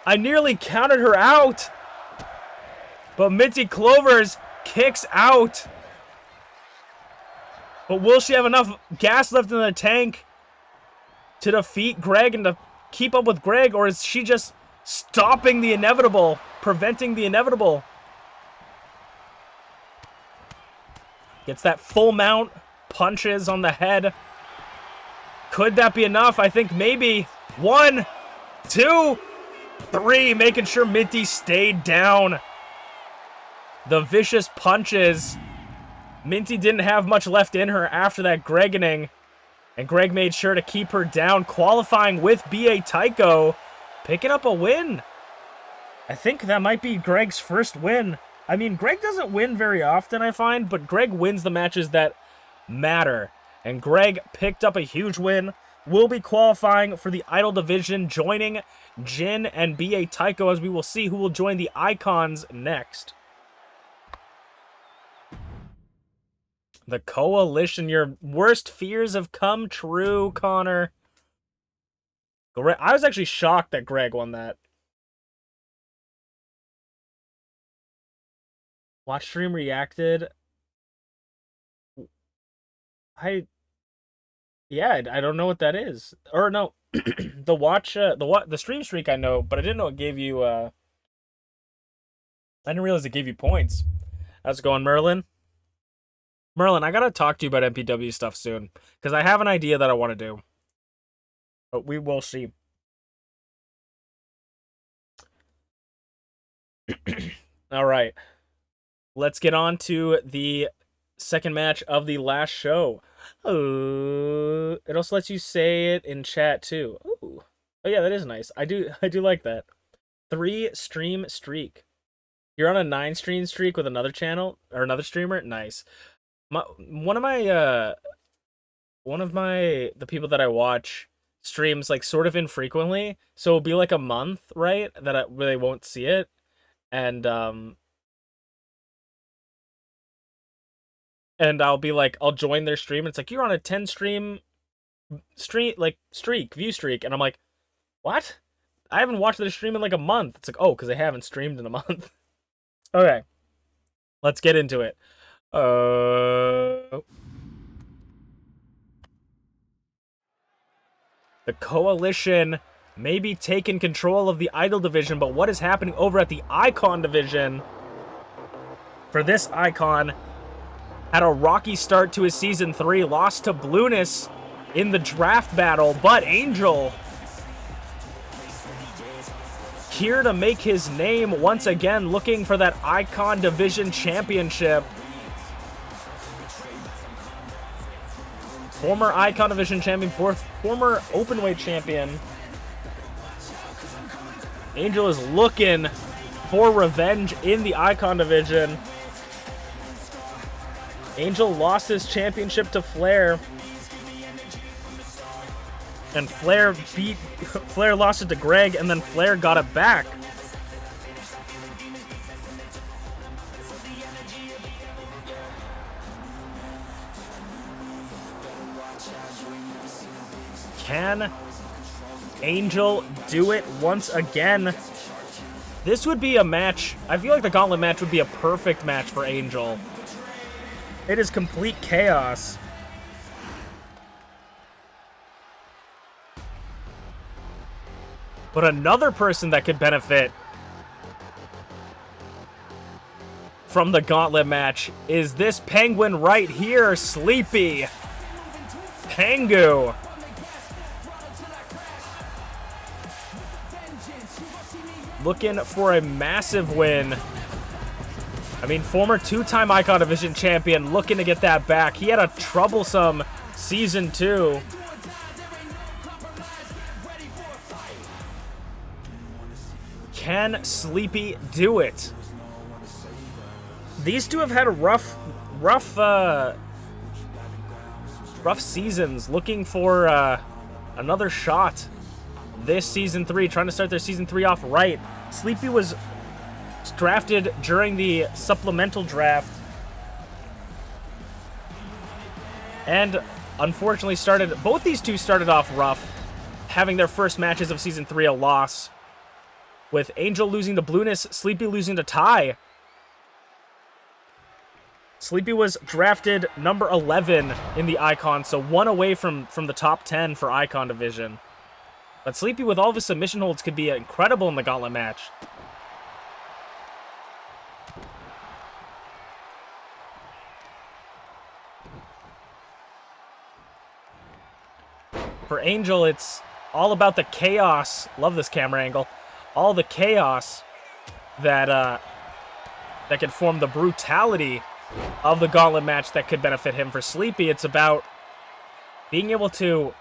I nearly counted her out, but MintyClovers kicks out. But will she have enough gas left in the tank to defeat Greg and to keep up with Greg, or is she just stopping the inevitable, preventing the inevitable? Gets that full mount, punches on the head. Could that be enough? I think maybe. 1, 2, 3, making sure Minty stayed down. The vicious punches. Minty didn't have much left in her after that Gregening, and Greg made sure to keep her down, qualifying with B.A. Tycho, picking up a win. I think that might be Greg's first win. I mean, Greg doesn't win very often, I find, but Greg wins the matches that matter. And Greg picked up a huge win. Will be qualifying for the Idol Division, joining Jin and B.A. Tycho, as we will see who will join the Icons next. The Coalition. Your worst fears have come true, Connor. I was actually shocked that Greg won that. Watch stream reacted. Yeah, I don't know what that is. Or no, the stream streak I know, but I didn't know it gave you I didn't realize it gave you points. How's it going, Merlin? Merlin, I gotta talk to you about MPW stuff soon, because I have an idea that I want to do. But we will see. All right. Let's get on to the second match of the last show. Oh, it also lets you say it in chat too. Ooh. Oh yeah, that is nice. I do like that. 3 stream streak. You're on a 9 stream streak with another channel or another streamer? Nice. One of the people that I watch streams like sort of infrequently, so it'll be like a month, right? That I really won't see it. And I'll be like, I'll join their stream, and it's like, you're on a 10 stream view streak, and I'm like, what? I haven't watched their stream in like a month. It's like, oh, because they haven't streamed in a month. Okay, let's get into it. The Coalition may be taking control of the Idol division, but what is happening over at the Icon division? For this Icon, had a rocky start to his Season 3, lost to Blueness in the draft battle, but Angel here to make his name once again, looking for that Icon Division Championship. Former Icon Division Champion, former Openweight Champion. Angel is looking for revenge in the Icon Division. Angel lost his championship to Flair. And Flair lost it to Greg, and then Flair got it back. Can Angel do it once again? This would be a match. I feel like the gauntlet match would be a perfect match for Angel. It is complete chaos. But another person that could benefit from the gauntlet match is this penguin right here, SleepyPengu. Looking for a massive win. I mean, former 2-time Icon Division champion looking to get that back. He had a troublesome Season 2. Can Sleepy do it? These two have had a rough seasons, looking for another shot this Season 3, trying to start their Season 3 off right. Sleepy was drafted during the supplemental draft and unfortunately both these two started off rough, having their first matches of Season 3 a loss, with Angel losing to Blueness, Sleepy losing to Ty. Sleepy was drafted number 11 in the Icon, so 1 away from the top 10 for Icon Division. But Sleepy, with all of his submission holds, could be incredible in the gauntlet match. For Angel, it's all about the chaos. Love this camera angle. All the chaos that could form the brutality of the gauntlet match that could benefit him. For Sleepy, it's about being able to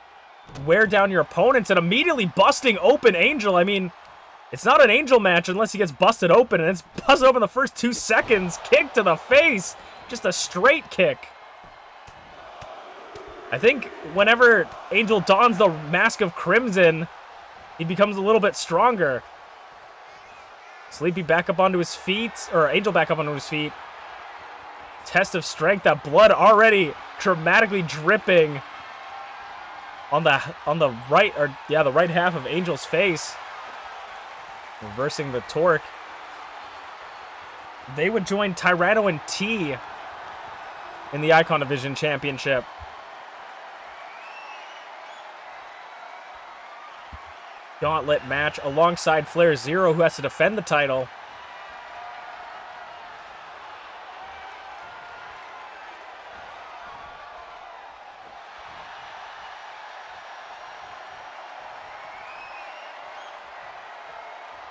wear down your opponents and immediately busting open Angel. I mean, it's not an Angel match unless he gets busted open, and it's busted open the first 2 seconds. Kick to the face. Just a straight kick. I think whenever Angel dons the Mask of Crimson, he becomes a little bit stronger. Sleepy back up onto his feet, or Angel back up onto his feet. Test of strength. That blood already dramatically dripping on the right, or yeah, the right half of Angel's face. Reversing the torque. They would join Tyranno and T in the Icon Division Championship. Gauntlet match alongside FlairZero, who has to defend the title.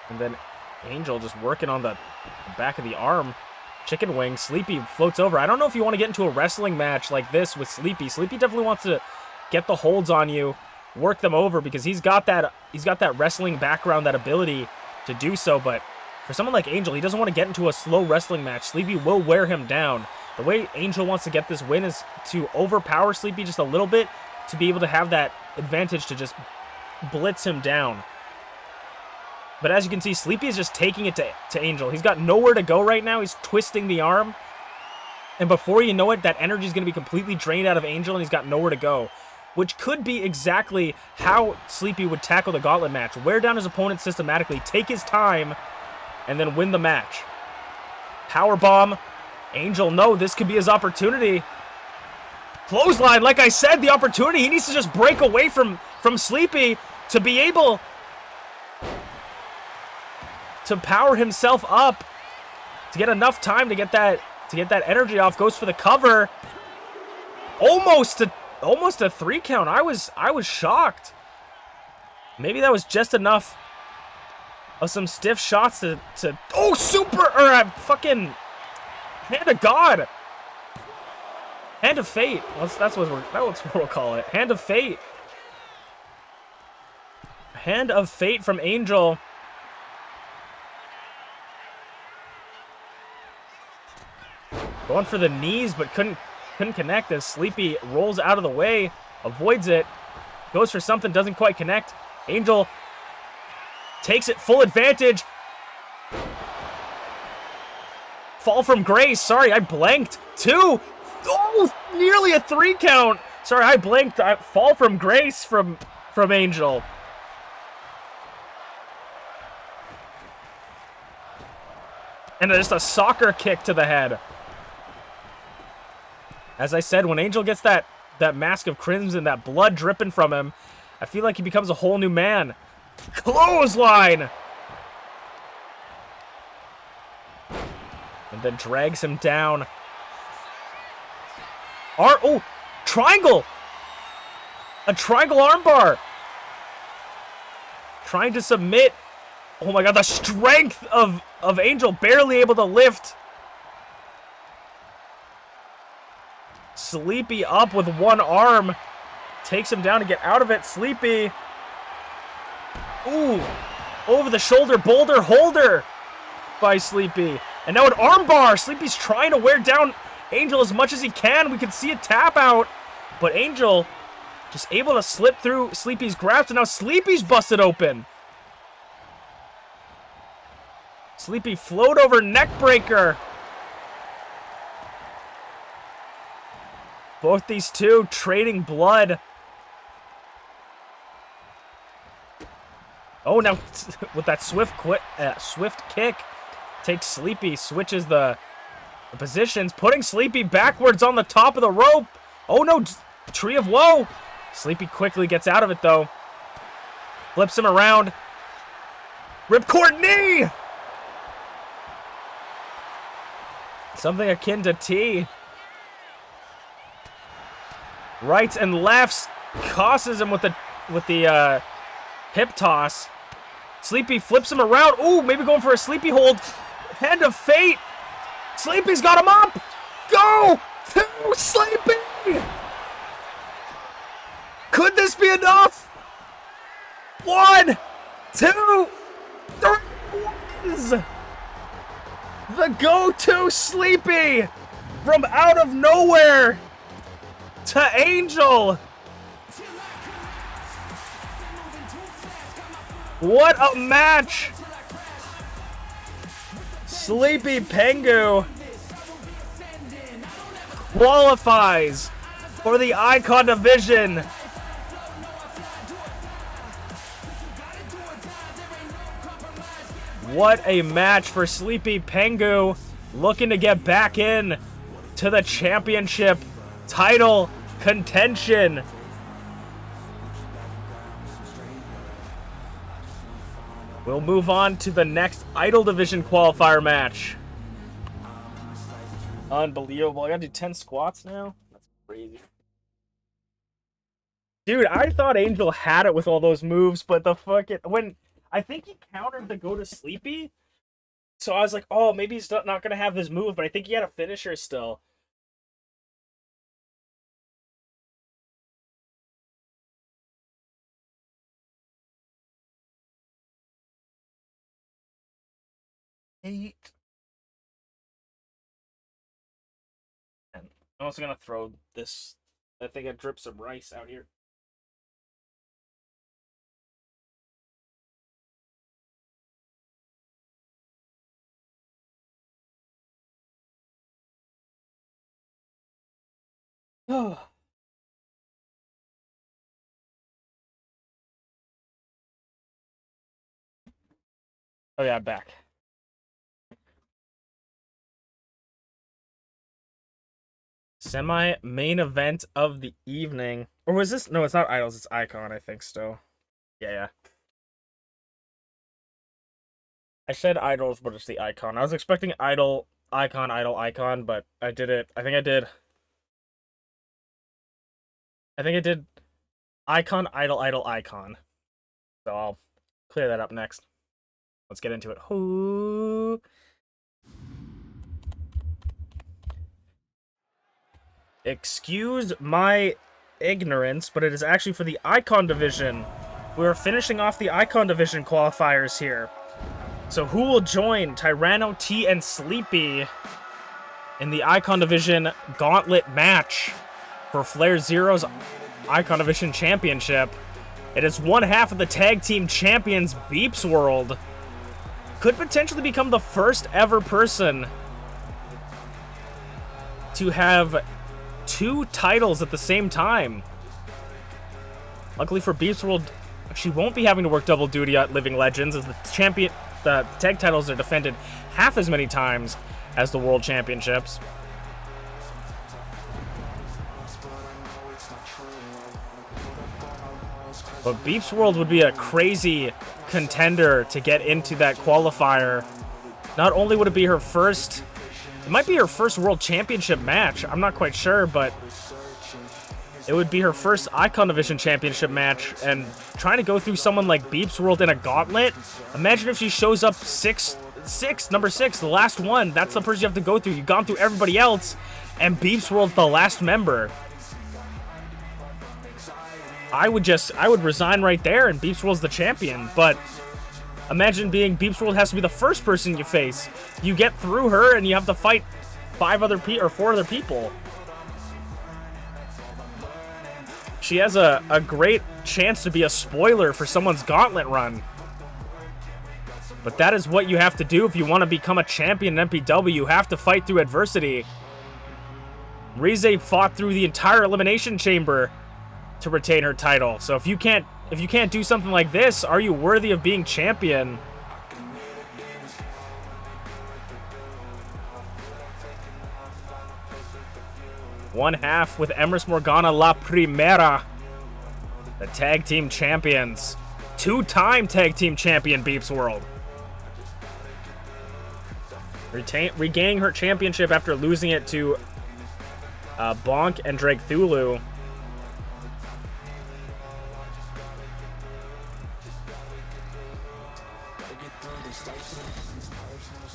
And then Angel just working on the back of the arm. Chicken wing. Sleepy floats over. I don't know if you want to get into a wrestling match like this with Sleepy. Sleepy definitely wants to get the holds on you, work them over, because he's got that wrestling background, that ability to do so. But for someone like Angel, he doesn't want to get into a slow wrestling match. Sleepy will wear him down. The way Angel wants to get this win is to overpower Sleepy just a little bit, to be able to have that advantage to just blitz him down. But as you can see, Sleepy is just taking it to Angel. He's got nowhere to go right now. He's twisting the arm. And before you know it, that energy is going to be completely drained out of Angel, and he's got nowhere to go. Which could be exactly how Sleepy would tackle the gauntlet match. Wear down his opponent systematically, take his time, and then win the match. Powerbomb. Angel, no, this could be his opportunity. Clothesline, like I said, the opportunity. He needs to just break away from Sleepy to be able to power himself up, to get enough time to get that energy off. Goes for the cover. Almost a 3 count. I was shocked. Maybe that was just enough of some stiff shots to oh, super, or fucking hand of God. Hand of fate. That's what we'll call it. Hand of fate. Hand of fate from Angel. Going for the knees, but couldn't connect as Sleepy rolls out of the way, avoids it, goes for something, doesn't quite connect. Angel takes it full advantage. Fall from grace. Sorry, I blanked. 2. Oh, nearly a 3 count. Sorry, I blanked. Fall from grace from Angel. And just a soccer kick to the head. As I said, when Angel gets that mask of crimson, that blood dripping from him, I feel like he becomes a whole new man. Clothesline! And then drags him down. Oh, triangle! A triangle armbar! Trying to submit. Oh my god, the strength of Angel, barely able to lift. Sleepy up with one arm. Takes him down to get out of it. Sleepy. Ooh. Over the shoulder boulder holder by Sleepy. And now an armbar. Sleepy's trying to wear down Angel as much as he can. We can see a tap out. But Angel just able to slip through Sleepy's grasp. And now Sleepy's busted open. Sleepy float over neck breaker. Both these two trading blood. Oh, now with that swift kick, takes Sleepy, switches the positions, putting Sleepy backwards on the top of the rope. Oh no, Tree of Woe. Sleepy quickly gets out of it though. Flips him around. Ripcord knee. Something akin to T. Rights and lefts, causes him with the hip toss. Sleepy flips him around. Ooh, maybe going for a Sleepy hold. Hand of fate. Sleepy's got him up. Go! Sleepy! Could this be enough? 1, 2, 3. The go-to Sleepy from out of nowhere to Angel. What a match. SleepyPengu qualifies for the Icon Division. What a match for TheSleepyPengu, looking to get back in to the championship title contention. We'll move on to the next Idol Division qualifier match. Unbelievable. I gotta do 10 squats now? That's crazy. Dude, I thought Angel had it with all those moves, but the fucking... I think he countered the go to sleepy. So I was like, oh, maybe he's not going to have his move, but I think he had a finisher still. I'm also going to throw this. I think I dripped some rice out here. Oh. Oh yeah, back. Semi-main event of the evening. Or was this? No, it's not Idols, it's Icon, I think, still. Yeah. I said Idols, but it's the Icon. I was expecting Idol, Icon, but I did it. I think I did Icon, Idol, Icon. So I'll clear that up next. Let's get into it. Ooh. Excuse my ignorance, but it is actually for the Icon Division. We're finishing off the Icon Division qualifiers here. So who will join Tyranno, T, and Sleepy in the Icon Division Gauntlet match for FlairZero's Icon Division Championship? It is one half of the tag team champions, MPW. Could potentially become the first ever person to have 2 titles at the same time. Luckily for MPW, she won't be having to work double duty at Living Legends, as the tag titles are defended half as many times as the World Championships. But MPW would be a crazy contender to get into that qualifier. Not only would it be her first... It might be her first World Championship match. I'm not quite sure, but it would be her first Icon Division Championship match. And trying to go through someone like MPW in a gauntlet, imagine if she shows up number 6, the last one. That's the person you have to go through. You've gone through everybody else, and MPW's the last member. I would resign right there, and MPW's the champion. But imagine being MPW has to be the first person you face. You get through her, and you have to fight 4 other people. She has a great chance to be a spoiler for someone's gauntlet run. But that is what you have to do if you want to become a champion in MPW. You have to fight through adversity. Rize fought through the entire Elimination Chamber to retain her title. So if you can't do something like this, are you worthy of being champion? One half with Emrys Morgana La Primera, the tag team champions. 2-time tag team champion MPW. Regaining her championship after losing it to Bonk and Dragthulu.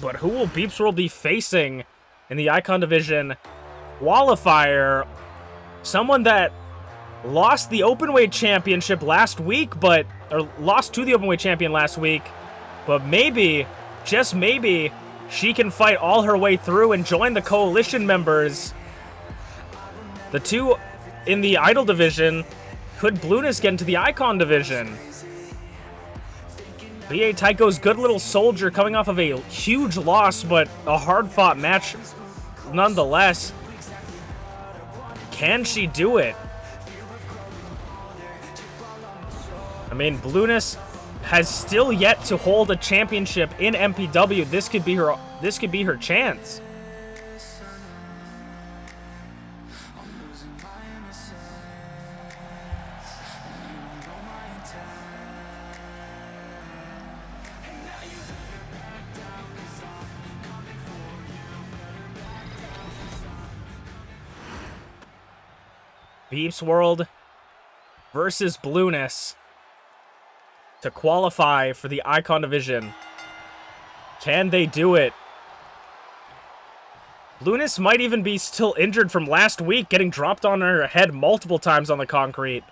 But who will MPW be facing in the Icon Division qualifier? Someone that lost the Openweight Championship last week, or lost to the Openweight Champion last week, but maybe, just maybe, she can fight all her way through and join the Coalition members. The 2 in the Idol Division. Could Blueness get into the Icon Division? B.A. Tycho's good little soldier coming off of a huge loss, but a hard-fought match nonetheless. Can she do it? I mean, Blueness has still yet to hold a championship in MPW. This could be her chance. MintyClovers versus Blueness to qualify for the Icon Division. Can they do it? Blueness might even be still injured from last week, getting dropped on her head multiple times on the concrete.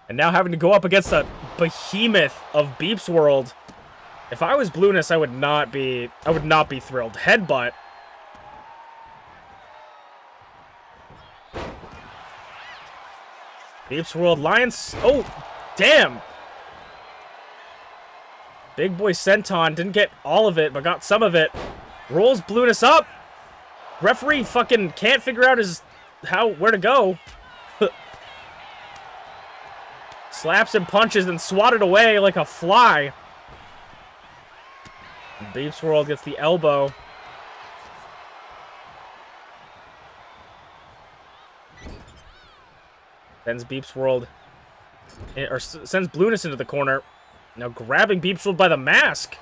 And now having to go up against a behemoth of MintyClovers. If I was Blueness, I would not be thrilled. Headbutt. MintyClovers Lions. Oh, damn. Big boy Senton didn't get all of it, but got some of it. Rolls Blueness up. Referee fucking can't figure out where to go. Slaps and punches and swatted away like a fly. MintyClovers gets the elbow. Sends MintyClovers sends Blueness into the corner. Now grabbing MintyClovers by the mask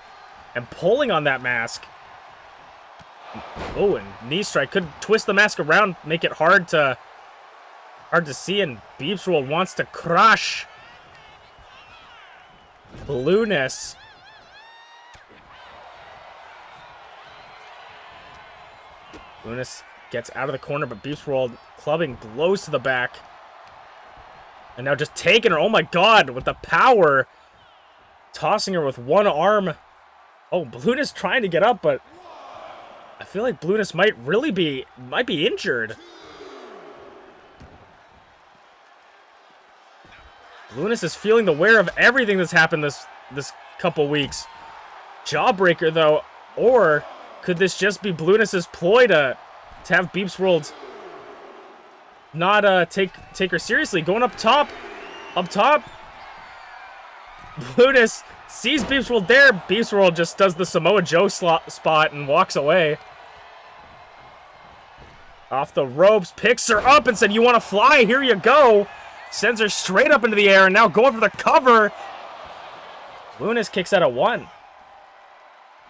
and pulling on that mask. Oh, and knee strike could twist the mask around, make it hard to see, and MintyClovers wants to crush Blueness. Blueness gets out of the corner, but MintyClovers clubbing blows to the back. And now just taking her, oh my god, with the power. Tossing her with one arm. Oh, Blueness trying to get up, but I feel like Blueness might be injured. Blueness is feeling the wear of everything that's happened this couple weeks. Jawbreaker, though, or could this just be Blueness's ploy to have MintyClovers not take her seriously? Going up top. Blueness sees MintyClovers there. MintyClovers just does the Samoa Joe spot and walks away. Off the ropes, picks her up and said, "You want to fly? Here you go." Sends her straight up into the air and now going for the cover. Blueness kicks out at 1.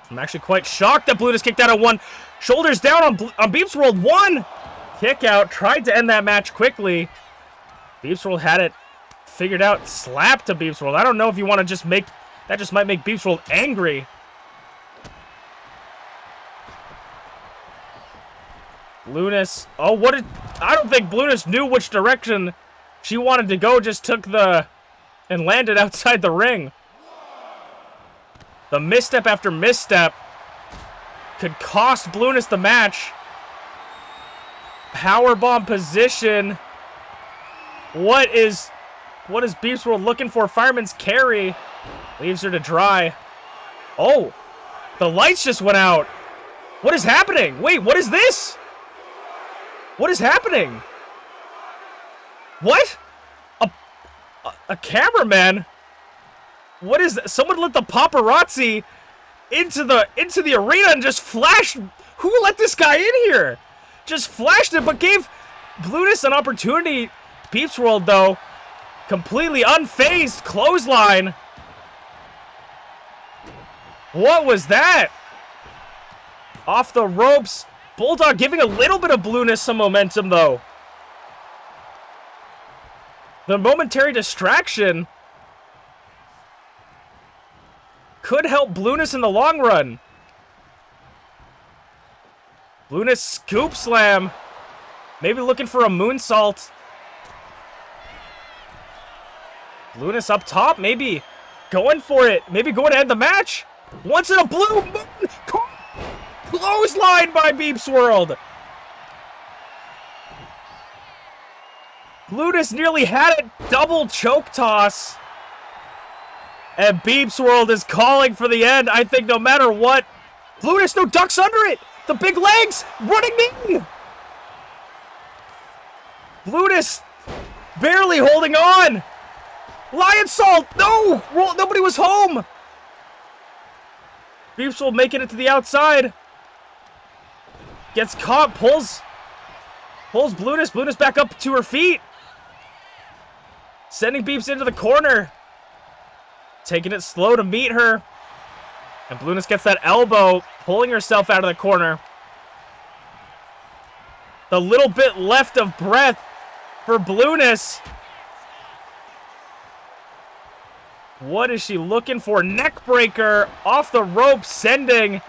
I'm actually quite shocked that Blueness kicked out at 1. Shoulders down on MintyClovers. 1. Kick out. Tried to end that match quickly. MintyClovers had it figured out. Slap to MintyClovers. I don't know if you want to just make... That just might make MintyClovers angry. Blueness. Oh, what did... I don't think Blueness knew which direction she wanted to go. Just took the... and landed outside the ring. The misstep after misstep could cost Blueness the match. Powerbomb position. What is MintyClovers looking for? Fireman's carry. Leaves her to dry. Oh, the lights just went out. What is happening? Wait, what is this? What is happening? What? A cameraman? What is that? Someone let the paparazzi into the arena and just flashed. Who let this guy in here? Just flashed it, but gave Blueness an opportunity. MintyClovers, though, completely unfazed. Clothesline. What was that? Off the ropes. Bulldog giving a little bit of Blueness some momentum, though. The momentary distraction could help Blueness in the long run. Blueness scoop slam. Maybe looking for a moonsault. Blueness up top, maybe going for it. Maybe going to end the match. Once in a blue moon. Clothesline by MintyClovers. Blueness nearly had it. Double choke toss. And MintyClovers is calling for the end. I think no matter what. Blueness no ducks under it. The big legs. Running knee. Blutus barely holding on. Lion Salt! No! Nobody was home! BeepsWorld making it to the outside. Gets caught, pulls Blutus. Blutus back up to her feet. Sending Beeps into the corner. Taking it slow to meet her. And Blutus gets that elbow, pulling herself out of the corner. The little bit left of breath for Blutus. What is she looking for? Neckbreaker off the rope, sending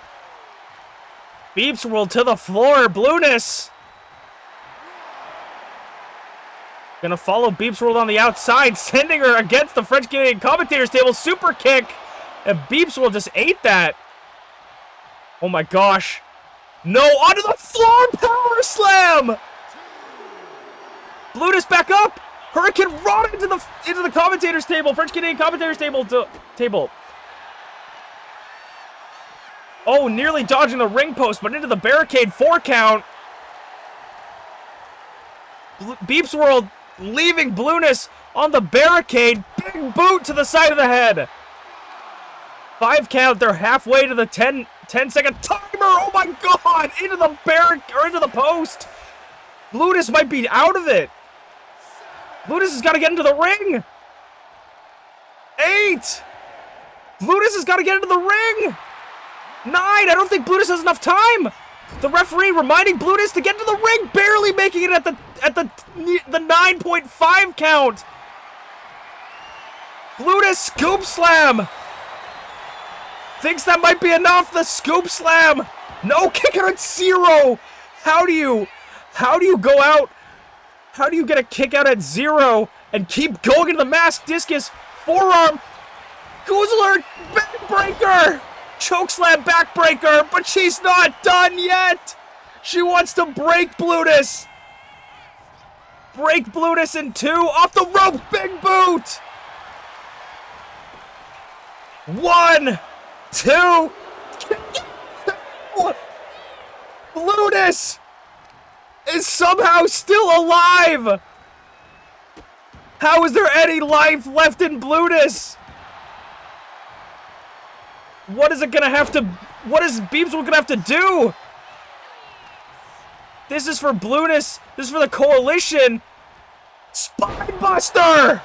BeepsWorld to the floor. Blutus gonna follow BeepsWorld on the outside, sending her against the French Canadian commentator's table. Super kick, and BeepsWorld just ate that. Oh my gosh. No, onto the floor, power slam! Blutus back up! Hurricane Rana into the commentator's table, French Canadian commentator's table. Oh, nearly dodging the ring post, but into the barricade, 4 count. BeepsWorld leaving Blutus on the barricade, big boot to the side of the head. 5 count, they're halfway to the 10-second timer. Oh my god, into the into the post. Blutus might be out of it. Blutus has got to get into the ring. 8. Blutus has got to get into the ring. 9. I don't think Blutus has enough time. The referee reminding Blutus to get into the ring, barely making it at the 9.5 count. Blutus scoop slam. Thinks that might be enough. The scoop slam. No, kick out at 0. How do you go out? How do you get a kick out at 0 and keep going into the mask discus? Forearm. Goozler backbreaker. Chokeslam backbreaker, but she's not done yet. She wants to break Blutus. Break Blutus in 2. Off the rope. Big boot. 1, 2. Blutus is somehow still alive. How is there any life left in Blutus? What is BeepsWorld gonna have to do? This is for Blutus. This is for the coalition. Spinebuster!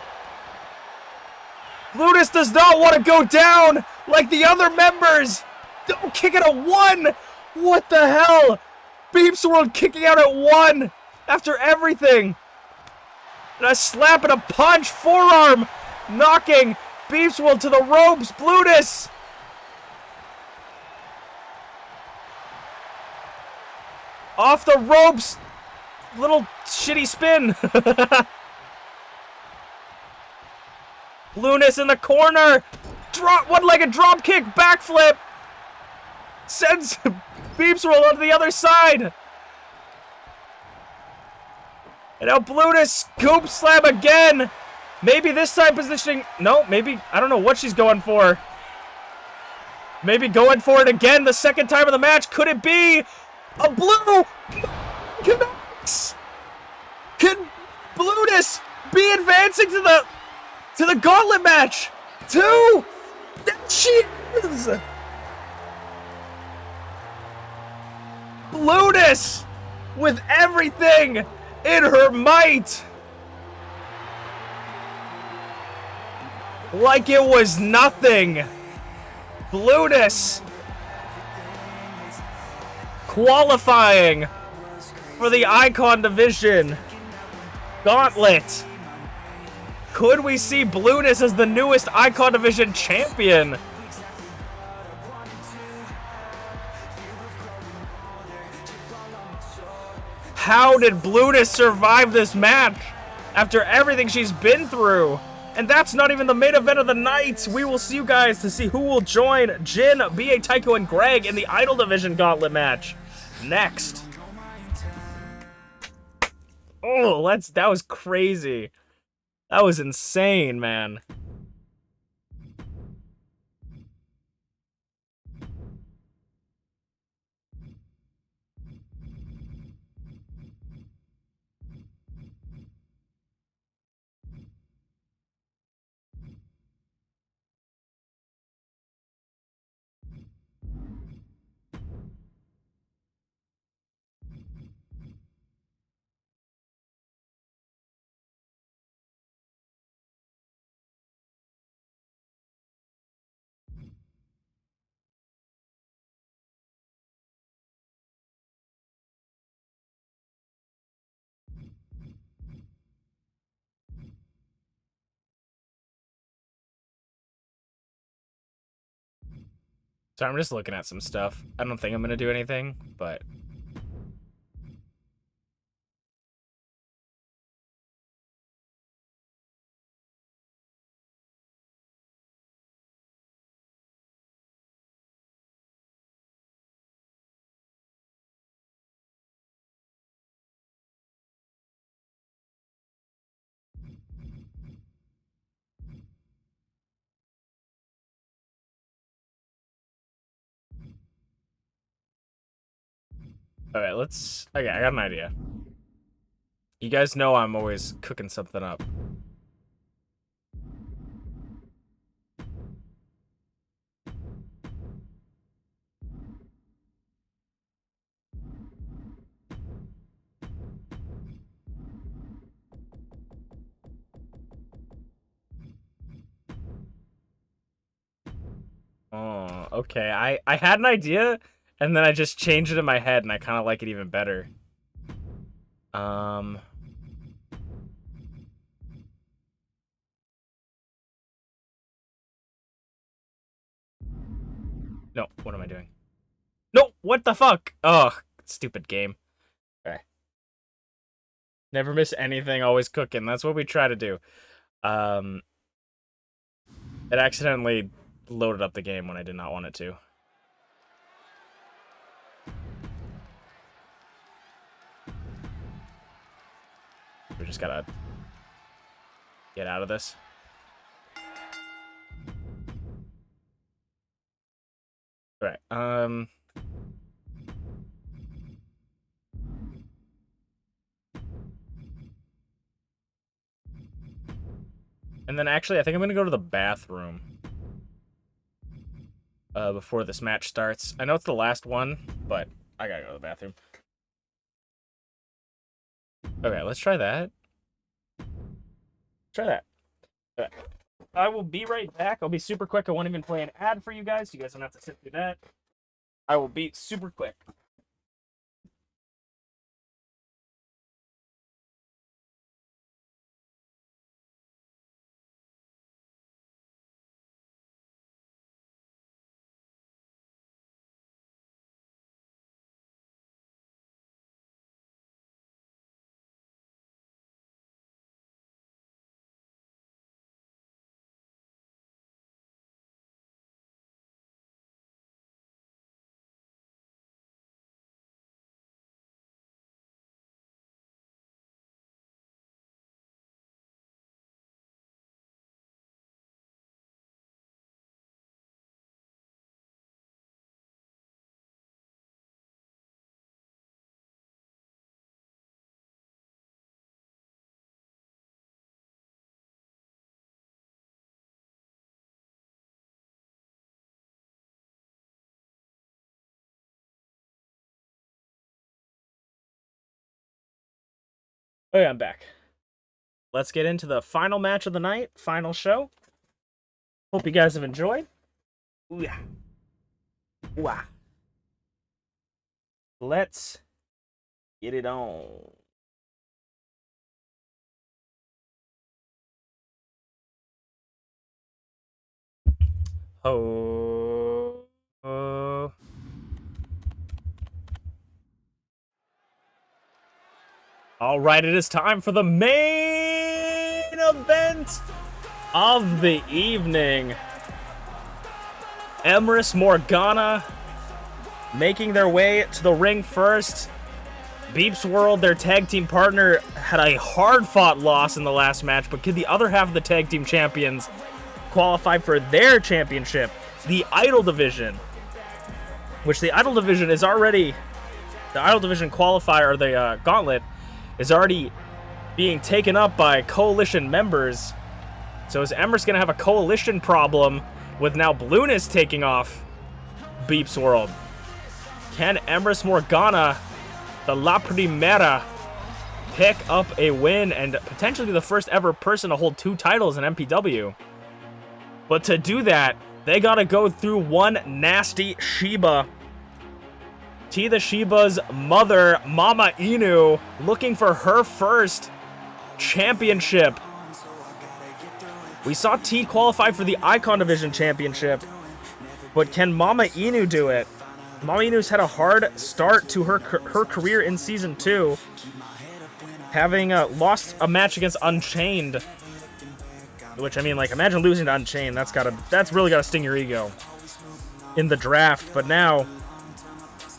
Blutus does not want to go down like the other members. Don't kick it at 1. What the hell? BeepsWorld kicking out at 1 after everything. And a slap and a punch. Forearm knocking BeepsWorld to the ropes. Blutus. Off the ropes. Little shitty spin. Blutus in the corner. One-legged drop kick. Backflip. Sends BeepsWorld onto the other side. And now Blutus scoop slam again. Maybe this time positioning. No, maybe. I don't know what she's going for. Maybe going for it again the second time of the match. Could it be a blue? Connects. Can Blutus be advancing to the gauntlet match? 2. There she is. Blutus with everything in her might. Like it was nothing. Blutus qualifying for the Icon Division Gauntlet. Could we see Blutus as the newest Icon Division champion? How did Blutus survive this match after everything she's been through? And that's not even the main event of the night. We will see you guys to see who will join Jin, BA, Tycho, and Greg in the Idol Division Gauntlet match next. Oh, that was crazy. That was insane, man. So I'm just looking at some stuff. I don't think I'm going to do anything, but... Okay, let's... Okay, I got an idea. You guys know I'm always cooking something up. Oh, okay. I had an idea, and then I just changed it in my head, and I kind of like it even better. No, what am I doing? No, what the fuck? Oh, stupid game. Okay. Never miss anything, always cooking. That's what we try to do. It accidentally loaded up the game when I did not want it to. We just gotta get out of this. Alright, and then actually, I think I'm gonna go to the bathroom before this match starts. I know it's the last one, but I gotta go to the bathroom. Okay, let's try that. Try that. Okay. I will be right back. I'll be super quick. I won't even play an ad for you guys. You guys don't have to sit through that. I will be super quick. Okay, I'm back. Let's get into the final match of the night, final show. Hope you guys have enjoyed. Ooh, yeah. Wow. Let's get it on. Oh. All right, it is time for the main event of the evening. Emrys Morgana making their way to the ring first. ShmeepsWorld, their tag team partner, had a hard-fought loss in the last match, but could the other half of the tag team champions qualify for their championship, the Idol Division, which the Idol Division is already, the Idol Division qualifier, or the gauntlet, is already being taken up by coalition members. So is Emrys going to have a coalition problem with now Blueness taking off ShmeepsWorld? Can Emrys Morgana, the La Primera, pick up a win and potentially be the first ever person to hold 2 titles in MPW? But to do that, they gotta go through one nasty Shiba. TeaTheShiba's mother, MamaInu, looking for her first championship. We saw T qualify for the Icon Division Championship. But can MamaInu do it? MamaInu's had a hard start to her career in Season 2. Having lost a match against Unchained. Which, I mean, like, imagine losing to Unchained. That's really gotta sting your ego in the draft. But now,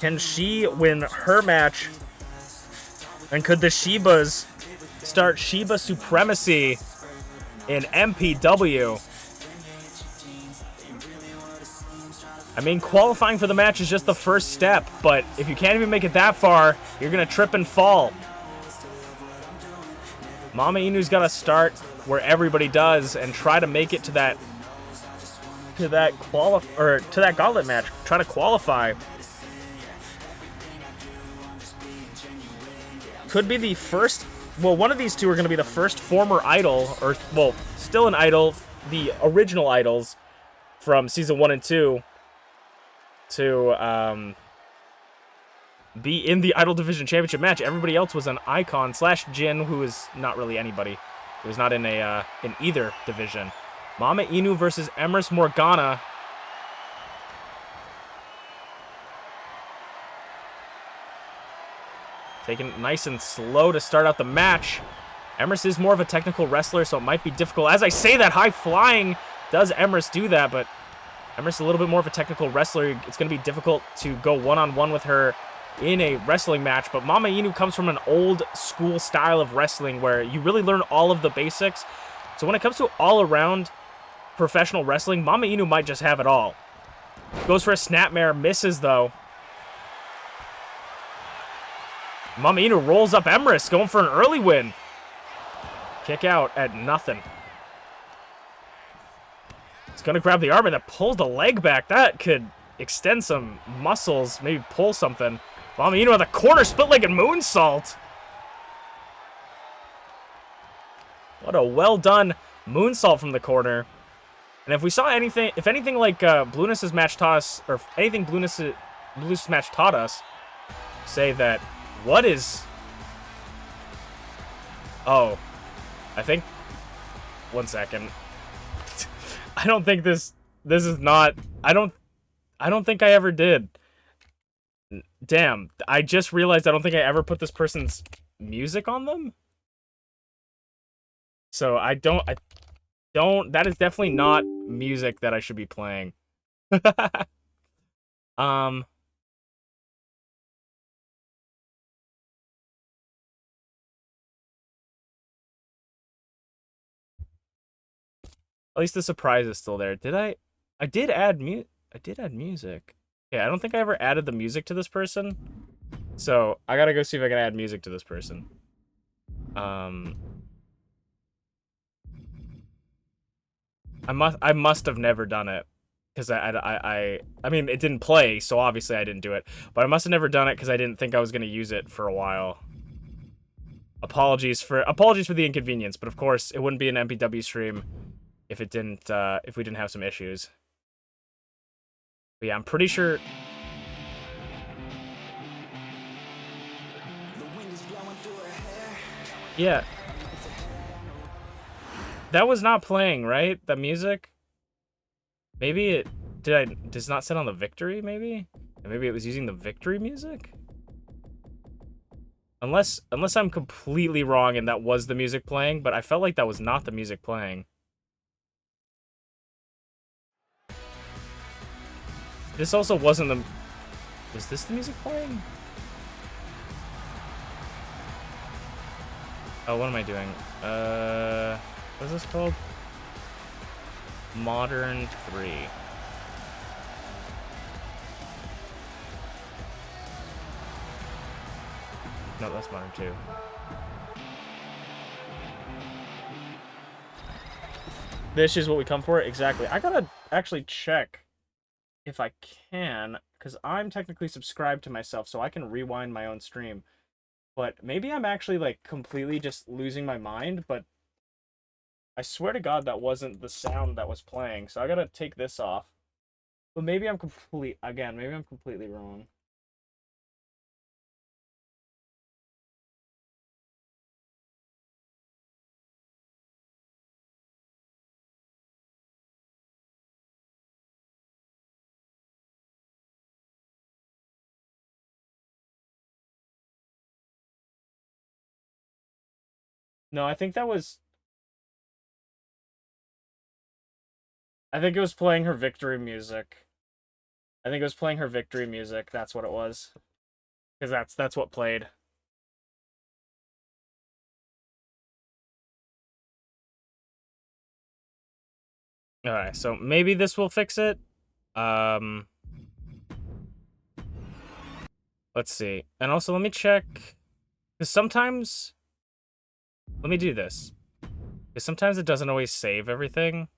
can she win her match? And could the Shibas start Shiba supremacy in MPW? I mean, qualifying for the match is just the first step, but if you can't even make it that far, you're gonna trip and fall. MamaInu's gotta start where everybody does and try to make it to that gauntlet match. Try to qualify. Could be the first. Well, one of these two are gonna be the first former idol, or well, still an idol, the original idols from Season 1 and 2. To be in the Idol Division Championship match. Everybody else was an icon / Jin, who is not really anybody. He was not in in either division. MamaInu versus Emrys Morgana. Taking it nice and slow to start out the match. Emrys is more of a technical wrestler, so it might be difficult. As I say that, high flying does Emrys do that, but Emrys is a little bit more of a technical wrestler. It's going to be difficult to go one-on-one with her in a wrestling match, but MamaInu comes from an old school style of wrestling where you really learn all of the basics. So when it comes to all-around professional wrestling, MamaInu might just have it all. Goes for a snapmare, misses though. MamaInu rolls up Emrys, going for an early win. Kick out at nothing. It's going to grab the arm and then pull the leg back. That could extend some muscles, maybe pull something. MamaInu on the corner, split-legged moonsault. What a well-done moonsault from the corner. And if we saw anything, if anything like Blueness's match taught us, or if anything Blueness's match taught us, say that, what is... Oh, I think... One second. I don't think this is not... I don't think I ever did. Damn, I just realized I don't think I ever put this person's music on them. So I don't, that is definitely not music that I should be playing. At least the surprise is still there. I did add music. Yeah, I don't think I ever added the music to this person. So, I gotta go see if I can add music to this person. I must have never done it. Because I mean, it didn't play, so obviously I didn't do it. But I must have never done it because I didn't think I was gonna use it for a while. Apologies for the inconvenience, but of course, it wouldn't be an MPW stream if it didn't, if we didn't have some issues. But yeah, I'm pretty sure... Yeah. That was not playing, right? The music? Maybe it... Does not set on the victory, maybe? Maybe it was using the victory music? Unless I'm completely wrong and that was the music playing, but I felt like that was not the music playing. This also wasn't the... Was this the music playing? Oh, what am I doing? What is this called? Modern 3. No, that's Modern 2. This is what we come for? Exactly. I gotta actually check if I can, because I'm technically subscribed to myself, so I can rewind my own stream. But maybe I'm actually, like, completely just losing my mind, but I swear to God that wasn't the sound that was playing, so I gotta take this off. But maybe I'm maybe I'm completely wrong. No, I think that was... I think it was playing her victory music. I think it was playing her victory music. That's what it was. Because that's what played. Alright, so maybe this will fix it. Let's see. And also, let me check. Because sometimes... Let me do this. Because sometimes it doesn't always save everything.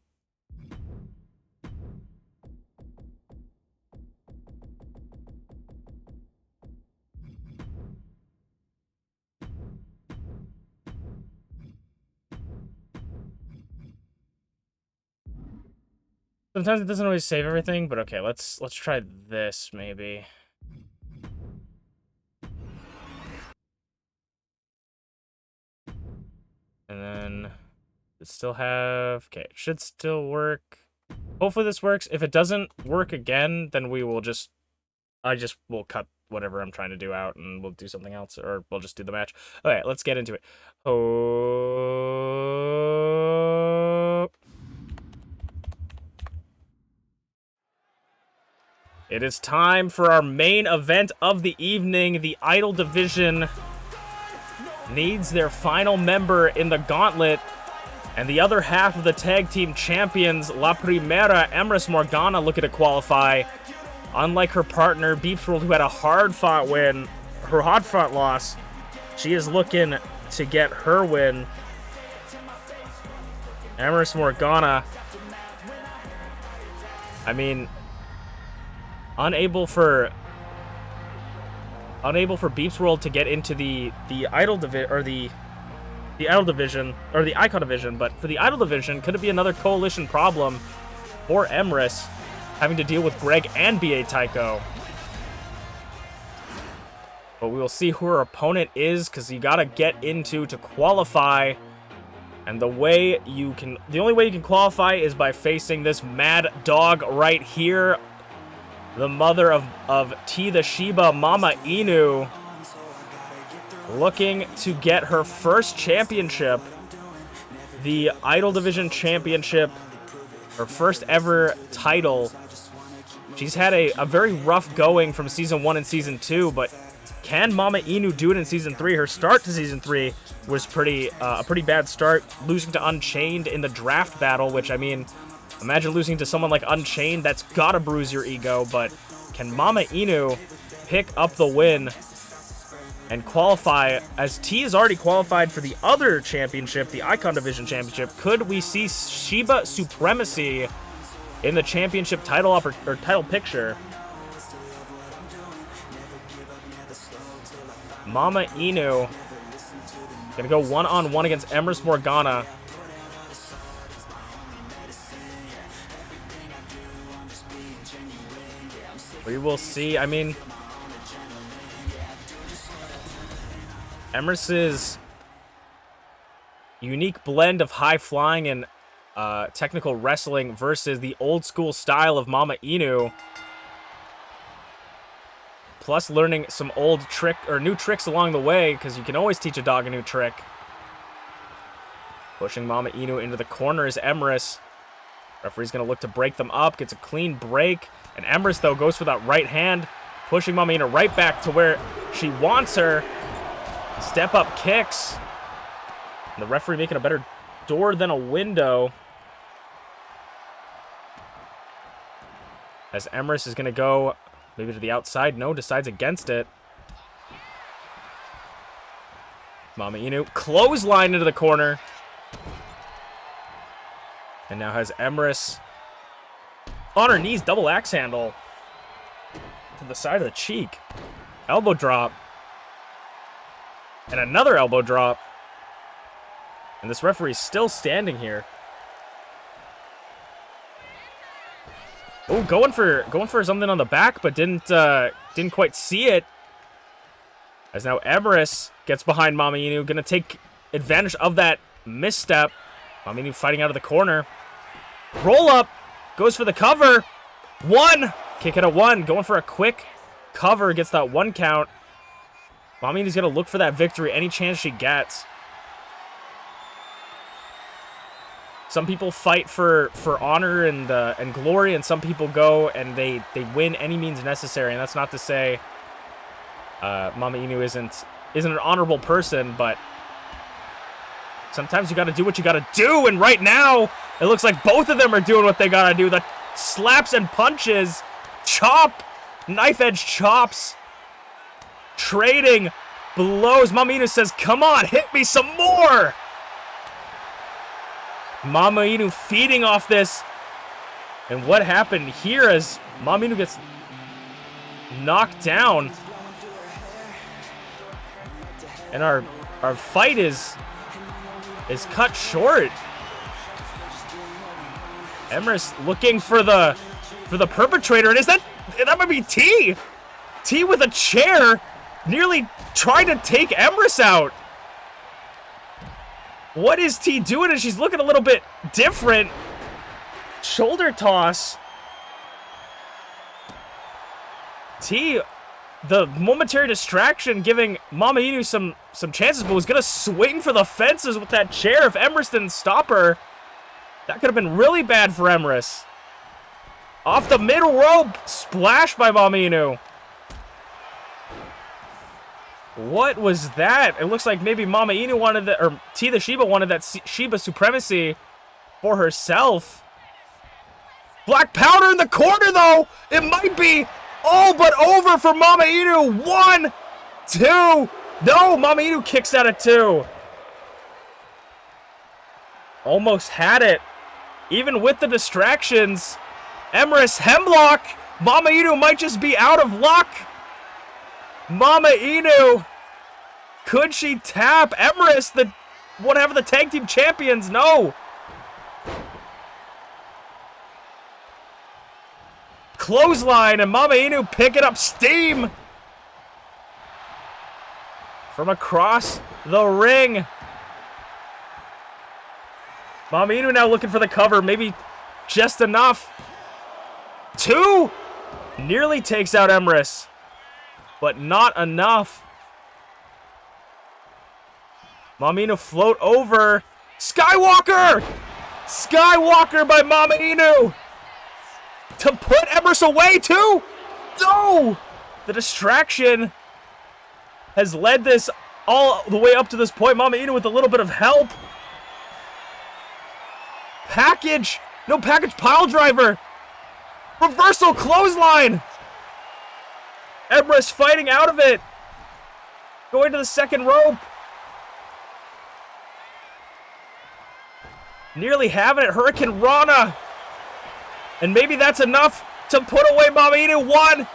Sometimes it doesn't always save everything, but okay, let's try this maybe. And then it still have... Okay, it should still work. Hopefully this works. If it doesn't work again, then we will just... will cut whatever I'm trying to do out and we'll do something else, or we'll just do the match. Okay, let's get into it. Oh... It is time for our main event of the evening. The Idol Division needs their final member in the gauntlet. And the other half of the tag team champions, La Primera, Emrys Morgana, looking to qualify. Unlike her partner, MPW, who had a hard-fought win, her hard-fought loss, she is looking to get her win. Emrys Morgana, I mean... Unable for MPW to get into the Idol division, or the Idol division, or the Icon division, but for the Idol division, could it be another coalition problem for Emrys, having to deal with Greg and BA Tycho? But we will see who her opponent is, because you gotta get into to qualify. And the only way you can qualify is by facing this mad dog right here. The mother of TeaTheShiba, MamaInu, looking to get her first championship, the Idol Division Championship, her first ever title. She's had a very rough going from Season 1 and Season 2, but can MamaInu do it in Season 3? Her start to Season 3 was a pretty bad start, losing to Unchained in the draft battle, which, I mean... Imagine losing to someone like Unchained. That's gotta bruise your ego, but can MamaInu pick up the win and qualify, as T is already qualified for the other championship, the Icon Division Championship? Could we see Shiba supremacy in the championship title or title picture? MamaInu gonna go one-on-one against Emrys Morgana. We will see. I mean, Emrys's unique blend of high flying and technical wrestling versus the old school style of MamaInu, plus learning some old new tricks along the way, because you can always teach a dog a new trick. Pushing MamaInu into the corner is Emrys. Referee's going to look to break them up. Gets a clean break. And Emrys, though, goes for that right hand, pushing MamaInu right back to where she wants her. Step-up kicks. And the referee making a better door than a window. As Emrys is going to go maybe to the outside. No, decides against it. MamaInu clothesline into the corner. And now has Emrys on her knees, double axe handle to the side of the cheek. Elbow drop. And another elbow drop. And this referee's still standing here. Oh, going for something on the back, but didn't quite see it. As now Emrys gets behind MamaInu, gonna take advantage of that misstep. MamaInu fighting out of the corner. Roll up, goes for the cover. One, kick it at one, going for a quick cover, gets that one count. MamaInu's gonna look for that victory any chance she gets. Some people fight for honor and glory, and some people go and they win any means necessary. And that's not to say MamaInu isn't an honorable person, but sometimes you got to do what you got to do. And right now, it looks like both of them are doing what they got to do. The slaps and punches, chop, knife edge chops, trading blows. MamaInu says, "Come on, hit me some more." MamaInu feeding off this. And what happened here as MamaInu gets knocked down. And our fight is cut short. Emrys looking for the perpetrator. And that might be T. T with a chair nearly trying to take Emrys out. What is T doing? And she's looking a little bit different. Shoulder toss. T, the momentary distraction, giving MamaInu some chances, but was going to swing for the fences with that chair. If Emrys didn't stop her, that could have been really bad for Emrys. Off the middle rope, splash by MamaInu. What was that? It looks like maybe MamaInu wanted that, or TeaTheShiba wanted that Shiba supremacy for herself. Black powder in the corner, though. It might be all but over for MamaInu. 1, 2. No, MamaInu kicks out at 2. Almost had it. Even with the distractions. Emrys hemlock. MamaInu might just be out of luck. MamaInu, could she tap Emrys, the whatever, the tag team champions? No. Clothesline, and MamaInu picking up steam from across the ring. MamaInu now looking for the cover, maybe just enough. 2 nearly takes out Emrys, but not enough. MamaInu float over. Skywalker! Skywalker by MamaInu to put Emrys away too. No! The distraction has led this all the way up to this point. MamaInu with a little bit of help. Package! No package, pile driver! Reversal clothesline! Emrys fighting out of it. Going to the second rope. Nearly having it. Hurricane Rana. And maybe that's enough to put away MamaInu. 1,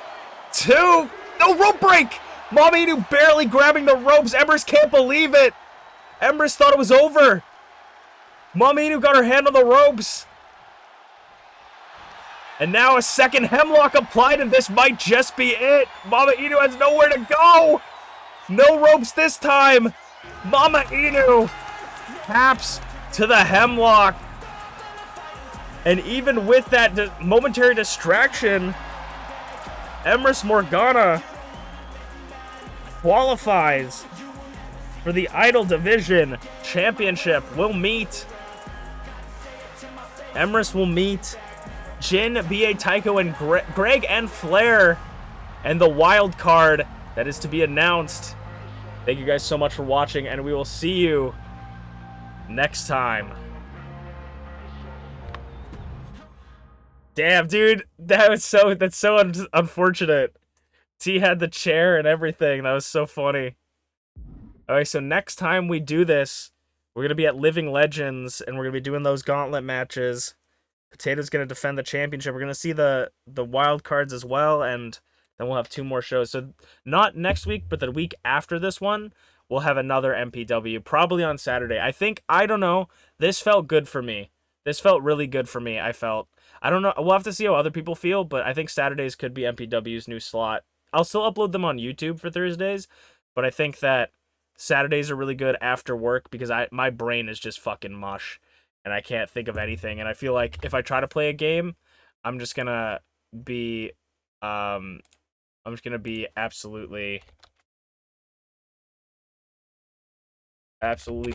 2. No, rope break. MamaInu barely grabbing the ropes. Emrys can't believe it. Emrys thought it was over. MamaInu got her hand on the ropes. And now a second hemlock applied, and this might just be it. MamaInu has nowhere to go. No ropes this time. MamaInu taps to the hemlock. And even with that momentary distraction, Emrys Morgana qualifies for the Idol Division Championship. We'll meet. Emrys will meet Jin, B.A. Tycho, and Greg and Flair, and the wild card that is to be announced. Thank you guys so much for watching, and we will see you next time. Damn, dude, that's so unfortunate. T had the chair and everything. That was so funny. Alright, so next time we do this, we're gonna be at Living Legends, and we're gonna be doing those gauntlet matches. Potato's gonna defend the championship. We're gonna see the wild cards as well, and then we'll have 2 more shows. So not next week, but the week after this one, we'll have another MPW, probably on Saturday. I don't know. This felt good for me. This felt really good for me, I felt. I don't know. We'll have to see how other people feel, but I think Saturdays could be MPW's new slot. I'll still upload them on YouTube for Thursdays, but I think that Saturdays are really good after work because my brain is just fucking mush and I can't think of anything. And I feel like if I try to play a game, I'm just gonna be absolutely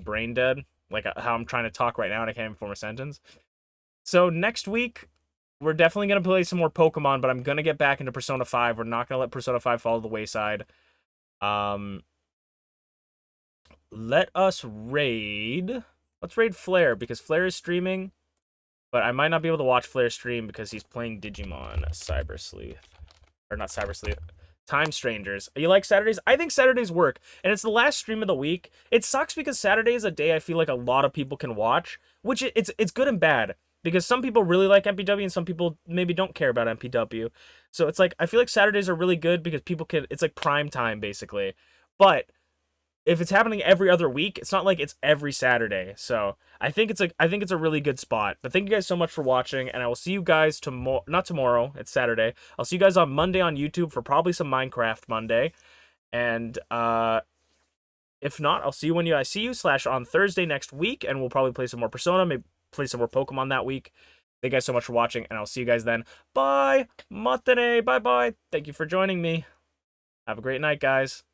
brain dead. like how I'm trying to talk right now and I can't even form a sentence. So next week, we're definitely going to play some more Pokemon, but I'm going to get back into Persona 5. We're not going to let Persona 5 fall to the wayside. Let us raid. Let's raid Flair, because Flair is streaming, but I might not be able to watch Flair stream because he's playing Digimon Cyber Sleuth. Or not Cyber Sleuth. Time Strangers. You like Saturdays? I think Saturdays work, and it's the last stream of the week. It sucks because Saturday is a day I feel like a lot of people can watch, which it's good and bad, because some people really like MPW and some people maybe don't care about MPW. So it's like, I feel like Saturdays are really good because people can, it's like prime time basically. But if it's happening every other week, it's not like it's every Saturday. So I think it's a really good spot. But thank you guys so much for watching, and I will see you guys tomorrow. Not tomorrow, it's Saturday. I'll see you guys on Monday on YouTube for probably some Minecraft Monday. And if not, I'll see you when I see you / on Thursday next week, and we'll probably play some more Persona, maybe play some more Pokemon that week. Thank you guys so much for watching, and I'll see you guys then. Bye! Matane! Bye-bye! Thank you for joining me. Have a great night, guys.